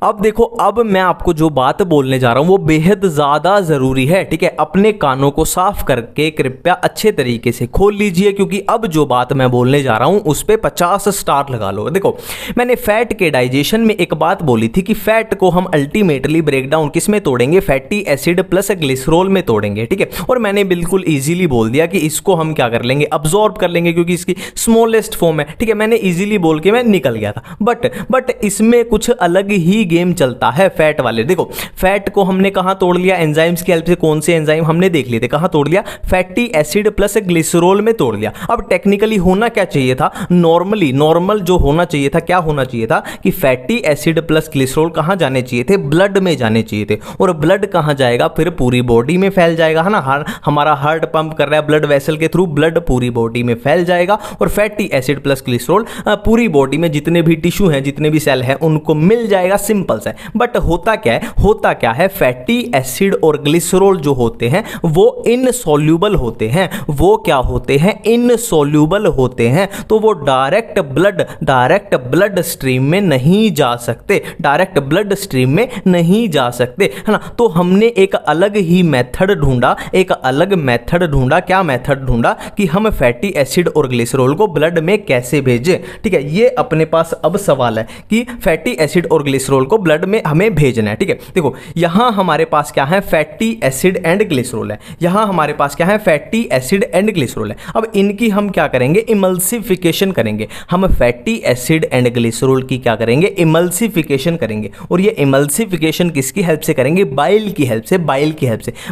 अब देखो, अब मैं आपको जो बात बोलने जा रहा हूं वो बेहद ज्यादा जरूरी है, ठीक है। अपने कानों को साफ करके कृपया अच्छे तरीके से खोल लीजिए, क्योंकि अब जो बात मैं बोलने जा रहा हूं उस पे 50 स्टार लगा लो। देखो मैंने फैट के डाइजेशन में एक बात बोली थी कि फैट को हम अल्टीमेटली ब्रेक डाउन किस में तोड़ेंगे, फैटी एसिड प्लस ग्लिसरॉल में तोड़ेंगे, ठीक है। और मैंने बिल्कुल ईजिली बोल दिया कि इसको हम क्या कर लेंगे, अब्जॉर्ब कर लेंगे, क्योंकि इसकी स्मॉलेस्ट फॉर्म है, ठीक है। मैंने ईजिली बोल के मैं निकल गया था, बट इसमें कुछ अलग ही गेम चलता है फैट वाले। देखो फैट को हमने कहां तोड़ लिया, एंजाइम्स की हेल्प से। कौन से एंजाइम हमने देख लिए थे, कहां तोड़ लिया, फैटी एसिड प्लस ग्लिसरॉल में तोड़ लिया। अब टेक्निकली होना क्या चाहिए था, नॉर्मल जो होना चाहिए था, क्या होना चाहिए था कि फैटी एसिड प्लस ग्लिसरॉल कहां जाने चाहिए थे, ब्लड में जाने चाहिए थे। और ब्लड कहां जाएगा, फिर पूरी बॉडी में फैल जाएगा, है ना। हमारा हार्ट पंप कर रहा है ब्लड वेसल के थ्रू, ब्लड पूरी बॉडी में फैल जाएगा, और फैटी एसिड प्लस ग्लिसरॉल पूरी बॉडी में जितने भी टिश्यू हैं, जितने भी सेल हैं, उनको मिल जाएगा, सिंपल सा। बट होता क्या है, फैटी एसिड और ग्लिसरॉल जो होते हैं वो इनसॉल्यूबल होते हैं। वो क्या होते हैं, इनसॉल्यूबल होते हैं, तो वो डायरेक्ट ब्लड स्ट्रीम में नहीं जा सकते, डायरेक्ट ब्लड स्ट्रीम में नहीं जा सकते, है ना। तो हमने एक अलग ही मेथड ढूंढा, क्या मेथड ढूंढा कि हम फैटी एसिड और ग्लिसरॉल को ब्लड में कैसे भेजें, ठीक है। ये अपने पास अब सवाल है कि फैटी एसिड और ग्लिसरॉल को ब्लड में हमें भेजना है, ठीक है। देखो यहां हमारे पास क्या है, फैटी एसिड एंड ग्लिसरॉल है, यहां हमारे पास क्या है, फैटी एसिड एंड ग्लिसरॉल है। अब इनकी हम क्या करेंगे, इमल्सिफिकेशन करेंगे। हम फैटी एसिड एंड ग्लिसरॉल की क्या करेंगे, इमल्सिफिकेशन करेंगे। और ये इमल्सिफिकेशन किसकी हेल्प से करेंगे, बाइल की हेल्प से।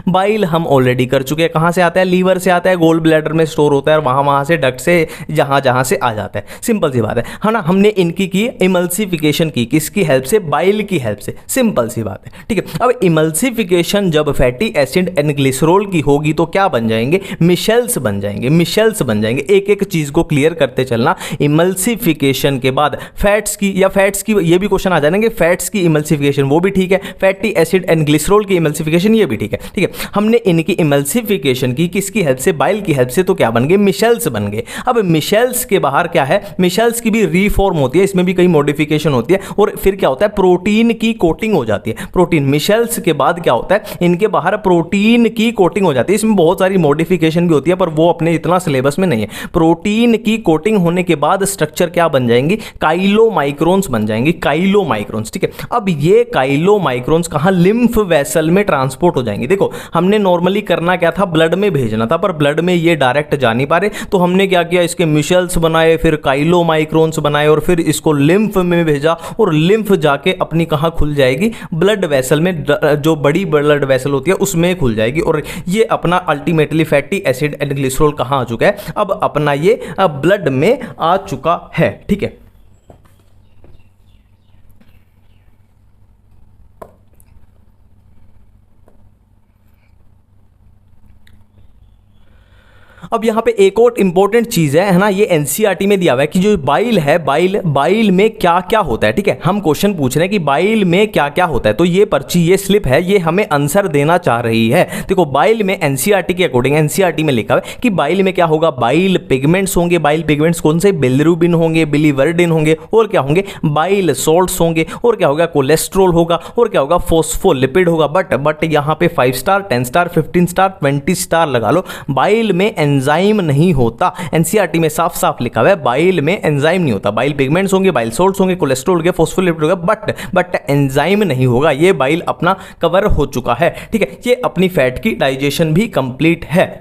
बाइल हम ऑलरेडी कर चुके हैं, कहां से आता है, लीवर से आता है, गोल ब्लैडर में स्टोर होता है, और वहां से डक्ट से जहां से आ जाता है, सिंपल सी बात है ना। हमने इनकी की इमल्सिफिकेशन की, किसकी हेल्प से, बाइल बाइल की हेल्प से, सिंपल सी बात है, ठीक है। अब इमल्सिफिकेशन जब फैटी एसिड एंड ग्लिसरॉल की होगी तो क्या बन जाएंगे, मिशेल्स बन जाएंगे, मिशेल्स बन जाएंगे। एक एक चीज को क्लियर करते चलना। इमल्सिफिकेशन के बाद फैट्स की, या फैट्स की, ये भी क्वेश्चन आ जाएंगे, फैट्स की इमल्सिफिकेशन वो भी ठीक है, फैटी एसिड एंड ग्लिसरॉल की इमल्सिफिकेशन ये भी ठीक है, ठीक है। हमने इनकी इमल्सिफिकेशन की किसकी हेल्प से, बाइल की हेल्प से, तो क्या बन गए, मिशेल्स बन गए। अब मिशेल्स के बाहर क्या है, मिशेल्स की भी रीफॉर्म होती है, इसमें भी कई मॉडिफिकेशन होती है, और फिर क्या होता है, प्रोटीन की कोटिंग हो जाती है। प्रोटीन मिशेल्स के बाद क्या होता है, इनके बाहर प्रोटीन की कोटिंग हो जाती है। इसमें बहुत सारी मॉडिफिकेशन भी होती है, पर वो अपने इतना सिलेबस में नहीं है। प्रोटीन की कोटिंग होने के बाद स्ट्रक्चर क्या बन जाएंगी, काइलोमाइक्रोन्स बन जाएंगी, काइलोमाइक्रोन्स, ठीक है। अब ये काइलोमाइक्रोन्स कहां, लिम्फ वेसल में ट्रांसपोर्ट हो जाएंगे। देखो हमने नॉर्मली करना क्या था, ब्लड में भेजना था, पर ब्लड में ये डायरेक्ट जा नहीं पा रहे, तो हमने क्या किया, इसके मिशेल्स बनाए, फिर काइलोमाइक्रोन्स बनाए, और फिर इसको लिम्फ में भेजा, और लिम्फ जाके अपनी कहां खुल जाएगी, ब्लड वेसल में, जो बड़ी ब्लड वेसल होती है उसमें खुल जाएगी। और ये अपना ultimately fatty acid and glycerol कहां आ चुका है, अब अपना ये ब्लड में आ चुका है, ठीक है। अब यहाँ पे एक और इंपॉर्टेंट चीज है ना, ये एनसीईआरटी में दिया हुआ है कि जो बाइल है, बाइल में क्या क्या होता है, ठीक है। हम क्वेश्चन पूछ रहे हैं कि बाइल में क्या क्या होता है, तो ये पर्ची, ये स्लिप है, ये हमें आंसर देना चाह रही है। देखो बाइल में एनसीईआरटी के अकॉर्डिंग, एनसीईआरटी में लिखा हुआ है कि बाइल में क्या होगा, बाइल पिगमेंट्स होंगे। बाइल पिगमेंट्स कौन से, बिलिरुबिन होंगे, बिलीवर्डिन होंगे, और क्या होंगे, बाइल सॉल्ट्स होंगे, और क्या होगा, कोलेस्ट्रॉल होगा, और क्या होगा, फोस्फोलिपिड होगा। बट यहाँ पे 5 स्टार, 10 स्टार, 15 स्टार, 20 स्टार लगा लो, बाइल में एंजाइम नहीं होता। एनसीईआरटी में साफ साफ लिखा हुआ है बाइल में एंजाइम नहीं होता। बाइल पिगमेंट्स होंगे, बाइल सॉल्ट्स होंगे, कोलेस्ट्रॉल होगा, फोस्फोलिपिड होगा, बट एंजाइम नहीं होगा। ये बाइल अपना कवर हो चुका है, ठीक है। ये अपनी फैट की डाइजेशन भी कंप्लीट है।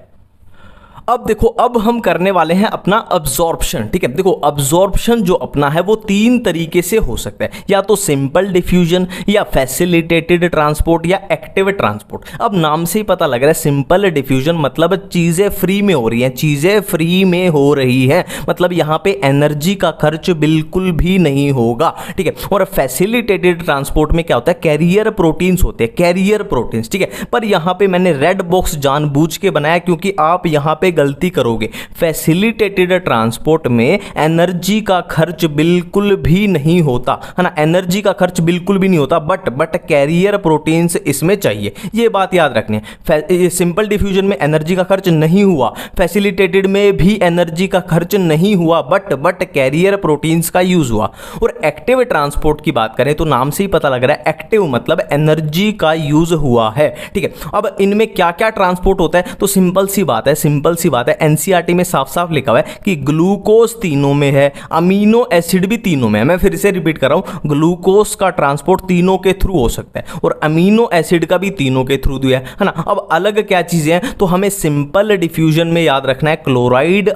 अब देखो, अब हम करने वाले हैं अपना अब्जॉर्प्शन, ठीक है। देखो अब्जॉर्प्शन जो अपना है वो 3 तरीके से हो सकता है, या तो सिंपल डिफ्यूजन, या फैसिलिटेटेड ट्रांसपोर्ट, या एक्टिव ट्रांसपोर्ट। अब नाम से ही पता लग रहा है, सिंपल डिफ्यूजन मतलब चीजें फ्री में हो रही हैं, चीजें फ्री में हो रही हैं, मतलब यहां पे एनर्जी का खर्च बिल्कुल भी नहीं होगा, ठीक है। और फैसिलिटेटेड ट्रांसपोर्ट में क्या होता है, कैरियर प्रोटीन्स होते हैं, कैरियर प्रोटीन्स, ठीक है। पर यहां पे मैंने रेड बॉक्स जानबूझ के बनाया क्योंकि आप यहां पे गलती करोगे। फैसिलिटेटेड ट्रांसपोर्ट में एनर्जी का खर्च बिल्कुल भी नहीं होता, है ना, एनर्जी का खर्च बिल्कुल भी नहीं होता, बट कैरियर प्रोटीन्स इसमें चाहिए, ये बात याद रखनी है। सिंपल डिफ्यूजन में एनर्जी का खर्च नहीं हुआ, फैसिलिटेटेड में भी एनर्जी का खर्च नहीं हुआ, बट कैरियर प्रोटीन्स का यूज हुआ। और एक्टिव ट्रांसपोर्ट की बात करें तो नाम से ही पता लग रहा है, एक्टिव मतलब एनर्जी का यूज हुआ है, ठीक है। अब इनमें क्या क्या ट्रांसपोर्ट होता है, तो सिंपल सी बात है, सिंपल सी बात है, एनसीईआरटी में साफ साफ लिखा हुआ है कि ग्लूकोज तीनों में है, अमीनो एसिड भी तीनों में है। मैं फिर से रिपीट कर रहा हूं, ग्लूकोज का ट्रांसपोर्ट तीनों के थ्रू हो सकता है, और अमीनो एसिड का भी तीनों के थ्रू दिया है ना। अब अलग क्या चीजें हैं, तो हमें सिंपल डिफ्यूजन में याद रखना है क्लोराइड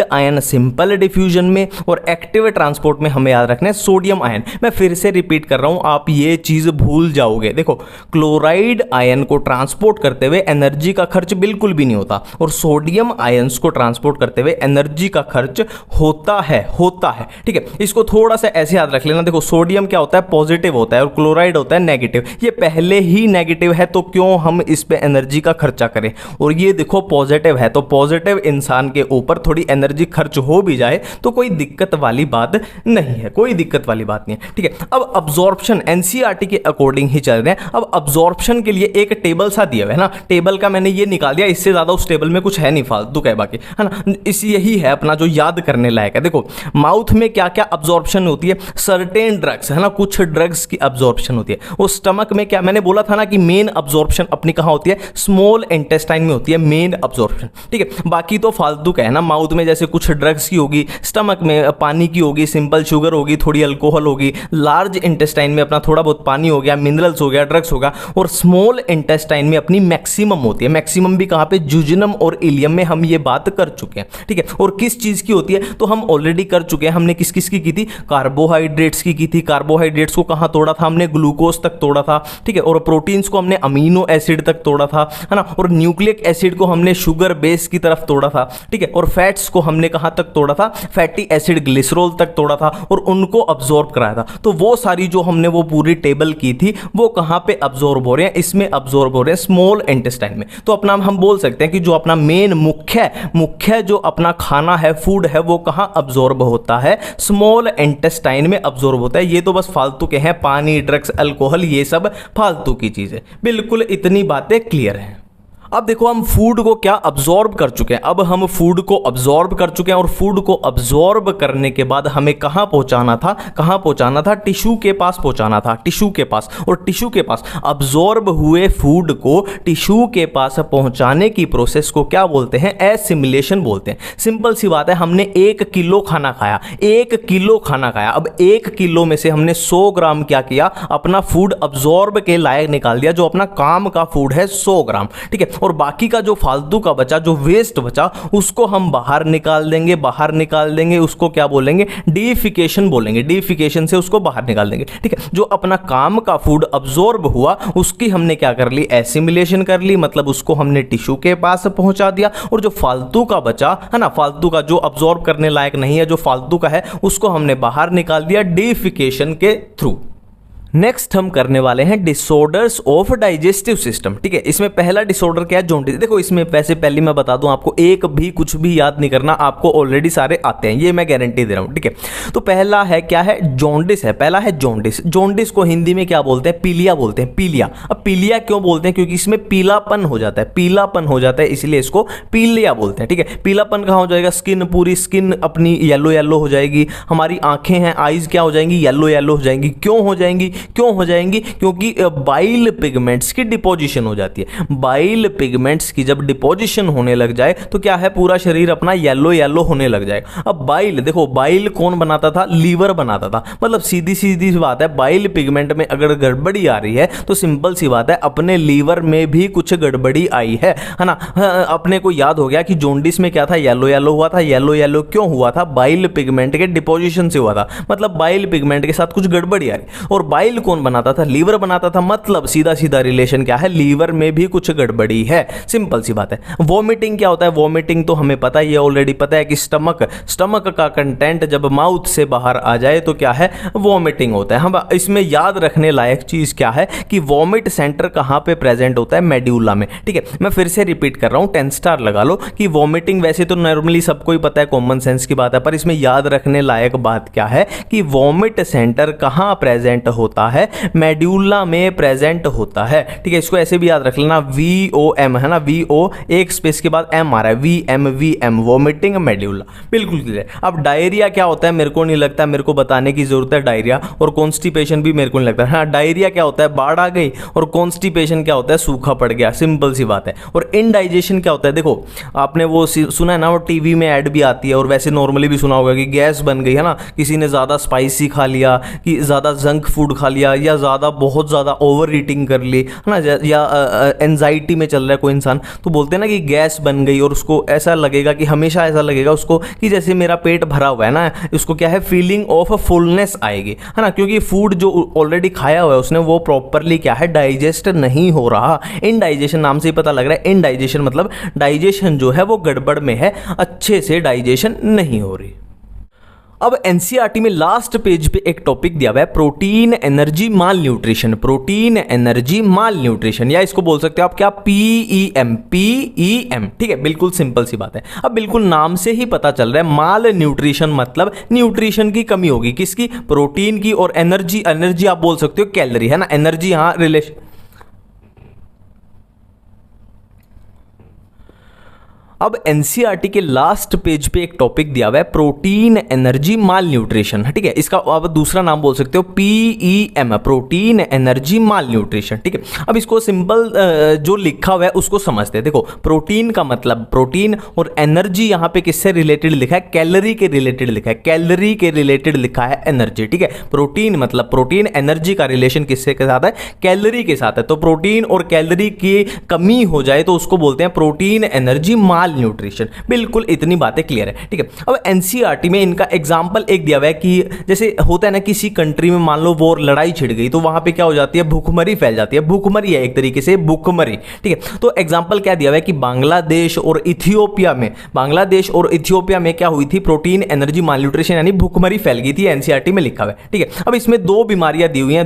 आयन सिंपल डिफ्यूजन में, और एक्टिव ट्रांसपोर्ट में हमें याद रखना है सोडियम आयन। मैं फिर से रिपीट कर रहा हूं, आप ये चीज भूल जाओगे। देखो क्लोराइड आयन को ट्रांसपोर्ट करते हुए एनर्जी का खर्च बिल्कुल भी नहीं होता, और सोडियम आयंस को ट्रांसपोर्ट करते हुए एनर्जी का खर्च होता है, ठीक है। इसको थोड़ा सा ऐसे याद रख लेना। देखो सोडियम क्या होता है, पॉजिटिव होता है, और क्लोराइड होता है नेगेटिव। ये पहले ही नेगेटिव है तो क्यों हम इस पे एनर्जी का खर्चा करें, और ये देखो पॉजिटिव है, तो पॉजिटिव इंसान के ऊपर थोड़ी एनर्जी खर्च हो भी जाए तो कोई दिक्कत वाली बात नहीं है, कोई दिक्कत वाली बात नहीं है, ठीक है। अब अब्जॉर्प्शन एनसीईआरटी के अकॉर्डिंग ही चल रहे हैं। अब अब्जॉर्प्शन के लिए एक टेबल सा दिया हुआ है ना, टेबल का मैंने ये निकाल दिया, इससे ज्यादा उस टेबल में कुछ है नहीं, फालतू है बाकी, है ना। इस यही है अपना जो याद करने लायक है। देखो माउथ में क्या क्या अब्जॉर्प्शन होती है, सर्टेन ड्रग्स, है ना, कुछ ड्रग्स की अब्जॉर्प्शन होती है। और स्टमक में क्या, मैंने बोला था ना कि मेन अब्जॉर्प्शन अपनी कहां होती है, स्मॉल इंटेस्टाइन में होती है मेन अब्जॉर्प्शन, ठीक है। बाकी तो फालतू का है ना, माउथ में जैसे कुछ ड्रग्स की होगी, स्टमक में पानी की होगी, सिंपल शुगर होगी, थोड़ी अल्कोहल होगी, लार्ज इंटेस्टाइन में अपना थोड़ा बहुत पानी हो गया, मिनरल्स हो गया, ड्रग्स होगा, और स्मॉल इंटेस्टाइन में अपनी मैक्सिमम होती है। मैक्सिमम भी कहां पे, जुजिनम और इलियम में हम ये बात कर चुके हैं, ठीक है। और किस चीज़ की होती है तो हम ऑलरेडी कर चुके हैं। हमने किस किस की थी, कार्बोहाइड्रेट्स की थी। कार्बोहाइड्रेट्स को कहाँ तोड़ा था हमने, ग्लूकोज तक तोड़ा था, ठीक है। और प्रोटीन्स को हमने अमीनो एसिड तक तोड़ा था, है ना। और न्यूक्लिक एसिड को हमने शुगर बेस की तरफ तोड़ा था, ठीक है। और फैट्स को हमने कहाँ तक तोड़ा था, फैटी एसिड ग्लिसरॉल तक तोड़ा था और उनको अब्जॉर्ब कराया था। तो वो सारी जो हमने वो पूरी टेबल की थी वो कहाँ पे अब्जॉर्ब हो रहे हैं, इसमें अब्जॉर्ब हो रहे हैं स्मॉल इंटेस्टाइन में। तो अपना हम बोल सकते हैं कि जो अपना मेन मुख्य जो अपना खाना है, फूड है, वो कहाँ अब्जॉर्ब होता है, स्मॉल इंटेस्टाइन में अब्जॉर्ब होता है। ये तो बस फालतू के हैं, पानी, ड्रग्स, अल्कोहल, ये सब फालतू की चीजें। बिल्कुल इतनी बातें क्लियर हैं। अब देखो हम फूड को क्या अब्जॉर्ब कर चुके हैं। अब हम फूड को अब्जॉर्ब कर चुके हैं और फूड को अब्जॉर्ब करने के बाद हमें कहाँ पहुँचाना था, कहाँ पहुँचाना था, टिश्यू के पास पहुँचाना था, टिश्यू के पास। और टिश्यू के पास अब्जॉर्ब हुए फूड को टिश्यू के पास पहुँचाने की प्रोसेस को क्या बोलते हैं, एसिमिलेशन बोलते हैं। सिंपल सी बात है, हमने 1 किलो खाना खाया, 1 किलो खाना खाया। अब 1 किलो में से हमने 100 ग्राम क्या किया, अपना फूड अब्जॉर्ब के लायक निकाल दिया, जो अपना काम का फूड है 100 ग्राम, ठीक है। और बाकी का जो फालतू का बचा, जो वेस्ट बचा, उसको हम बाहर निकाल देंगे, बाहर निकाल देंगे। उसको क्या बोलेंगे, डीफिकेशन बोलेंगे। डीफिकेशन से उसको बाहर निकाल देंगे, ठीक है। जो अपना काम का फूड अब्जॉर्ब हुआ उसकी हमने क्या कर ली, एसिमिलेशन कर ली, मतलब उसको हमने टिश्यू के पास पहुंचा दिया। और जो फालतू का बचा है ना, फालतू का जो अब्जॉर्ब करने लायक नहीं है, जो फालतू का है, उसको हमने बाहर निकाल दिया डीफिकेशन के थ्रू। नेक्स्ट हम करने वाले हैं डिसऑर्डर्स ऑफ डाइजेस्टिव सिस्टम, ठीक है। इसमें पहला डिसऑर्डर क्या है, जॉन्डिस। देखो इसमें वैसे पहले मैं बता दूं आपको, एक भी कुछ भी याद नहीं करना, आपको ऑलरेडी सारे आते हैं, ये मैं गारंटी दे रहा हूं, ठीक है। तो पहला है क्या है, जॉन्डिस है। पहला है जॉन्डिस। जॉन्डिस को हिंदी में क्या बोलते हैं, पीलिया बोलते हैं, पीलिया। अब पीलिया क्यों बोलते हैं, क्योंकि इसमें पीलापन हो जाता है, पीलापन हो जाता है, इसलिए इसको पीलिया बोलते हैं, ठीक है। पीलापन कहाँ हो जाएगा, स्किन, पूरी स्किन अपनी येलो येलो हो जाएगी। हमारी आंखें हैं, आईज क्या हो जाएंगी, येलो येलो हो जाएंगी। क्यों हो जाएंगी, क्यों हो जाएंगी, क्योंकि बाइल पिगमेंट्स की डिपोजिशन हो जाती है। बाइल पिगमेंट्स की जब डिपोजिशन होने लग जाए तो क्या है, पूरा शरीर अपना येलो येलो होने लग जाएगा। अब बाइल, देखो बाइल कौन बनाता था, लीवर बनाता था। मतलब सीधी सीधी बात है, बाइल पिगमेंट में अगर गड़बड़ी आ रही है तो सिंपल सी बात है, अपने लीवर में भी कुछ गड़बड़ी आई है ना। अपने को याद हो गया कि जॉन्डिस में क्या था, येलो येलो हुआ था। येलो येलो क्यों हुआ था, बाइल पिगमेंट के डिपोजिशन से हुआ था। मतलब बाइल पिगमेंट के साथ कुछ गड़बड़ी आ रही। और बाइल कौन बनाता था, लीवर बनाता था। मतलब सीधा सीधा रिलेशन क्या है, लीवर में भी कुछ गड़बड़ी है, सिंपल सी बात है। वॉमिटिंग क्या होता है, वॉमिटिंग तो हमें पता ही है, ऑलरेडी पता है कि स्टमक का कंटेंट जब माउथ से बाहर आ जाए तो क्या है, वॉमिटिंग होता है। हम इसमें याद रखने लायक चीज क्या है कि वॉमिट सेंटर कहां पे प्रेजेंट होता है, मेड्यूला में, ठीक है। मैं फिर से रिपीट कर रहा हूं, 10 स्टार लगा लो कि वॉमिटिंग वैसे तो नॉर्मली सबको ही पता है, कॉमन सेंस की बात है, पर इसमें याद रखने लायक बात क्या है कि वॉमिट सेंटर कहां प्रेजेंट होता है, मेड्यूला में प्रेजेंट होता है, ठीक है। इसको ऐसे भी याद रख लेना, VOM है ना, VO एक स्पेस के बाद M आ रहा है, VM वॉमिटिंग मेड्यूला, बिल्कुल क्लियर। अब डायरिया क्या होता है, मेरे को नहीं लगता मेरे को बताने की जरूरत है डायरिया। और कॉन्स्टिपेशन भी मेरे को नहीं लगता। हाँ, डायरिया क्या होता है, बाढ़ आ गई, और कॉन्स्टिपेशन क्या होता है, सूखा पड़ गया, सिंपल सी बात है। और इनडाइजेशन क्या होता है, देखो आपने वो सुना है ना, वो टीवी में ऐड भी आती है, और वैसे नॉर्मली भी सुना होगा कि गैस बन गई है ना, किसी ने ज़्यादा स्पाइसी खा लिया, कि ज़्यादा जंक फूड खा लिया, या ज़्यादा बहुत ज़्यादा ओवर ईटिंग कर ली है ना, या एंजाइटी में चल रहा है कोई इंसान, तो बोलते हैं ना कि गैस बन गई। और उसको ऐसा लगेगा कि हमेशा ऐसा लगेगा उसको कि जैसे मेरा पेट भरा हुआ है ना, उसको क्या है, फीलिंग ऑफ फुलनेस आएगी, है ना, क्योंकि फूड जो ऑलरेडी खाया हुआ है उसने वो प्रॉपरली क्या है, डाइजेस्ट नहीं हो रहा। इनडाइजेशन नाम से ही पता लग रहा है, इनडाइजेशन मतलब डाइजेशन जो है वो गड़बड़ में है, अच्छे से डाइजेशन नहीं हो रही। अब एनसीईआरटी में लास्ट पेज पे एक टॉपिक दिया हुआ है, प्रोटीन एनर्जी माल न्यूट्रिशन। प्रोटीन एनर्जी माल न्यूट्रिशन, या इसको बोल सकते हो आप क्या, PEM, ठीक है। बिल्कुल सिंपल सी बात है। अब बिल्कुल नाम से ही पता चल रहा है, माल न्यूट्रिशन मतलब न्यूट्रिशन की कमी होगी, किसकी, प्रोटीन की। और एनर्जी, एनर्जी आप बोल सकते हो कैलोरी, है ना, एनर्जी, हाँ रिलेशन। अब एनसीईआरटी के लास्ट पेज पे एक टॉपिक दिया हुआ है प्रोटीन एनर्जी माल न्यूट्रिशन, ठीक है। इसका आप दूसरा नाम बोल सकते हो PEM, प्रोटीन एनर्जी माल न्यूट्रिशन, ठीक है। अब इसको सिंपल जो लिखा हुआ है उसको समझते हैं। देखो प्रोटीन का मतलब प्रोटीन, और एनर्जी यहाँ पे किससे रिलेटेड लिखा है, कैलोरी के रिलेटेड लिखा है, कैलोरी के रिलेटेड लिखा है एनर्जी, ठीक है। प्रोटीन मतलब प्रोटीन, एनर्जी का रिलेशन किससे के साथ है, कैलोरी के साथ है। तो प्रोटीन और कैलोरी की कमी हो जाए तो उसको बोलते हैं प्रोटीन एनर्जी माल न्यूट्रिशन। बिल्कुल इतनी बातें क्लियर है, ठीक है। अब एनसीईआरटी में इनका एग्जांपल एक दिया हुआ है कि जैसे होता है ना किसी कंट्री में मान लो वॉर, लड़ाई छिड़ गई तो वहां पे क्या हो जाती है, भूखमरी फैल जाती है। भूखमरी है एक तरीके से, भूखमरी, ठीक है। तो एग्जांपल क्या दिया हुआ है कि बांग्लादेश और इथियोपिया में क्या हुई थी, प्रोटीन एनर्जी माल न्यूट्रिशन यानी भूखमरी फैल गई थी, एनसीईआरटी में लिखा हुआ है, ठीक है। अब इसमें दो बीमारियां दी हुई हैं,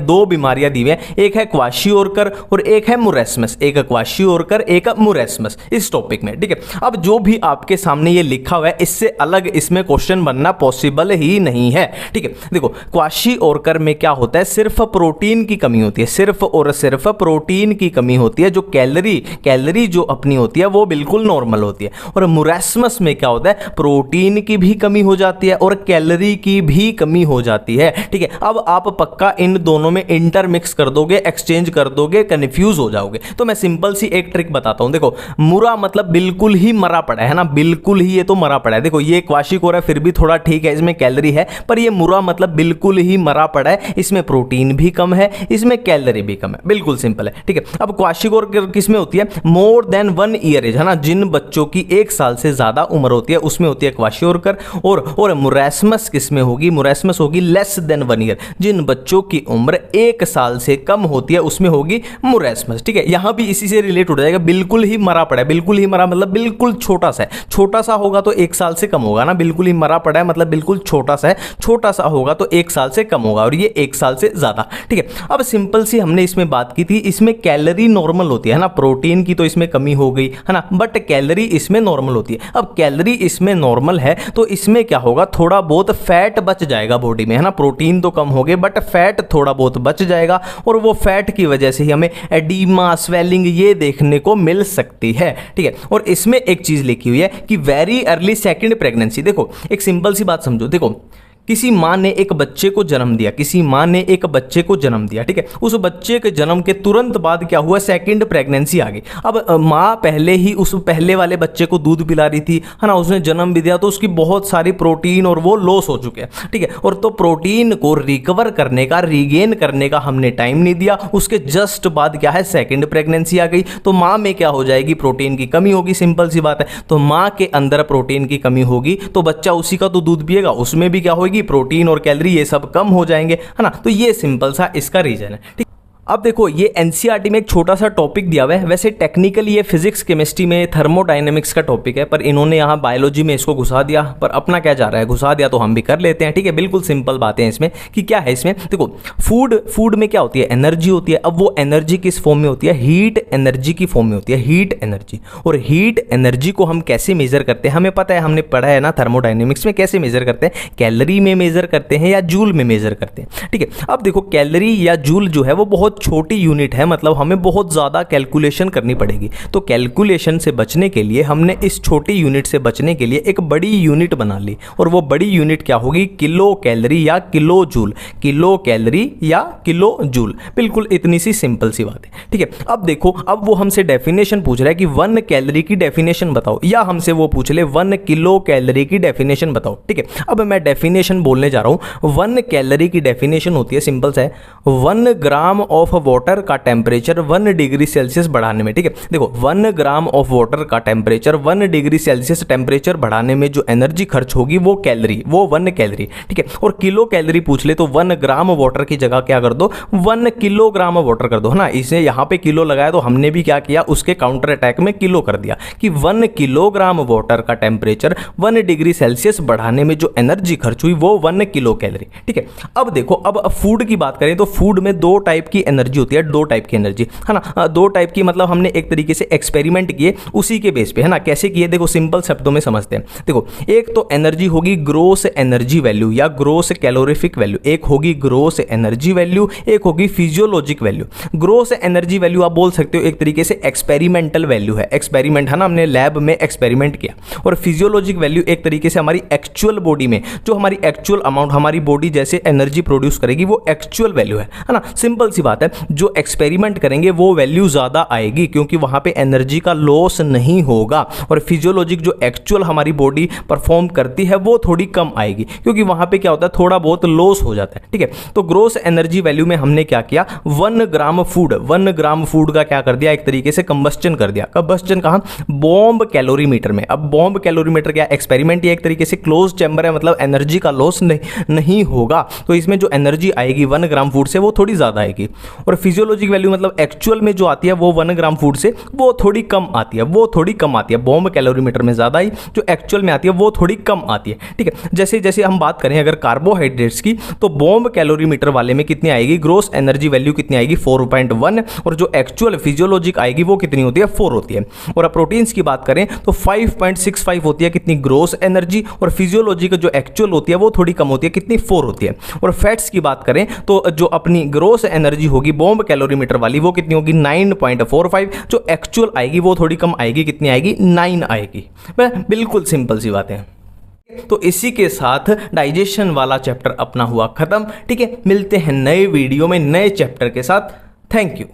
एक है क्वाशियोरकर और एक है मुरेस्मस, एक क्वाशियोरकर एक मुरेस्मस इस टॉपिक में, ठीक है। अब जो भी आपके सामने ये लिखा हुआ है इससे अलग इसमें क्वेश्चन बनना पॉसिबल ही नहीं है, ठीक है। देखो क्वाशियोरकर में क्या होता है, सिर्फ प्रोटीन की कमी होती है, सिर्फ और सिर्फ प्रोटीन की कमी होती है, जो कैलोरी जो अपनी होती है वो बिल्कुल नॉर्मल होती है। और मुरेस्मस में क्या होता है, प्रोटीन की भी कमी हो जाती है और कैलोरी की भी कमी हो जाती है, ठीक है। अब आप पक्का इन दोनों में इंटरमिक्स कर दोगे, एक्सचेंज कर दोगे, कंफ्यूज हो जाओगे। तो मैं सिंपल सी एक ट्रिक बताता हूं। देखो मुरा मतलब बिल्कुल ही मरा पड़ा है ना, बिल्कुल ही ये तो मरा पड़ा है। देखो ये क्वाशियोरकर है फिर भी थोड़ा ठीक है, इसमें कैलोरी है, पर ये मुरा मतलब बिल्कुल ही मरा पड़ा है, इसमें प्रोटीन भी कम है, इसमें कैलोरी भी कम है, बिल्कुल सिंपल है, ठीक है। अब क्वाशियोरकर किसमें होती है, मोर देन 1 ईयर एज, है ना, जिन बच्चों की 1 साल से ज्यादा उम्र होती है उसमें होती है क्वाशियोरकर। और मुरेस्मस किसमें होगी, मुरेस्मस होगी लेस देन 1 ईयर, जिन बच्चों की उम्र 1 साल से कम होती है उसमें होगी मुरेस्मस, ठीक है। यहां भी इसी से रिलेट हो जाएगा, बिल्कुल ही मरा पड़ा है, बिल्कुल ही मरा मतलब बिल्कुल छोटा सा है, छोटा सा होगा तो 1 साल से कम होगा ना, बिल्कुल ही मरा पड़ा है मतलब बिल्कुल छोटा सा है, छोटा सा होगा तो 1 साल से कम होगा, और ये 1 साल से ज्यादा, ठीक है। अब सिंपल सी हमने इसमें बात की थी, इसमें कैलोरी नॉर्मल होती है ना, प्रोटीन की तो इसमें कमी हो गई है ना, बट कैलोरी इसमें नॉर्मल होती है। अब कैलोरी इसमें नॉर्मल है तो इसमें क्या होगा, थोड़ा बहुत फैट बच जाएगा बॉडी में, है ना, प्रोटीन तो कम हो गए बट फैट थोड़ा बहुत बच जाएगा, और वो फैट की वजह से ही हमें एडीमा, स्वेलिंग ये देखने को मिल सकती है, ठीक है। और इसमें एक चीज लिखी हुई है कि वेरी अर्ली सेकंड प्रेगनेंसी। देखो एक सिंपल सी बात समझो, देखो किसी माँ ने एक बच्चे को जन्म दिया, ठीक है। उस बच्चे के जन्म के तुरंत बाद क्या हुआ, सेकंड प्रेगनेंसी आ गई। अब माँ पहले ही उस पहले वाले बच्चे को दूध पिला रही थी, है ना, उसने जन्म भी दिया तो उसकी बहुत सारी प्रोटीन और वो लॉस हो चुके हैं, ठीक है। और तो प्रोटीन को रिकवर करने का, रीगेन करने का हमने टाइम नहीं दिया, उसके जस्ट बाद क्या है, सेकंड प्रेगनेंसी आ गई। तो माँ में क्या हो जाएगी, प्रोटीन की कमी होगी, सिंपल सी बात है। तो माँ के अंदर प्रोटीन की कमी होगी तो बच्चा उसी का तो दूध पिएगा, उसमें भी क्या होगी, प्रोटीन और कैलोरी ये सब कम हो जाएंगे, है ना। तो ये सिंपल सा इसका रीजन है, ठीक। अब देखो ये एनसीईआरटी में एक छोटा सा टॉपिक दिया हुआ है, वैसे टेक्निकली ये फिजिक्स केमिस्ट्री में थर्मोडायनेमिक्स का टॉपिक है, पर इन्होंने यहाँ बायोलॉजी में इसको घुसा दिया, पर अपना क्या जा रहा है, घुसा दिया तो हम भी कर लेते हैं, ठीक है। बिल्कुल सिंपल बातें हैं इसमें कि क्या है इसमें, देखो फूड में क्या होती है, एनर्जी होती है। अब वो एनर्जी किस फॉर्म में होती है, हीट एनर्जी की फॉर्म में होती है, हीट एनर्जी। और हीट एनर्जी को हम कैसे मेजर करते हैं, हमें पता है, हमने पढ़ा है ना थर्मोडायनेमिक्स में, कैसे मेजर करते हैं, कैलोरी में मेजर करते हैं या जूल में मेजर करते हैं, ठीक है। अब देखो कैलोरी या जूल जो है वो बहुत छोटी यूनिट है, मतलब हमें बहुत ज़्यादा कैलकुलेशन करनी पड़ेगी। तो कैलकुलेशन से बचने के लिए हमने इस छोटी यूनिट से बचने के लिए एक बड़ी यूनिट बना ली, और वो बड़ी यूनिट क्या होगी, किलो कैलोरी या किलो जूल, किलो कैलोरी या किलो जूल। बिल्कुल इतनी सी सिंपल सी बात है, ठीक है। अब देखो, अब वो हमसे डेफिनेशन पूछ रहा है कि 1 कैलोरी की डेफिनेशन बताओ, या हमसे वो पूछ ले 1 किलो कैलोरी की डेफिनेशन बताओ, ठीक है। अब मैं डेफिनेशन बोलने जा रहा हूँ। 1 कैलोरी की डेफिनेशन होती है, सिंपल सा है, 1 ग्राम ऑफ वाटर का टेम्परेचर 1 डिग्री सेल्सियस बढ़ाने में, ठीक है। देखो 1 ग्राम ऑफ वाटर का टेम्परेचर 1 डिग्री सेल्सियस टेम्परेचर बढ़ाने में जो एनर्जी खर्च होगी वो कैलोरी, वो 1 कैलोरी, ठीक है। और किलो कैलोरी पूछ ले तो 1 ग्राम वाटर की जगह क्या कर दो, 1 किलोग्राम वाटर कर दो, है ना। इसने यहाँ पे किलो लगाया तो हमने भी क्या किया, उसके काउंटर अटैक में किलो कर दिया कि 1 किलोग्राम वाटर का टेम्परेचर 1 डिग्री सेल्सियस बढ़ाने में जो एनर्जी खर्च हुई वो 1 किलो कैलोरी, ठीक है। अब देखो, अब फूड की बात करें तो फूड में 2 टाइप की एनर्जी होती है, दो टाइप की एनर्जी है ना, दो टाइप की, मतलब हमने एक तरीके से एक्सपेरिमेंट किए उसी के बेस पे, है ना। कैसे किए देखो, सिंपल शब्दों में समझते हैं। देखो, एक तो एनर्जी होगी ग्रोस एनर्जी वैल्यू या ग्रोस कैलोरीफिक वैल्यू, एक होगी ग्रोस एनर्जी वैल्यू, एक होगी physiologic value. Gross energy value आप बोल सकते हो एक तरीके से एक्सपेरिमेंटल वैल्यू है, एक्सपेरिमेंट है ना, हमने लैब में एक्सपेरिमेंट किया। और फिजियोलॉजिक वैल्यू एक तरीके से हमारी एक्चुअल बॉडी में जो हमारी एक्चुअल अमाउंट हमारी बॉडी जैसे एनर्जी प्रोड्यूस करेगी वो एक्चुअल वैल्यू है ना। सिंपल सी बात है, जो एक्सपेरिमेंट करेंगे वो वैल्यू ज़्यादा आएगी क्योंकि वहाँ पे एनर्जी का लॉस नहीं होगा। और फिजियोलॉजिक जो एक्चुअल हमारी बॉडी परफॉर्म करती है वो थोड़ी कम आएगी क्योंकि वहाँ पे क्या होता है, थोड़ा बहुत लॉस हो जाता है, ठीक है। तो ग्रोस एनर्जी वैल्यू में हमने क्या किया, 1 ग्राम फूड का क्या कर दिया, एक तरीके से कंबस्टन कर दिया। कंबस्टन कहाँ, बॉम्ब कैलोरीमीटर में। अब बॉम्ब कैलोरीमीटर क्या, एक्सपेरिमेंट, एक तरीके से क्लोज चैम्बर है, मतलब एनर्जी का लॉस नहीं होगा। तो इसमें जो एनर्जी आएगी 1 ग्राम फूड से वो थोड़ी ज़्यादा आएगी। और फिजियोलॉजिक वैल्यू मतलब एक्चुअल में जो आती है वो 1 ग्राम फूड से वो थोड़ी कम आती है, वो थोड़ी कम आती है। बॉम्ब कैलोरीमीटर में ज़्यादा आई, जो एक्चुअल में आती है वो थोड़ी कम आती है, ठीक है। जैसे जैसे हम बात करें अगर कार्बोहाइड्रेट्स की, तो बॉम्ब कैलोरीमीटर वाले में कितनी आएगी, ग्रोस एनर्जी वैल्यू कितनी आएगी, 4.1, और जो एक्चुअल फिजियोलॉजिक आएगी वो कितनी होती है, 4 होती है। और अब प्रोटीन्स की बात करें तो 5.65 होती है कितनी, ग्रोस एनर्जी, और फिजियोलॉजिक जो एक्चुअल होती है वो थोड़ी कम होती है, कितनी, 4 होती है। और फैट्स की बात करें तो जो अपनी ग्रोस एनर्जी होगी बॉम्ब कैलोरीमीटर वाली वो कितनी होगी, 9.45, जो एक्चुअल आएगी वो थोड़ी कम आएगी, कितनी आएगी, 9 आएगी। बिल्कुल सिंपल सी बात है। तो इसी के साथ डाइजेशन वाला चैप्टर अपना हुआ खत्म, ठीक है। मिलते हैं नए वीडियो में नए चैप्टर के साथ। Thank you.